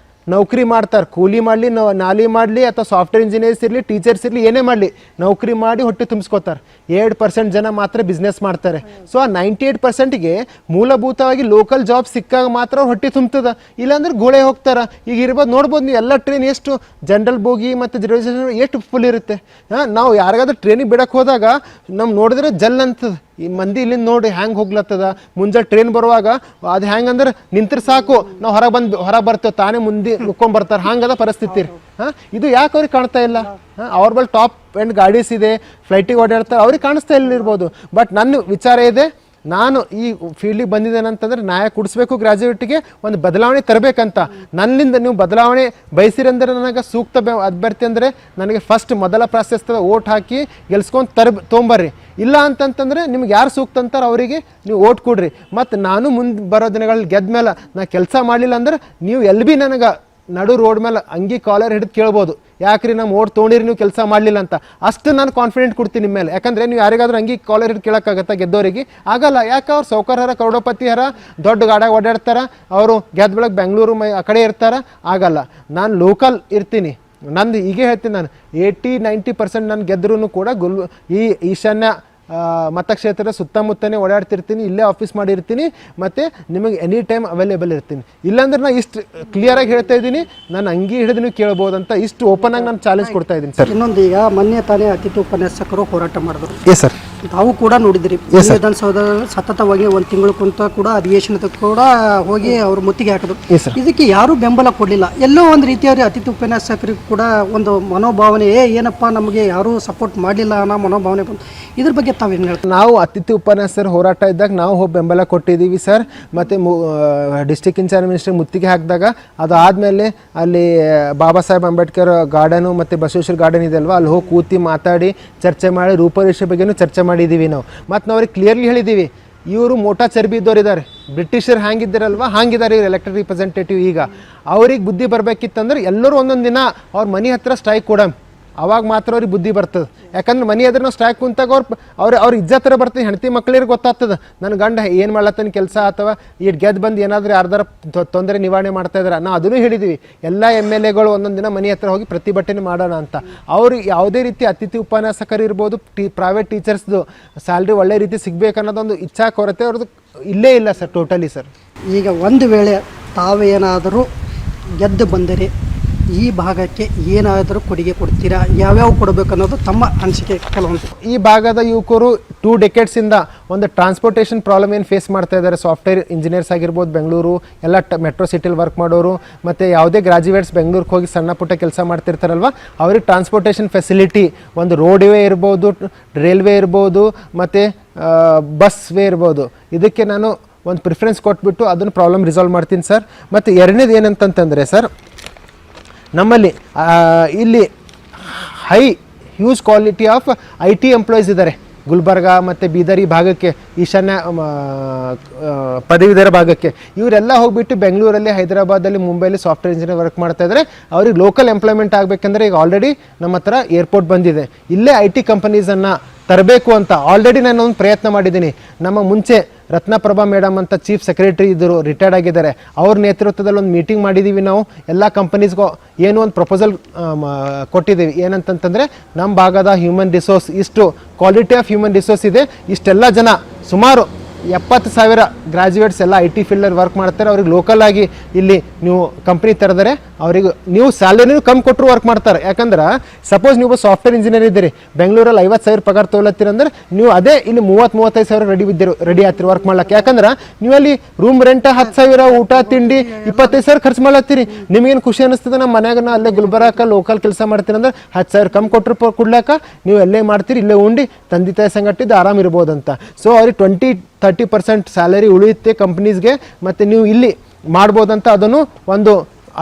ನೌಕರಿ ಮಾಡ್ತಾರೆ. ಕೂಲಿ ಮಾಡಲಿ, ನಾಲಿ ಮಾಡಲಿ, ಅಥವಾ ಸಾಫ್ಟ್ವೇರ್ ಇಂಜಿನಿಯರ್ಸ್ ಇರಲಿ, ಟೀಚರ್ಸ್ ಇರಲಿ, ಏನೇ ಮಾಡಲಿ ನೌಕರಿ ಮಾಡಿ ಹೊಟ್ಟೆ ತುಂಬಿಸ್ಕೋತಾರೆ. 2% ಜನ ಮಾತ್ರ ಬಿಸ್ನೆಸ್ ಮಾಡ್ತಾರೆ. ಸೊ ಆ 98%ಗೆ ಮೂಲಭೂತವಾಗಿ ಲೋಕಲ್ ಜಾಬ್ ಸಿಕ್ಕಾಗ ಮಾತ್ರ ಅವ್ರು ಹೊಟ್ಟೆ ತುಂಬ್ತದ. ಇಲ್ಲಾಂದ್ರೆ ಗೋಳೆ ಹೋಗ್ತಾರೆ. ಈಗ ಇರ್ಬೋದು, ನೋಡ್ಬೋದು ನೀವು ಎಲ್ಲ ಟ್ರೈನ್ ಎಷ್ಟು ಜನರಲ್ ಬೋಗಿ ಮತ್ತು ರಿಸರ್ವೇಷನ್ ಎಷ್ಟು ಫುಲ್ ಇರುತ್ತೆ. ನಾವು ಯಾರಿಗಾದ್ರೂ ಟ್ರೈನಿಗೆ ಬಿಡಕ್ಕೆ ಹೋದಾಗ ನಮ್ಗೆ ನೋಡಿದ್ರೆ ಜಲ್ ಅಂತದ. ಈ ಮಂದಿ ಇಲ್ಲಿಂದ ನೋಡಿ ಹ್ಯಾಂಗೆ ಹೋಗ್ಲತ್ತದ. ಮುಂಜಾನೆ ಟ್ರೈನ್ ಬರುವಾಗ ಅದು ಹೆಂಗಂದ್ರೆ ನಿಂತ್ರೆ ಸಾಕು, ನಾವು ಹೊರಗೆ ಬರ್ತೇವೆ, ತಾನೇ ಮುಂದೆ ನುಕ್ಕೊಂಬರ್ತಾರೆ. ಹಂಗದ ಪರಿಸ್ಥಿತಿ. ಇದು ಯಾಕೆ ಅವ್ರಿಗೆ ಕಾಣ್ತಾ ಇಲ್ಲ? ಅವ್ರ ಬಳಿ ಟಾಪ್ ಎಂಡ್ ಗಾಡೀಸ್ ಇದೆ, ಫ್ಲೈಟಿಗೆ ಓಡಾಡ್ತಾರೆ, ಅವ್ರಿಗೆ ಕಾಣಿಸ್ತಾ ಇರ್ಬೋದು. ಬಟ್ ನನ್ನ ವಿಚಾರ ಇದೆ, ನಾನು ಈ ಫೀಲ್ಡಿಗೆ ಬಂದಿದ್ದೇನಂತಂದ್ರೆ ನ್ಯಾಯ ಕೊಡಿಸ್ಬೇಕು, ಗ್ರ್ಯಾಜುಯೇಟಿಗೆ ಒಂದು ಬದಲಾವಣೆ ತರಬೇಕಂತ. ನನ್ನಿಂದ ನೀವು ಬದಲಾವಣೆ ಬಯಸಿರಂದ್ರೆ ನನಗೆ ಸೂಕ್ತ ಅಭ್ಯರ್ಥಿ ಅಂದರೆ ನನಗೆ ಫಸ್ಟ್ ಮೊದಲ ಪ್ರಾಶಸ್ತ್ಯದ ಓಟ್ ಹಾಕಿ ಗೆಲ್ಸ್ಕೊಂಡು ತೊಗೊಂಬರ್ರಿ. ಇಲ್ಲ ಅಂತಂತಂದರೆ ನಿಮ್ಗೆ ಯಾರು ಸೂಕ್ತ ಅಂತಾರೆ ಅವರಿಗೆ ನೀವು ಓಟ್ ಕೊಡ್ರಿ. ಮತ್ತು ನಾನು ಮುಂದೆ ಬರೋ ದಿನಗಳಲ್ಲಿ ಗೆದ್ದ ಮೇಲೆ ನಾ ಕೆಲಸ ಮಾಡಲಿಲ್ಲ ಅಂದ್ರೆ ನೀವು ಎಲ್ಲಿ ನನಗೆ ನಡು ರೋಡ್ ಮೇಲೆ ಅಂಗಿ ಕಾಲರ್ ಹಿಡಿದು ಕೇಳ್ಬೋದು, ಯಾಕ್ರಿ ನಮ್ಮ ಓಟ್ ತೊಗೊಂಡಿರಿ ನೀವು ಕೆಲಸ ಮಾಡಲಿಲ್ಲ ಅಂತ. ಅಷ್ಟು ನಾನು ಕಾನ್ಫಿಡೆಂಟ್ ಕೊಡ್ತೀನಿ ನಿಮ್ಮ ಮೇಲೆ. ಯಾಕಂದರೆ ನೀವು ಯಾರಿಗಾದ್ರೂ ಅಂಗಿ ಕಾಲರ್ ಹಿಡಿದು ಕೇಳೋಕ್ಕಾಗತ್ತಾ? ಗೆದ್ದವರಿಗೆ ಆಗಲ್ಲ. ಯಾಕೆ ಅವ್ರು ಸೌಕರ್ಯರ ಕರೋಡಪತಿ ಹರ, ದೊಡ್ಡ ಗಾಡಿಯಾಗ ಓಡಾಡ್ತಾರೆ, ಅವರು ಗೆದ್ದ ಬೆಳಗ್ಗೆ ಬೆಂಗಳೂರು ಆ ಕಡೆ ಇರ್ತಾರೆ, ಆಗಲ್ಲ. ನಾನು ಲೋಕಲ್ ಇರ್ತೀನಿ. ನಂದು ಈಗ ಹೇಳ್ತೀನಿ, ನಾನು 80-90% ನಾನು ಗೆದ್ದರೂ ಕೂಡ ಈ ಈಶಾನ್ಯ ಮತಕ್ಷೇತ್ರದ ಸುತ್ತಮುತ್ತನೇ ಓಡಾಡ್ತಿರ್ತೀನಿ, ಇಲ್ಲೇ ಆಫೀಸ್ ಮಾಡಿರ್ತೀನಿ, ಮತ್ತು ನಿಮಗೆ ಎನಿ ಟೈಮ್ ಅವೈಲೇಬಲ್ ಇರ್ತೀನಿ. ಇಲ್ಲಾಂದ್ರೆ ನಾನು ಇಷ್ಟು ಕ್ಲಿಯರಾಗಿ ಹೇಳ್ತಾ ಇದ್ದೀನಿ, ನಾನು ಅಂಗಿ ಹಿಡಿದು ನೀವು ಕೇಳ್ಬೋದಂತ ಇಷ್ಟು ಓಪನ್ ಆಗಿ ನಾನು ಚಾಲೆಂಜ್ ಕೊಡ್ತಾ ಇದ್ದೀನಿ ಸರ್. ಇನ್ನೊಂದು, ಈಗ ಮೊನ್ನೆ ತಾನೇ ಅತಿಥಿ ಉಪನ್ಯಾಸಕರು ಹೋರಾಟ ಮಾಡಿದ್ರು. ಎಸ್ ಸರ್, ತಾವು ಕೂಡ ನೋಡಿದ್ರಿ. ವಿಧಾನಸೌಧ ಸತತವಾಗಿ 1 ತಿಂಗಳು ಕುಂತ ಕೂಡ ಅಧಿವೇಶನದ ಕೂಡ ಹೋಗಿ ಅವರು ಮುತ್ತಿಗೆ ಹಾಕಿದ್ರು. ಇದಕ್ಕೆ ಯಾರು ಬೆಂಬಲ ಕೊಡಲಿಲ್ಲ. ಎಲ್ಲೋ ಒಂದು ರೀತಿಯವ್ರಿಗೆ ಅತಿಥಿ ಉಪನ್ಯಾಸಕರಿಗೂ ಕೂಡ ಒಂದು ಮನೋಭಾವನೆ, ಏನಪ್ಪ ನಮಗೆ ಯಾರೂ ಸಪೋರ್ಟ್ ಮಾಡಲಿಲ್ಲ ಅನ್ನೋ ಮನೋಭಾವನೆ ಬಂತು. ಇದ್ರ ಬಗ್ಗೆ ತಾವೇನು ಹೇಳ್ತೀವಿ? ನಾವು ಅತಿಥಿ ಉಪನ್ಯಾಸಕರ ಹೋರಾಟ ಇದ್ದಾಗ ನಾವು ಹೋಗಿ ಬೆಂಬಲ ಕೊಟ್ಟಿದ್ದೀವಿ ಸರ್. ಮತ್ತು ಡಿಸ್ಟ್ರಿಕ್ಟ್ ಇನ್ಚಾರ್ಜ್ ಮಿನಿಸ್ಟರ್ ಮುತ್ತಿಗೆ ಹಾಕಿದಾಗ ಅದಾದಮೇಲೆ ಅಲ್ಲಿ ಬಾಬಾ ಸಾಹೇಬ್ ಅಂಬೇಡ್ಕರ್ ಗಾರ್ಡನು ಮತ್ತು ಬಸವೇಶ್ವರ ಗಾರ್ಡನ್ ಇದೆ ಅಲ್ವಾ, ಅಲ್ಲಿ ಹೋಗಿ ಕೂತಿ ಮಾತಾಡಿ ಚರ್ಚೆ ಮಾಡಿ ರೂಪರೇಷೆ ಬಗ್ಗೆನೂ ಚರ್ಚೆ ಮಾಡಿದ್ದೀವಿ ನಾವು. ಮತ್ತು ನಾವು ಅವ್ರಿಗೆ ಕ್ಲಿಯರ್ಲಿ ಹೇಳಿದ್ದೀವಿ, ಇವರು ಮೋಟಾ ಚರ್ಬಿ ಇದ್ದವ್ರು ಇದ್ದಾರೆ, ಬ್ರಿಟಿಷರು ಹ್ಯಾಂಗಿದ್ದಾರಲ್ವ ಹಾಗಿದ್ದಾರೆ ಇವ್ರು ಎಲೆಕ್ಟೆಡ್ ರಿಪ್ರೆಸೆಂಟೇಟಿವ್. ಈಗ ಅವ್ರಿಗೆ ಬುದ್ಧಿ ಬರಬೇಕಿತ್ತಂದ್ರೆ ಎಲ್ಲರೂ ಒಂದೊಂದು ದಿನ ಅವ್ರ ಮನೆ ಹತ್ರ ಸ್ಟ್ರೈಕ್ ಕೊಡಮ್, ಅವಾಗ ಮಾತ್ರ ಅವ್ರಿಗೆ ಬುದ್ಧಿ ಬರ್ತದೆ. ಯಾಕಂದ್ರೆ ಮನೆ ಎದುರು ನಾವು ಸ್ಟ್ರೈಕ್ ಕುಂತಾಗ ಅವ್ರ ಇಜ್ಜತ್ತರ ಬರ್ತದೆ. ಹೆಂಡತಿ ಮಕ್ಳಿಗೆ ಗೊತ್ತಾಗ್ತದೆ ನನ್ನ ಗಂಡ ಏನು ಮಾಡ್ಲತ್ತಾನ ಕೆಲಸ, ಅಥವಾ ಈ ಗೆದ್ದು ಬಂದು ಏನಾದರೂ ಯಾರ್ದಾರ ತೊಂದರೆ ನಿವಾರಣೆ ಮಾಡ್ತಾ ಇದ್ದಾರೆ. ನಾವು ಅದನ್ನು ಹೇಳಿದ್ದೀವಿ, ಎಲ್ಲ MLAಗಳು ಒಂದೊಂದು ದಿನ ಮನೆ ಹತ್ರ ಹೋಗಿ ಪ್ರತಿಭಟನೆ ಮಾಡೋಣ ಅಂತ. ಅವರು ಯಾವುದೇ ರೀತಿ ಅತಿಥಿ ಉಪನ್ಯಾಸಕರು ಇರ್ಬೋದು, ಪ್ರೈವೇಟ್ ಟೀಚರ್ಸ್ದು ಸ್ಯಾಲ್ರಿ ಒಳ್ಳೆ ರೀತಿ ಸಿಗಬೇಕನ್ನೋದೊಂದು ಇಚ್ಛಾ ಕೊರತೆ ಅವ್ರದ್ದು ಇಲ್ಲೇ ಇಲ್ಲ ಸರ್, ಟೋಟಲಿ ಸರ್. ಈಗ ಒಂದು ವೇಳೆ ತಾವೇನಾದರೂ ಗೆದ್ದು ಬಂದರೆ ಈ ಭಾಗಕ್ಕೆ ಏನಾದರೂ ಕೊಡುಗೆ ಕೊಡ್ತೀರಾ, ಯಾವ್ಯಾವ ಕೊಡಬೇಕು ಅನ್ನೋದು ತಮ್ಮ ಅನಿಸಿಕೆ ಕೆಲವೊಂದು. ಈ ಭಾಗದ ಯುವಕರು 2 ಡೆಕೆಡ್ಸಿಂದ ಒಂದು ಟ್ರಾನ್ಸ್ಪೋರ್ಟೇಷನ್ ಪ್ರಾಬ್ಲಮ್ ಏನು ಫೇಸ್ ಮಾಡ್ತಾ ಇದ್ದಾರೆ. ಸಾಫ್ಟ್ವೇರ್ ಇಂಜಿನಿಯರ್ಸ್ ಆಗಿರ್ಬೋದು, ಬೆಂಗಳೂರು ಎಲ್ಲ ಮೆಟ್ರೋ ಸಿಟಿಲಿ ವರ್ಕ್ ಮಾಡೋರು, ಮತ್ತು ಯಾವುದೇ ಗ್ರಾಜ್ಯುಯೇಟ್ಸ್ ಬೆಂಗಳೂರಿಗೆ ಹೋಗಿ ಸಣ್ಣ ಪುಟ್ಟ ಕೆಲಸ ಮಾಡ್ತಿರ್ತಾರಲ್ವ, ಅವ್ರಿಗೆ ಟ್ರಾನ್ಸ್ಪೋರ್ಟೇಷನ್ ಫೆಸಿಲಿಟಿ ಒಂದು ರೋಡ್ವೇ ಇರ್ಬೋದು, ರೈಲ್ವೆ ಇರ್ಬೋದು, ಮತ್ತು ಬಸ್ ವೇ ಇರ್ಬೋದು, ಇದಕ್ಕೆ ನಾನು ಒಂದು ಪ್ರಿಫರೆನ್ಸ್ ಕೊಟ್ಬಿಟ್ಟು ಅದನ್ನು ಪ್ರಾಬ್ಲಮ್ ರಿಸಾಲ್ವ್ ಮಾಡ್ತೀನಿ ಸರ್. ಮತ್ತು ಎರಡನೇದು ಏನಂತಂತಂದರೆ ಸರ್, ನಮ್ಮಲ್ಲಿ ಇಲ್ಲಿ huge quality of IT employees ಇದ್ದಾರೆ. ಗುಲ್ಬರ್ಗ ಮತ್ತು ಬೀದರ್ ಈ ಭಾಗಕ್ಕೆ, ಈಶಾನ್ಯ ಪದವೀಧರ ಭಾಗಕ್ಕೆ ಇವರೆಲ್ಲ ಹೋಗ್ಬಿಟ್ಟು ಬೆಂಗಳೂರಲ್ಲಿ, ಹೈದರಾಬಾದಲ್ಲಿ, ಮುಂಬೈಲಿ ಸಾಫ್ಟ್ವೇರ್ ಇಂಜಿನಿಯರ್ ವರ್ಕ್ ಮಾಡ್ತಾ ಇದ್ದಾರೆ. ಅವ್ರಿಗೆ ಲೋಕಲ್ ಎಂಪ್ಲಾಯ್ಮೆಂಟ್ ಆಗಬೇಕಂದ್ರೆ ಈಗ ಆಲ್ರೆಡಿ ನಮ್ಮ ಹತ್ರ ಏರ್ಪೋರ್ಟ್ ಬಂದಿದೆ. ಇಲ್ಲೇ IT ಕಂಪನೀಸನ್ನು ತರಬೇಕು ಅಂತ ಆಲ್ರೆಡಿ ನಾನು ಒಂದು ಪ್ರಯತ್ನ ಮಾಡಿದ್ದೀನಿ. ನಮ್ಮ ಮುಂಚೆ ರತ್ನಪ್ರಭಾ ಮೇಡಮ್ ಅಂತ ಚೀಫ್ ಸೆಕ್ರೆಟರಿ ಇದ್ದರು, ರಿಟೈರ್ಡ್ ಆಗಿದ್ದಾರೆ. ಅವ್ರ ನೇತೃತ್ವದಲ್ಲಿ ಒಂದು ಮೀಟಿಂಗ್ ಮಾಡಿದ್ದೀವಿ. ನಾವು ಎಲ್ಲ ಕಂಪನೀಸ್ಗೂ ಏನೋ ಒಂದು ಪ್ರಪೋಸಲ್ ಕೊಟ್ಟಿದ್ದೀವಿ. ಏನಂತಂತಂದರೆ, ನಮ್ಮ ಭಾಗದ ಹ್ಯೂಮನ್ ರಿಸೋರ್ಸ್ ಇಷ್ಟು ಕ್ವಾಲಿಟಿ ಆಫ್ ಹ್ಯೂಮನ್ ರಿಸೋರ್ಸ್ ಇದೆ, ಇಷ್ಟೆಲ್ಲ ಜನ ಸುಮಾರು 70,000 ಗ್ರಾಜ್ಯುಯೇಟ್ಸ್ ಎಲ್ಲ IT ಫೀಲ್ಡಲ್ಲಿ ವರ್ಕ್ ಮಾಡ್ತಾರೆ. ಅವ್ರಿಗೆ ಲೋಕಲ್ ಆಗಿ ಇಲ್ಲಿ ನೀವು ಕಂಪ್ನಿ ತೆರೆದರೆ ಅವ್ರಿಗೆ ನೀವು ಸ್ಯಾಲರಿನೂ ಕಮ್ಮಿ ಕೊಟ್ಟರು ವರ್ಕ್ ಮಾಡ್ತಾರೆ. ಯಾಕಂದ್ರೆ ಸಪೋಸ್ ನೀವು ಸಾಫ್ಟ್ವೇರ್ ಇಂಜಿನಿಯರ್ ಇದ್ದೀರಿ, ಬೆಂಗಳೂರಲ್ಲಿ 50,000 ಪಗಾರ ತೊಗೊಳತ್ತೀರ ಅಂದ್ರೆ ನೀವು ಅದೇ ಇಲ್ಲಿ 30-35,000 ರೆಡಿ ಆಗ್ತೀರಿ ವರ್ಕ್ ಮಾಡ್ಲಿಕ್ಕೆ. ಯಾಕಂದ್ರೆ ನೀವು ಅಲ್ಲಿ ರೂಮ್ ರೆಂಟ್ 10,000, ಊಟ ತಿಂಡಿ 25,000 ಖರ್ಚು ಮಾಡತ್ತೀರಿ. ನಿಮಗೇನು ಖುಷಿ ಅನಿಸ್ತದೆ, ನಮ್ಮ ಮನ್ಯಾಗ ಅಲ್ಲೇ ಗುಲ್ಬರ್ಗ ಲೋಕಲ್ ಕೆಲಸ ಮಾಡ್ತೀನಿ ಅಂದ್ರೆ 10,000 ಕಮ್ಮಿ ಕೊಟ್ಟರು ಕೊಡ್ಲಾಕ ನೀವು ಎಲ್ಲೇ ಮಾಡ್ತೀರಿ, ಇಲ್ಲೇ ಉಂಡು ತಂದೆ ತಾಯಿ ಸಂಗಟ್ಟಿದ್ದು ಆರಾಮ್ ಇರ್ಬೋದಂತ. ಸೊ ಅವ್ರಿಗೆ 20-30% ಸ್ಯಾಲರಿ ಉಳಿಯುತ್ತೆ ಕಂಪ್ನೀಸ್ಗೆ, ಮತ್ತು ನೀವು ಇಲ್ಲಿ ಮಾಡ್ಬೋದಂತ ಅದನ್ನು ಒಂದು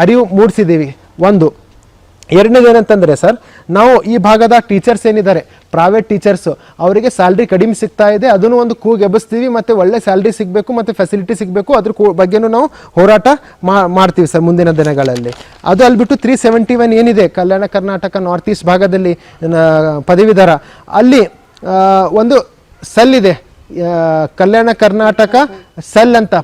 ಅರಿವು ಮೂಡಿಸಿದ್ದೀವಿ. ಒಂದು ಎರಡನೇದು ಏನಂತಂದರೆ ಸರ್, ನಾವು ಈ ಭಾಗದ ಟೀಚರ್ಸ್ ಏನಿದ್ದಾರೆ, ಪ್ರೈವೇಟ್ ಟೀಚರ್ಸು, ಅವರಿಗೆ ಸ್ಯಾಲ್ರಿ ಕಡಿಮೆ ಸಿಗ್ತಾ ಇದೆ. ಅದನ್ನು ಒಂದು ಕೂಗು ಎಬ್ಬಿಸ್ತೀವಿ, ಮತ್ತು ಒಳ್ಳೆ ಸ್ಯಾಲ್ರಿ ಸಿಗಬೇಕು ಮತ್ತು ಫೆಸಿಲಿಟಿ ಸಿಗಬೇಕು, ಅದ್ರ ಬಗ್ಗೆನೂ ನಾವು ಹೋರಾಟ ಮಾಡ್ತೀವಿ ಸರ್ ಮುಂದಿನ ದಿನಗಳಲ್ಲಿ. ಅದು ಅಲ್ಲಿಬಿಟ್ಟು 371 ಏನಿದೆ ಕಲ್ಯಾಣ ಕರ್ನಾಟಕ ನಾರ್ತ್ ಈಸ್ಟ್ ಭಾಗದಲ್ಲಿ ಪದವೀಧರ, ಅಲ್ಲಿ ಒಂದು ಸೆಲ್ ಇದೆ, ಕಲ್ಯಾಣ ಕರ್ನಾಟಕ ಸೆಲ್ ಅಂತ.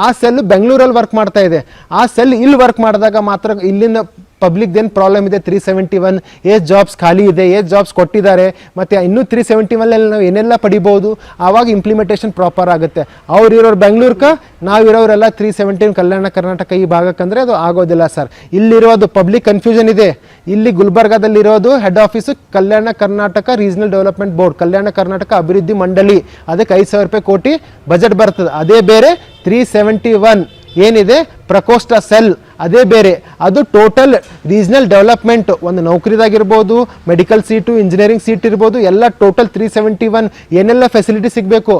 ಆ ಸೆಲ್ ಬೆಂಗಳೂರಲ್ಲಿ ವರ್ಕ್ ಮಾಡ್ತಾ ಇದೆ. ಆ ಸೆಲ್ ಇಲ್ಲಿ ವರ್ಕ್ ಮಾಡಿದಾಗ ಮಾತ್ರ ಇಲ್ಲಿನ ಪಬ್ಲಿಕ್ದೇನು ಪ್ರಾಬ್ಲಮ್ ಇದೆ, 371 ಏಜ್ ಜಾಬ್ಸ್ ಖಾಲಿ ಇದೆ, ಏಜ್ ಜಾಬ್ಸ್ ಕೊಟ್ಟಿದ್ದಾರೆ, ಮತ್ತು ಇನ್ನೂ 371 ನಾವು ಏನೆಲ್ಲ ಪಡಿಬೋದು, ಆವಾಗ ಇಂಪ್ಲಿಮೆಂಟೇಷನ್ ಪ್ರಾಪರ್ ಆಗುತ್ತೆ. ಅವ್ರು ಇರೋರು ಬೆಂಗಳೂರಿಗೆ, ನಾವಿರೋರೆಲ್ಲ 317 ಕಲ್ಯಾಣ ಕರ್ನಾಟಕ ಈ ಭಾಗಕ್ಕಂದರೆ ಅದು ಆಗೋದಿಲ್ಲ ಸರ್. ಇಲ್ಲಿರೋದು ಪಬ್ಲಿಕ್ ಕನ್ಫ್ಯೂಷನ್ ಇದೆ. ಇಲ್ಲಿ ಗುಲ್ಬರ್ಗಾದಲ್ಲಿರೋದು head office Kalyana Karnataka regional development board, Kalyana Karnataka ಅಭಿವೃದ್ಧಿ ಮಂಡಳಿ, ಅದಕ್ಕೆ 5,000 ಕೋಟಿ ಬಜೆಟ್ ಬರ್ತದೆ. ಅದೇ ಬೇರೆ 371 ಏನಿದೆ ಪ್ರಕೋಷ್ಠ ಸೆಲ್ ಅದೇ ಬೇರೆ. ಅದು ಟೋಟಲ್ ರೀಜನಲ್ ಡೆವಲಪ್ಮೆಂಟ್, ಒಂದು ನೌಕರಿದಾಗಿರ್ಬೋದು, ಮೆಡಿಕಲ್ ಸೀಟು, ಇಂಜಿನಿಯರಿಂಗ್ ಸೀಟ್ ಇರ್ಬೋದು, ಎಲ್ಲ ಟೋಟಲ್ 371 ಏನೆಲ್ಲ ಫೆಸಿಲಿಟಿ ಸಿಗಬೇಕು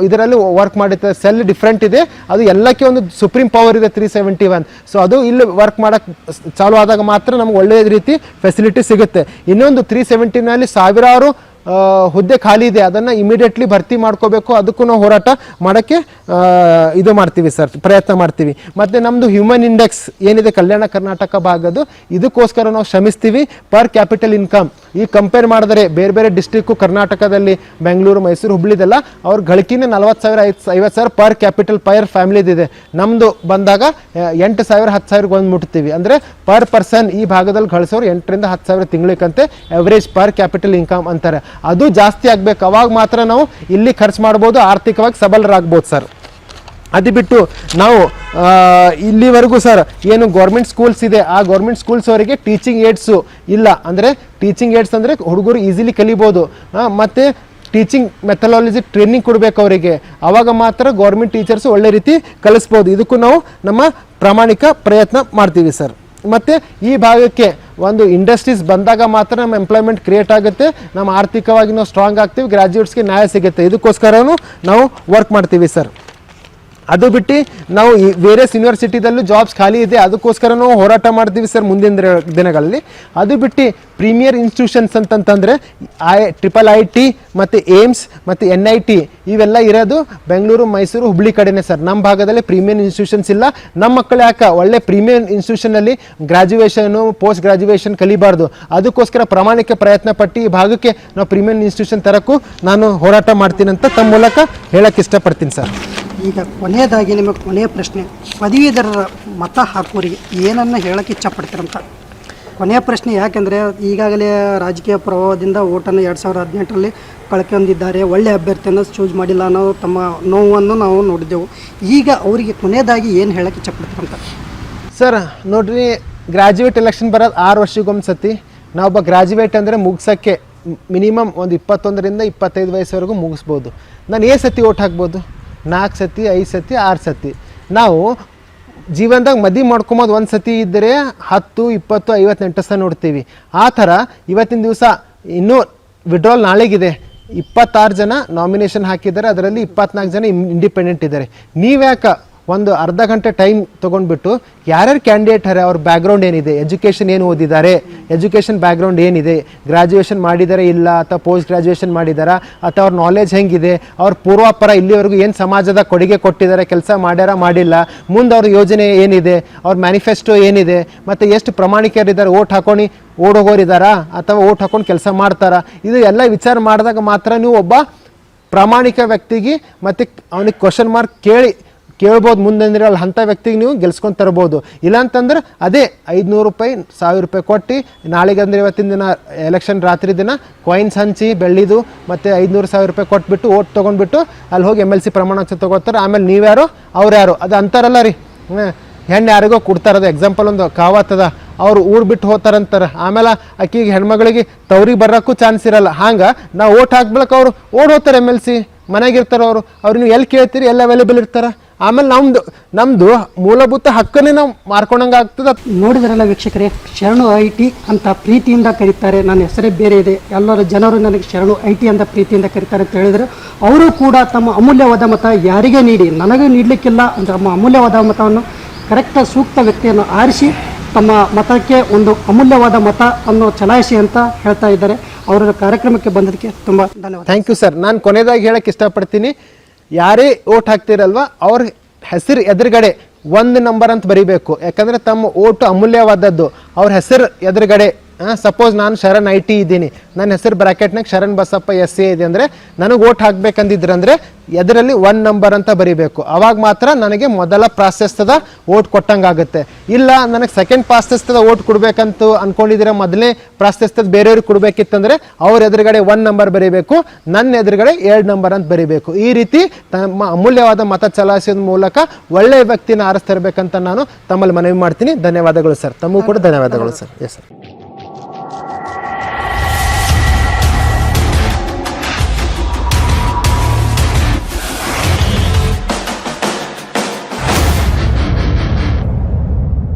ಇದರಲ್ಲಿ ವರ್ಕ್ ಮಾಡುತ್ತೆ. ಸೆಲ್ ಡಿಫ್ರೆಂಟ್ ಇದೆ, ಅದು ಎಲ್ಲಕ್ಕೆ ಒಂದು ಸುಪ್ರೀಂ ಪವರ್ ಇದೆ 371. ಸೊ ಅದು ಇಲ್ಲಿ ವರ್ಕ್ ಮಾಡೋಕ್ಕೆ ಚಾಲು ಆದಾಗ ಮಾತ್ರ ನಮ್ಗೆ ಒಳ್ಳೆಯ ರೀತಿ ಫೆಸಿಲಿಟಿ ಸಿಗುತ್ತೆ. ಇನ್ನೊಂದು 370ನಲ್ಲಿ ಸಾವಿರಾರು ಹುದ್ದೆ ಖಾಲಿ ಇದೆ, ಅದನ್ನು ಇಮಿಡಿಯೇಟ್ಲಿ ಭರ್ತಿ ಮಾಡ್ಕೋಬೇಕು. ಅದಕ್ಕೂ ನಾವು ಹೋರಾಟ ಮಾಡೋಕ್ಕೆ ಇದು ಮಾಡ್ತೀವಿ ಸರ್, ಪ್ರಯತ್ನ ಮಾಡ್ತೀವಿ. ಮತ್ತು ನಮ್ಮದು ಹ್ಯೂಮನ್ ಇಂಡೆಕ್ಸ್ ಏನಿದೆ ಕಲ್ಯಾಣ ಕರ್ನಾಟಕ ಭಾಗದ್ದು, ಇದಕ್ಕೋಸ್ಕರ ನಾವು ಶ್ರಮಿಸ್ತೀವಿ. ಪರ್ ಕ್ಯಾಪಿಟಲ್ ಇನ್ಕಮ್ ಈ ಕಂಪೇರ್ ಮಾಡಿದರೆ ಬೇರೆ ಬೇರೆ ಡಿಸ್ಟ್ರಿಕ್ಕು ಕರ್ನಾಟಕದಲ್ಲಿ ಬೆಂಗಳೂರು, ಮೈಸೂರು, ಹುಬ್ಳಿದೆಲ್ಲ ಅವ್ರ ಗಳಿಕೆನೇ 40,000 50,000 ಪರ್ ಕ್ಯಾಪಿಟಲ್ ಪರ್ ಫ್ಯಾಮಿಲಿದಿದೆ. ನಮ್ಮದು ಬಂದಾಗ 8,000 10,000 ಒಂದು ಮುಟ್ತೀವಿ. ಅಂದರೆ ಪರ್ ಪರ್ಸನ್ ಈ ಭಾಗದಲ್ಲಿ ಗಳಿಸೋರು 8,000 ರಿಂದ 10,000 ತಿಂಗಳಿಗಂತೆ ಎವರೇಜ್ ಪರ್ ಕ್ಯಾಪಿಟಲ್ ಇನ್ಕಮ್ ಅಂತಾರೆ. ಅದು ಜಾಸ್ತಿ ಆಗಬೇಕು, ಅವಾಗ ಮಾತ್ರ ನಾವು ಇಲ್ಲಿ ಖರ್ಚು ಮಾಡ್ಬೋದು, ಆರ್ಥಿಕವಾಗಿ ಸಬಲರಾಗ್ಬೋದು ಸರ್. ಅದು ಬಿಟ್ಟು ನಾವು ಇಲ್ಲಿವರೆಗೂ ಸರ್ ಏನು ಗೌರ್ಮೆಂಟ್ ಸ್ಕೂಲ್ಸ್ ಇದೆ, ಆ ಗೌರ್ಮೆಂಟ್ ಸ್ಕೂಲ್ಸ್ ಅವರಿಗೆ ಟೀಚಿಂಗ್ ಏಡ್ಸು ಇಲ್ಲ. ಅಂದರೆ ಟೀಚಿಂಗ್ ಏಡ್ಸ್ ಅಂದರೆ ಹುಡುಗರು ಈಸಿಲಿ ಕಲಿಬೋದು, ಮತ್ತು ಟೀಚಿಂಗ್ ಮೆಥಡಾಲಜಿ ಟ್ರೈನಿಂಗ್ ಕೊಡಬೇಕು ಅವರಿಗೆ, ಆವಾಗ ಮಾತ್ರ ಗೌರ್ಮೆಂಟ್ ಟೀಚರ್ಸು ಒಳ್ಳೆ ರೀತಿ ಕಲಿಸ್ಬೋದು. ಇದಕ್ಕೂ ನಾವು ನಮ್ಮ ಪ್ರಾಮಾಣಿಕ ಪ್ರಯತ್ನ ಮಾಡ್ತೀವಿ ಸರ್. ಮತ್ತು ಈ ಭಾಗಕ್ಕೆ ಒಂದು ಇಂಡಸ್ಟ್ರೀಸ್ ಬಂದಾಗ ಮಾತ್ರ ನಮ್ಮ ಎಂಪ್ಲಾಯ್ಮೆಂಟ್ ಕ್ರಿಯೇಟ್ ಆಗುತ್ತೆ, ನಮ್ಮ ಆರ್ಥಿಕವಾಗಿ ನಾವು ಸ್ಟ್ರಾಂಗ್ ಆಗ್ತೀವಿ, ಗ್ರಾಜ್ಯುಯೇಟ್ಸ್ಗೆ ನ್ಯಾಯ ಸಿಗುತ್ತೆ. ಇದಕ್ಕೋಸ್ಕರನೂ ನಾವು ವರ್ಕ್ ಮಾಡ್ತೀವಿ ಸರ್. ಅದು ಬಿಟ್ಟು ನಾವು ಈ ವೇರಿಯಸ್ ಯೂನಿವರ್ಸಿಟಿದಲ್ಲೂ ಜಾಬ್ಸ್ ಖಾಲಿ ಇದೆ, ಅದಕ್ಕೋಸ್ಕರ ನಾವು ಹೋರಾಟ ಮಾಡ್ತೀವಿ ಸರ್ ಮುಂದಿನ ದಿನಗಳಲ್ಲಿ. ಅದು ಬಿಟ್ಟು ಪ್ರೀಮಿಯರ್ ಇನ್ಸ್ಟಿಟ್ಯೂಷನ್ಸ್ ಅಂತಂತಂದರೆ IIT ಮತ್ತು ಏಮ್ಸ್ ಮತ್ತು NIT ಇವೆಲ್ಲ ಇರೋದು ಬೆಂಗಳೂರು, ಮೈಸೂರು, ಹುಬ್ಳಿ ಕಡೆನೇ ಸರ್. ನಮ್ಮ ಭಾಗದಲ್ಲಿ ಪ್ರೀಮಿಯರ್ ಇನ್ಸ್ಟಿಟ್ಯೂಷನ್ಸ್ ಇಲ್ಲ. ನಮ್ಮ ಮಕ್ಕಳು ಯಾಕೆ ಒಳ್ಳೆ ಪ್ರೀಮಿಯರ್ ಇನ್ಸ್ಟಿಟ್ಯೂಷನಲ್ಲಿ ಗ್ರಾಜ್ಯುಯೇಷನು, ಪೋಸ್ಟ್ ಗ್ರಾಜ್ಯುಯೇಷನ್ ಕಲಿಬಾರ್ದು, ಅದಕ್ಕೋಸ್ಕರ ಪ್ರಾಮಾಣಿಕ ಪ್ರಯತ್ನ ಪಟ್ಟು ಈ ಭಾಗಕ್ಕೆ ನಾವು ಪ್ರೀಮಿಯರ್ ಇನ್ಸ್ಟಿಟ್ಯೂಷನ್ ತರೋಕ್ಕೂ ನಾನು ಹೋರಾಟ ಮಾಡ್ತೀನಿ ಅಂತ ತಮ್ಮ ಮೂಲಕ ಹೇಳೋಕ್ಕೆ ಇಷ್ಟಪಡ್ತೀನಿ ಸರ್. ಈಗ ಕೊನೆಯದಾಗಿ ನಿಮಗೆ ಕೊನೆಯ ಪ್ರಶ್ನೆ, ಪದವೀಧರರ ಮತ ಹಾಕೋರಿಗೆ ಏನನ್ನು ಹೇಳೋಕ್ಕೆ ಇಷ್ಟಪಡ್ತೀರಂತ ಕೊನೆಯ ಪ್ರಶ್ನೆ. ಯಾಕೆಂದರೆ ಈಗಾಗಲೇ ರಾಜಕೀಯ ಪ್ರಭಾವದಿಂದ ಓಟನ್ನು 2018ರಲ್ಲಿ ಕಳ್ಕೊಂಡಿದ್ದಾರೆ, ಒಳ್ಳೆಯ ಅಭ್ಯರ್ಥಿಯನ್ನು ಚೂಸ್ ಮಾಡಿಲ್ಲ ಅನ್ನೋ ತಮ್ಮ ನೋವನ್ನು ನಾವು ನೋಡಿದ್ದೆವು. ಈಗ ಅವರಿಗೆ ಕೊನೆಯದಾಗಿ ಏನು ಹೇಳೋಕ್ಕೆ ಇಷ್ಟಪಡ್ತೀರಂತ ಸರ್ ನೋಡ್ರಿ, ಗ್ರಾಜ್ಯುಯೇಟ್ ಎಲೆಕ್ಷನ್ ಬರೋದು 6 ವರ್ಷಕ್ಕೊಮ್ಮೆ ಸತಿ. ನಾವೊಬ್ಬ ಗ್ರಾಜ್ಯುಯೇಟ್ ಅಂದರೆ ಮುಗ್ಸೋಕ್ಕೆ ಮಿನಿಮಮ್ ಒಂದು 21ರಿಂದ 25 ವಯಸ್ಸುವರೆಗೂ ಮುಗಿಸ್ಬೋದು. ನಾನು ಸತಿ ಓಟ್ ಹಾಕ್ಬೋದು? 4 ಸತಿ, 5 ಸತಿ, 6 ಸತಿ. ನಾವು ಜೀವನದಾಗ ಮದುವೆ ಮಾಡ್ಕೊಂಬೋದು ಒಂದು ಸತಿ ಇದ್ದರೆ 10, 20, 50 ನೆಂಟಸ್ತ ನೋಡ್ತೀವಿ. ಆ ಥರ ಇವತ್ತಿನ ದಿವಸ ಇನ್ನೂ ವಿಡ್ರಾಲ್ ನಾಳೆಗಿದೆ. 26 ಜನ ನಾಮಿನೇಷನ್ ಹಾಕಿದ್ದಾರೆ, ಅದರಲ್ಲಿ 24 ಜನ ಇಂಡಿಪೆಂಡೆಂಟ್ ಇದ್ದಾರೆ. ನೀವ್ಯಾಕೆ ಒಂದು ಅರ್ಧ ಗಂಟೆ ಟೈಮ್ ತೊಗೊಂಡ್ಬಿಟ್ಟು ಯಾರ್ಯಾರು ಕ್ಯಾಂಡಿಡೇಟ್ ಹರ ಅವ್ರ ಬ್ಯಾಕ್ಗ್ರೌಂಡ್ ಏನಿದೆ, ಎಜುಕೇಷನ್ ಏನು ಓದಿದ್ದಾರೆ, ಎಜುಕೇಷನ್ ಬ್ಯಾಕ್ಗ್ರೌಂಡ್ ಏನಿದೆ, ಗ್ರಾಜ್ಯುಯೇಷನ್ ಮಾಡಿದ್ದಾರೆ ಇಲ್ಲ ಅಥವಾ ಪೋಸ್ಟ್ ಗ್ರಾಜ್ಯುಯೇಷನ್ ಮಾಡಿದಾರಾ ಅಥವಾ ಅವ್ರ ನಾಲೆಜ್ ಹೆಂಗಿದೆ, ಅವ್ರ ಪೂರ್ವಾಪರ ಇಲ್ಲಿವರೆಗೂ ಏನು ಸಮಾಜದ ಕೊಡುಗೆ ಕೊಟ್ಟಿದ್ದಾರೆ, ಕೆಲಸ ಮಾಡ್ಯಾರ ಮಾಡಿಲ್ಲ, ಮುಂದೆ ಅವ್ರ ಯೋಜನೆ ಏನಿದೆ, ಅವ್ರ ಮ್ಯಾನಿಫೆಸ್ಟೋ ಏನಿದೆ, ಮತ್ತು ಎಷ್ಟು ಪ್ರಾಮಾಣಿಕರಿದ್ದಾರೆ, ಓಟ್ ಹಾಕೊಂಡು ಓಡೋಗೋರಿದ್ದಾರಾ ಅಥವಾ ಓಟ್ ಹಾಕೊಂಡು ಕೆಲಸ ಮಾಡ್ತಾರಾ, ಇದು ಎಲ್ಲ ವಿಚಾರ ಮಾಡಿದಾಗ ಮಾತ್ರ ನೀವು ಒಬ್ಬ ಪ್ರಾಮಾಣಿಕ ವ್ಯಕ್ತಿಗೆ ಮತ್ತು ಅವನಿಗೆ ಕ್ವಶನ್ ಮಾರ್ಕ್ ಕೇಳ್ಬೋದು ಮುಂದೆ ಅಲ್ಲಿ ಅಂಥ ವ್ಯಕ್ತಿಗೆ ನೀವು ಗೆಲ್ಸ್ಕೊಂಡು ತರ್ಬೋದು. ಇಲ್ಲಾಂತಂದ್ರೆ ಅದೇ 500 ರೂಪಾಯಿ 1000 ರೂಪಾಯಿ ಕೊಟ್ಟು ನಾಳೆಗೆ ಅಂದರೆ ಇವತ್ತಿನ ದಿನ ಎಲೆಕ್ಷನ್ ರಾತ್ರಿ ದಿನ ಕಾಯಿನ್ಸ್ ಹಂಚಿ ಬೆಳ್ಳಿದು ಮತ್ತು 500-1000 ರೂಪಾಯಿ ಕೊಟ್ಬಿಟ್ಟು ಓಟ್ ತೊಗೊಂಡ್ಬಿಟ್ಟು ಅಲ್ಲಿ ಹೋಗಿ MLC ಪ್ರಮಾಣಕ್ಕೆ ತೊಗೋತಾರೆ. ಆಮೇಲೆ ನೀವ್ಯಾರು ಅವ್ರು ಯಾರು ಅದು ಅಂತಾರಲ್ಲ ರೀ, ಹೆಣ್ಣು ಯಾರಿಗೋ ಕೊಡ್ತಾರದು. ಎಕ್ಸಾಂಪಲ್ ಒಂದು ಕಾವತ್ತದ, ಅವ್ರು ಊರು ಬಿಟ್ಟು ಹೋಗ್ತಾರಂತಾರೆ, ಆಮೇಲೆ ಆಕಿಗೆ ಹೆಣ್ಮಗಳಿಗೆ ತವ್ರಿಗೆ ಬರೋಕ್ಕೂ ಚಾನ್ಸ್ ಇರಲ್ಲ. ಹಂಗೆ ನಾವು ಓಟ್ ಹಾಕ್ಬೇಕು, ಅವರು ಓಡ್ ಹೋಗ್ತಾರೆ MLC ಮನೆಗಿರ್ತಾರೆ. ಅವ್ರು ನೀವು ಎಲ್ಲಿ ಕೇಳ್ತೀರಿ, ಎಲ್ಲಿ ಅವೈಲೇಬಲ್ ಇರ್ತಾರೆ. ಆಮೇಲೆ ನಮ್ಮದು ಮೂಲಭೂತ ಹಕ್ಕನ್ನೇ ನಾವು ಮಾರ್ಕೊಂಡಂಗೆ ಆಗ್ತದೆ. ನೋಡಿದ್ರಲ್ಲ ವೀಕ್ಷಕರೇ, ಶರಣು IT ಅಂತ ಪ್ರೀತಿಯಿಂದ ಕರೀತಾರೆ. ನನ್ನ ಹೆಸರೇ ಬೇರೆ ಇದೆ, ಎಲ್ಲರ ಜನರು ನನಗೆ ಶರಣು IT ಅಂತ ಪ್ರೀತಿಯಿಂದ ಕರೀತಾರೆ ಅಂತ ಹೇಳಿದರೆ, ಅವರು ಕೂಡ ತಮ್ಮ ಅಮೂಲ್ಯವಾದ ಮತ ಯಾರಿಗೆ ನೀಡಿ, ನನಗೆ ನೀಡಲಿಕ್ಕಿಲ್ಲ ತಮ್ಮ ಅಮೂಲ್ಯವಾದ ಮತವನ್ನು ಕರೆಕ್ಟ್ ಸೂಕ್ತ ವ್ಯಕ್ತಿಯನ್ನು ಆರಿಸಿ ತಮ್ಮ ಮತಕ್ಕೆ ಒಂದು ಅಮೂಲ್ಯವಾದ ಮತ ಅನ್ನು ಚಲಾಯಿಸಿ ಅಂತ ಹೇಳ್ತಾ ಇದ್ದಾರೆ. ಅವರ ಕಾರ್ಯಕ್ರಮಕ್ಕೆ ಬಂದದಕ್ಕೆ ತುಂಬ ಧನ್ಯವಾದ. Thank you sir. ನಾನು ಕೊನೆಯದಾಗಿ ಹೇಳಕ್ಕೆ ಇಷ್ಟಪಡ್ತೀನಿ, ಯಾರೇ ಓಟ್ ಹಾಕ್ತಿರಲ್ವ ಅವ್ರ ಹೆಸರು ಎದುರುಗಡೆ 1 ನಂಬರ್ ಅಂತ ಬರೀಬೇಕು. ಯಾಕಂದರೆ ತಮ್ಮ ಓಟು ಅಮೂಲ್ಯವಾದದ್ದು. ಅವ್ರ ಹೆಸರು ಎದುರುಗಡೆ ಸಪೋಸ್ ನಾನು ಶರಣ್ IT ಇದ್ದೀನಿ, ನನ್ನ ಹೆಸರು ಬ್ರಾಕೆಟ್ನಾಗ ಶರಣ್ ಬಸಪ್ಪ SA ಇದೆ ಅಂದರೆ ನನಗೆ ಓಟ್ ಹಾಕ್ಬೇಕಂದಿದ್ರಂದರೆ ಎದರಲ್ಲಿ 1 ನಂಬರ್ ಅಂತ ಬರೀಬೇಕು. ಅವಾಗ ಮಾತ್ರ ನನಗೆ ಮೊದಲ ಪ್ರಾಶಸ್ತ್ಯದ ಓಟ್ ಕೊಟ್ಟಂಗಾಗುತ್ತೆ. ಇಲ್ಲ ನನಗೆ ಸೆಕೆಂಡ್ ಪ್ರಾಶಸ್ತ್ಯದ ಓಟ್ ಕೊಡಬೇಕಂತ ಅಂದ್ಕೊಂಡಿದ್ದೀರ, ಮೊದಲನೇ ಪ್ರಾಶಸ್ತ್ಯದ ಬೇರೆಯವ್ರಿಗೆ ಕೊಡಬೇಕಿತ್ತಂದರೆ ಅವ್ರ ಎದುರುಗಡೆ 1 ನಂಬರ್ ಬರೀಬೇಕು, ನನ್ನ ಎದುರುಗಡೆ 2 ನಂಬರ್ ಅಂತ ಬರೀಬೇಕು. ಈ ರೀತಿ ತಮ್ಮ ಅಮೂಲ್ಯವಾದ ಮತ ಚಲಾಯಿಸೋದ್ರ ಮೂಲಕ ಒಳ್ಳೆಯ ವ್ಯಕ್ತಿನ ಆರಿಸ್ತಿರ್ಬೇಕಂತ ನಾನು ತಮ್ಮಲ್ಲಿ ಮನವಿ ಮಾಡ್ತೀನಿ. ಧನ್ಯವಾದಗಳು ಸರ್. ತಮಗೂ ಕೂಡ ಧನ್ಯವಾದಗಳು ಸರ್. Yes sir.